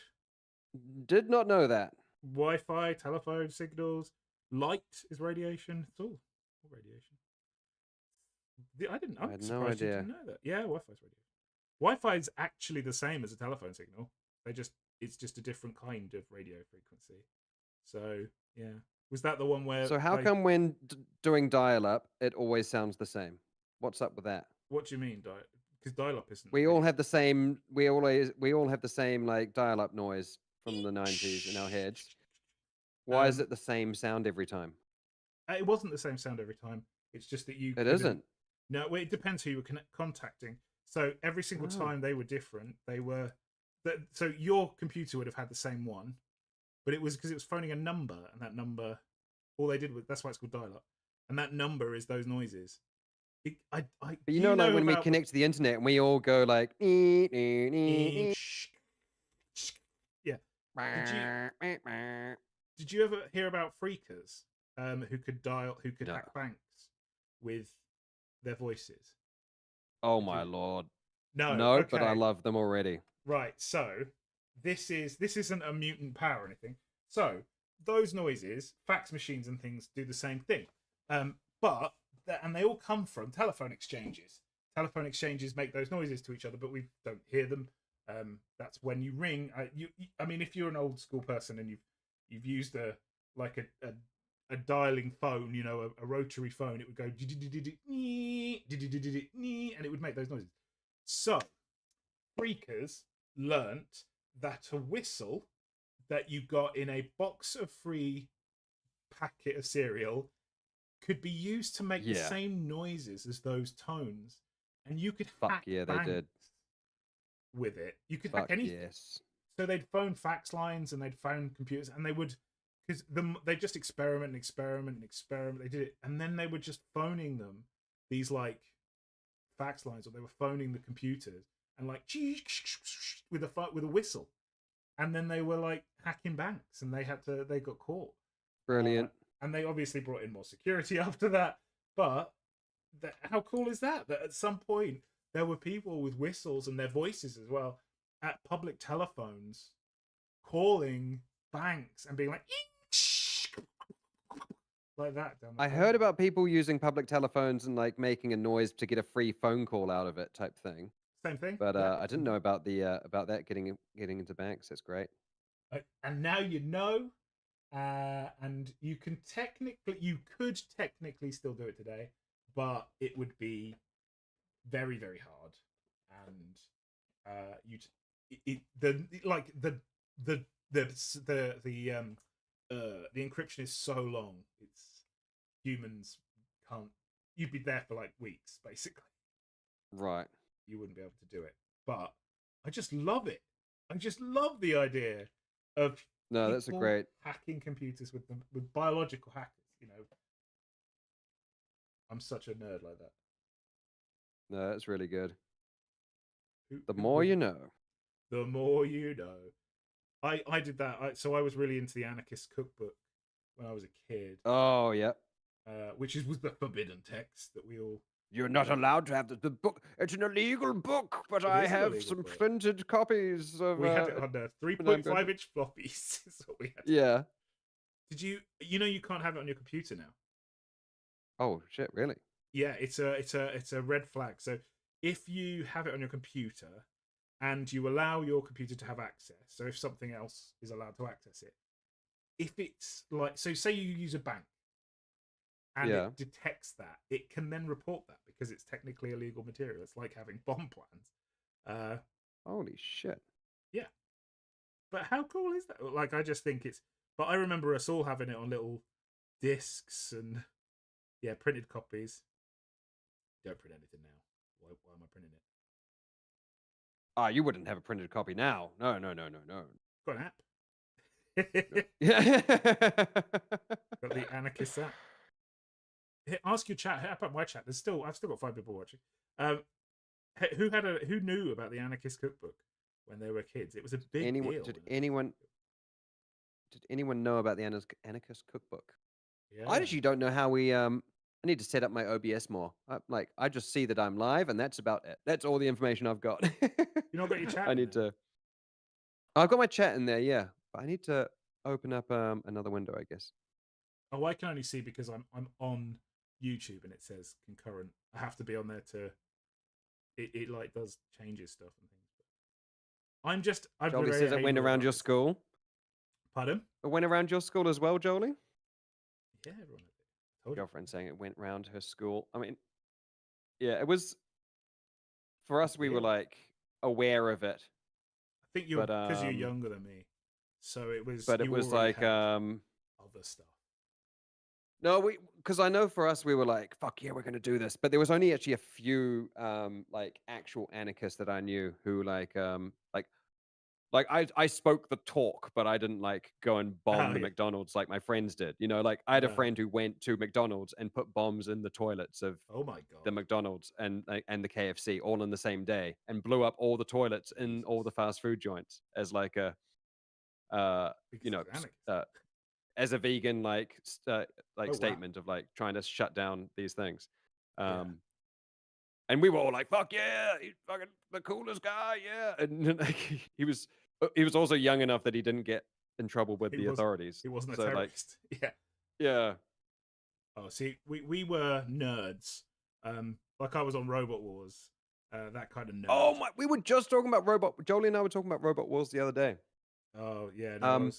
Did not know that. Wi-Fi, telephone signals, light is radiation. It's all radiation. I had no idea. You didn't know that. Yeah, Wi-Fi is radiation. Wi-Fi is actually the same as a telephone signal. It's just a different kind of radio frequency. So yeah, was that the one where So how like come when doing dial-up, it always sounds the same? What's up with that? what do you mean because dial-up isn't We all radio? have the same. We all have the same like dial-up noise from the 90s in our heads. Why is Um, it the same sound every time? it wasn't the same sound every time. It's just that you It couldn't. isn't. No, well, it depends who you were contacting. So every single Oh. time they were different. They were. So your computer would have had the same one, but it was because it was phoning a number, and that number, all they did was that's why it's called dial-up, and that number is those noises. But Do you know, like when we about connect to the internet and we all go like, yeah. Did you ever hear about freakers who could No. hack banks with their voices? Oh Did my you? lord. No. No, but I Okay. love them already. Right. So this isn't a mutant power or anything. So those noises, fax machines and things do the same thing. But and they all come from telephone exchanges. Telephone exchanges make those noises to each other, but we don't hear them. That's when you ring. I mean, if you're an old school person and you've used a dialing phone, you know, a rotary phone, it would go and it would make those noises. So freakers learnt that a whistle that you got in a box of free packet of cereal could be used to make the same noises as those tones, and you could hack they banks did with it. You could hack anything. Yes. So they'd phone fax lines and they'd phone computers, and they would because they just experiment. They did it, and then they were just phoning them these like fax lines, or they were phoning the computers and like with a whistle, and then they were like hacking banks, and they got caught. Brilliant. And they obviously brought in more security after that. But how cool is that? That at some point there were people with whistles and their voices as well at public telephones calling banks and being like that. Down the I phone. heard about people using public telephones and like making a noise to get a free phone call out of it, type thing. Same thing. But I didn't know about that getting into banks. That's great. And now you know. And you could technically still do it today, but it would be very, very hard. And the encryption is so long. It's humans can't. You'd be there for like weeks, basically. Right. You wouldn't be able to do it. But I just love it. I just love the idea of that's a great hacking computers with biological hackers. You know, I'm such a nerd like that. No, that's really good. The more you know. The more you know. I did that. So I was really into the anarchist cookbook when I was a kid. Oh, yep. Which was the forbidden text that we all. You're not allowed to have the book. It's an illegal book, but I have some printed copies of. We had it on 3.5-inch floppies. Is what we had. Yeah. Did you? You know, you can't have it on your computer now. Oh shit! Really? Yeah, it's a red flag. So if you have it on your computer and you allow your computer to have access, so if something else is allowed to access it, if it's like, so say you use a bank and it detects that, it can then report that because it's technically illegal material. It's like having bomb plans. Holy shit. Yeah. But how cool is that? Like, I just think but I remember us all having it on little discs and printed copies. Don't print anything now. Why am I printing it? You wouldn't have a printed copy now. No. Got an app. Yeah. Got the anarchist app. Ask your chat. Hit up my chat. I've still got 5 people watching. Who knew about the anarchist cookbook when they were kids? It was a big deal. Did anyone know about the anarchist cookbook? Yeah. I actually don't know how we. I need to set up my OBS more. I just see that I'm live, and that's about it. That's all the information I've got. You not got your chat? I need to. I've got my chat in there, yeah, but I need to open up another window, I guess. Oh, I can only see because I'm on YouTube and it says concurrent. I have to be on there to. It like does changes stuff and things. I'm Jolie very says it went anal around about your this. school. Pardon? It went around your school as well, Jolie? Yeah, everyone. Told you. Girlfriend saying it went round her school. I mean, yeah, it was for Good us. to We were hear. like aware of it, I think you're but because you're younger than me, so it you was already like had other stuff. no, because I know for us we were like, fuck yeah, we're gonna do this. But there was only actually a few like actual anarchists that I knew who like I spoke the talk, but I didn't like go and bomb Oh the yeah, McDonald's like my friends did. You know, like I had a no. friend who went to McDonald's and put bombs in the toilets of Oh my the god, McDonald's and the KFC all in the same day and blew up all the toilets in all Jesus! the fast food joints as like a uh you Because know he's anarchist. as a vegan like Oh wow. statement of like trying to shut down these things. Yeah, Um and we were all like, "Fuck yeah, he's fucking the coolest guy, yeah!" And like, he was also young enough that he didn't get in trouble with he the was authorities. he wasn't a So like, terrorist. Yeah. yeah. Oh, see, we were nerds. Like I was on Robot Wars, that kind of Oh nerd. my, we were just talking about robot. Jolie and I were talking about Robot Wars the other day. Oh yeah, no, Um,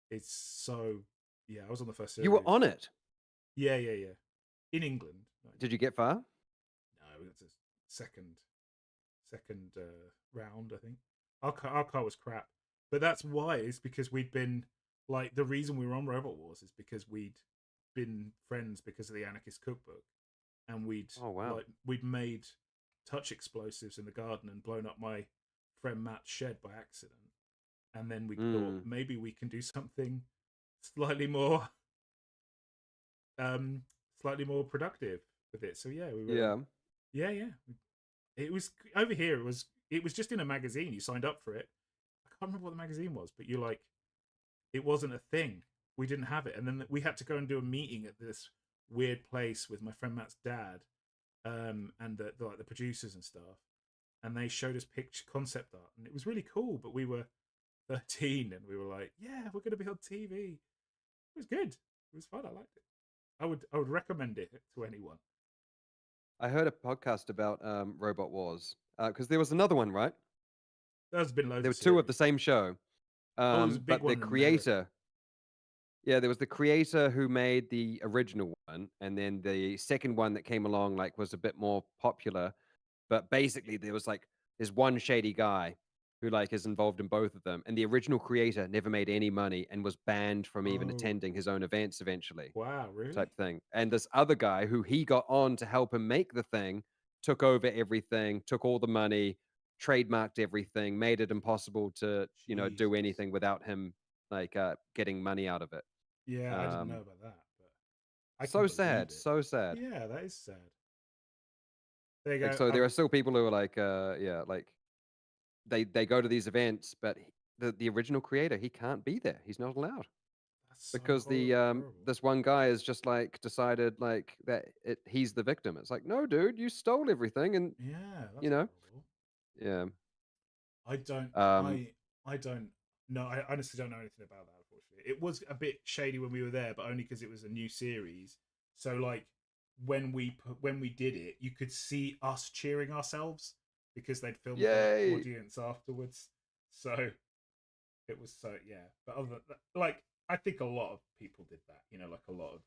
it's so. Yeah, I was on the first you were series. on it. Yeah, yeah, yeah. In England. No, Did you get far? we got to second round, I think. Our car was crap, but that's why. It's because we'd been like the reason we were on Robot Wars is because we'd been friends because of the Anarchist Cookbook, and Oh wow. we'd made touch explosives in the garden and blown up my friend Matt's shed by accident, and then we thought Mm, maybe we can do something slightly more um slightly more productive with it. So yeah, we were yeah. yeah. It was over here. It was just in a magazine. You signed up for it. I can't remember what the magazine was, but you like it wasn't a thing. We didn't have it, and then we had to go and do a meeting at this weird place with my friend Matt's dad, and like the producers and stuff. And they showed us picture concept art, and it was really cool. But we were 13, and we were like, "Yeah, we're going to be on TV." It was good. It was fun. I liked it. I would recommend it to anyone. I heard a podcast about Robot Wars because there was another one, right? There's been loads There of were two of the series. same show. Oh, there's a big But the one in America. creator, yeah, there was the creator who made the original one, and then the second one that came along like was a bit more popular. But basically, there was like this one shady guy who like is involved in both of them, and the original creator never made any money and was banned from even Oh, attending his own events eventually, wow, really? type thing. And this other guy who he got on to help him make the thing took over everything, took all the money, trademarked everything, made it impossible to do Jesus. anything without him like getting money out of it. Yeah, I didn't Um, know about that, but I can so believe sad, it. so sad. Yeah, that is sad. There you Like go. so, there are still people who are like, yeah, like they go to these events, but the original creator he can't be there. He's not allowed That's so because the horrible. this one guy has just like decided like that he's the victim. It's like, no, dude, you stole everything, and Yeah, you that's know, horrible. yeah. I don't. Um, I don't. No, I honestly don't know anything about that. Unfortunately, it was a bit shady when we were there, but only because it was a new series. So like when we did it, you could see us cheering ourselves because they'd filmed the yay! audience afterwards. So it was so yeah. But other than that, like I think a lot of people did that. You know, like a lot of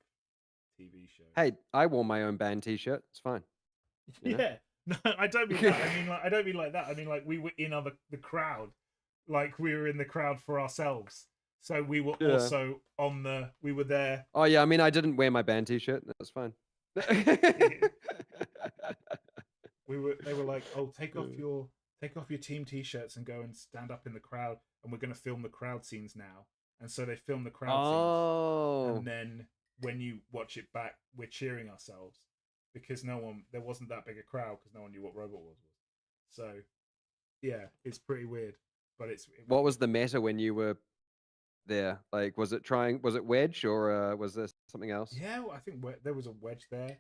TV shows. Hey, I wore my own band T-shirt. It's fine, you know. Yeah. No, I don't mean that. I don't mean like that. I mean like we were in the crowd. Like we were in the crowd for ourselves. So we were Yeah. also we were there. Oh yeah, I mean, I didn't wear my band T-shirt. That's fine. They were like, "Oh, take off your team t-shirts and go and stand up in the crowd and we're going to film the crowd scenes now." And so they filmed the crowd scenes, and Oh, then when you watch it back, we're cheering ourselves because there wasn't that big a crowd because no one knew what Robot Wars was. So yeah, it's pretty weird, but it was what was good. the meta when you were there? Like, was it Wedge or was there something else? Yeah, well, I think there was a wedge there.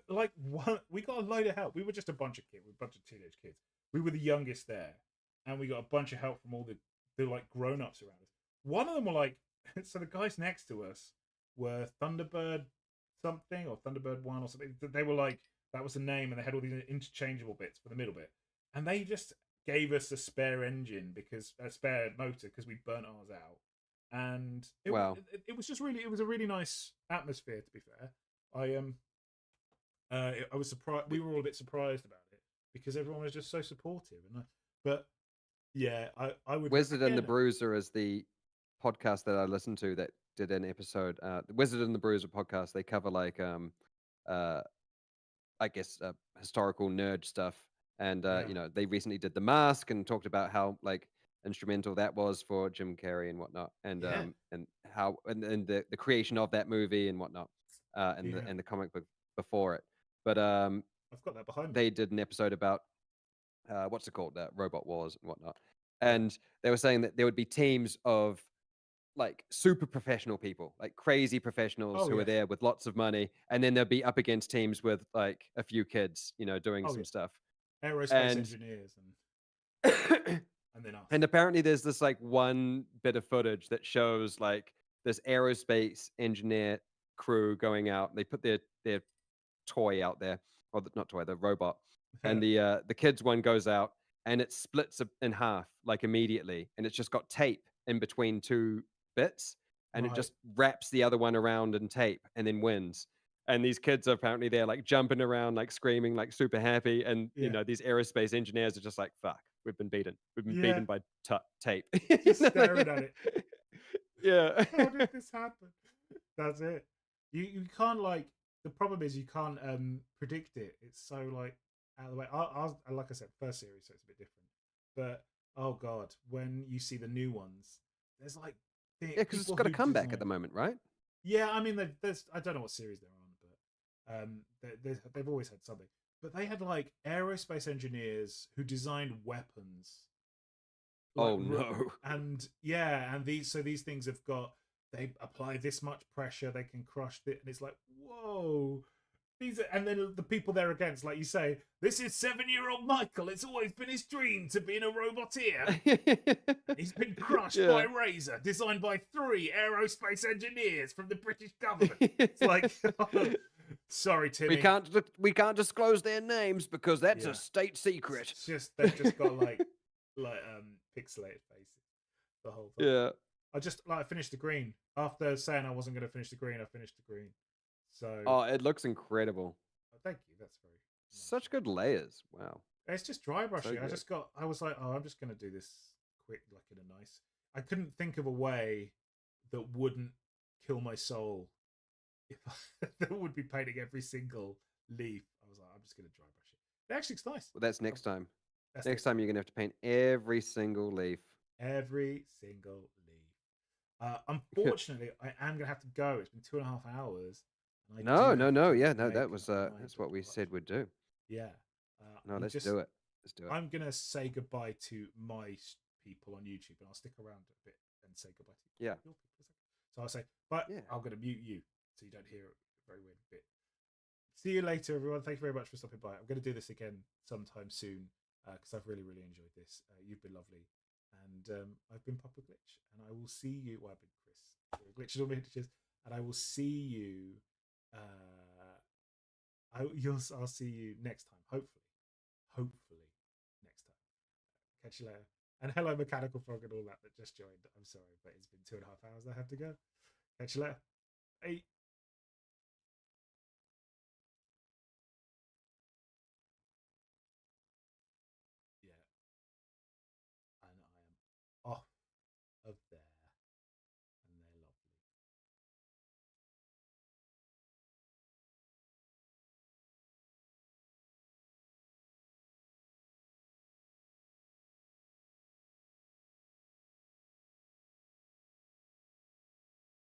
Like one, we got a load of help. We were just a bunch of kids, a bunch of teenage kids. We were the youngest there, and we got a bunch of help from all the like grown ups around us. One of them were like, so the guys next to us were Thunderbird something or Thunderbird One or something. They were like that was the name, and they had all these interchangeable bits for the middle bit, and they just gave us a spare engine because a spare motor because we burnt ours out, and Wow. it was just really, it was a really nice atmosphere. To be fair, I was surprised. We were all a bit surprised about it because everyone was just so supportive. But yeah, I would Wizard and the again. Bruiser is the podcast that I listened to that did an episode. The Wizard and the Bruiser podcast. They cover like uh I guess historical nerd stuff, and Yeah, you know they recently did The Mask and talked about how like instrumental that was for Jim Carrey and whatnot, yeah, and how and the creation of that movie and whatnot, yeah. and the comic book before it. But I've got that behind me. they did an episode about what's it called, Robot Wars and whatnot, Yeah. and they were saying that there would be teams of like super professional people, like crazy professionals Oh who are yeah. there with lots of money, and then they'll be up against teams with like a few kids, you know, doing Oh some yeah. stuff. Aerospace And engineers and then us. and apparently there's this like one bit of footage that shows like this aerospace engineer crew going out. They put their toy out there, or not toy, the robot, and the kids one goes out and it splits in half like immediately, and it's just got tape in between two bits, and it Right. just wraps the other one around in tape and then wins. And these kids are apparently they're like jumping around, like screaming, like super happy. And you Yeah. know, these aerospace engineers are just like, "Fuck, we've been beaten. We've been Yeah. beaten by tape." Just staring at it. Yeah. How did this happen? That's it. You can't like, the problem is you can't predict it. It's so like out of the way. I like I said, first series, so it's a bit different. But oh god, when you see the new ones, there's like Yeah, because it's people got a who comeback at the design. moment, right? Yeah, I mean, there's I don't know what series they're on, but they've always had something. But they had like aerospace engineers who designed weapons, like Oh no. and yeah, and these things have got, they apply this much pressure, they can crush it, and it's like whoa. These are, and then the people they're against, like you say, this is 7-year-old Michael. It's always been his dream to be in a roboteer. He's been crushed by Yeah. Razor, designed by 3 aerospace engineers from the British government. It's like, sorry, Timmy. We can't disclose their names because that's Yeah, a state secret. it's just they've just got like pixelated faces the whole time. Yeah. I finished the green after saying I wasn't going to finish the green. I finished the green. So Oh, it looks incredible. thank you. That's very nice. Such good layers. Wow. It's just dry brushing. good. I was like, oh, I'm just going to do this quick, like in a nice. I couldn't think of a way that wouldn't kill my soul if that would be painting every single leaf. I was like, I'm just going to dry brush it. It actually looks nice. Well, that's next time. That's Next time you're gonna have to paint every single leaf. every single leaf. Unfortunately, I am going to have to go. It's been 2.5 hours. And I do No, have no, no. to Yeah, no. make That was my that's what we departure. said we'd do. Yeah. No, let's do it. Let's do it. I'm gonna say goodbye to my people on YouTube, and I'll stick around a bit and say goodbye to Yeah. your people a second. So I'll say, but Yeah. I'm gonna mute you so you don't hear a very weird bit. See you later, everyone. Thank you very much for stopping by. I'm gonna do this again sometime soon because I've really, really enjoyed this. You've been lovely, and I've been Papa Glitch, and I will see you. Well, I've been Chris. Glitches on Miniatures, and I will see you. I'll see you next time. Hopefully next time. Catch you later. And hello, Mechanical Frog and all that just joined. I'm sorry, but it's been 2.5 hours. I have to go. Catch you later. Bye.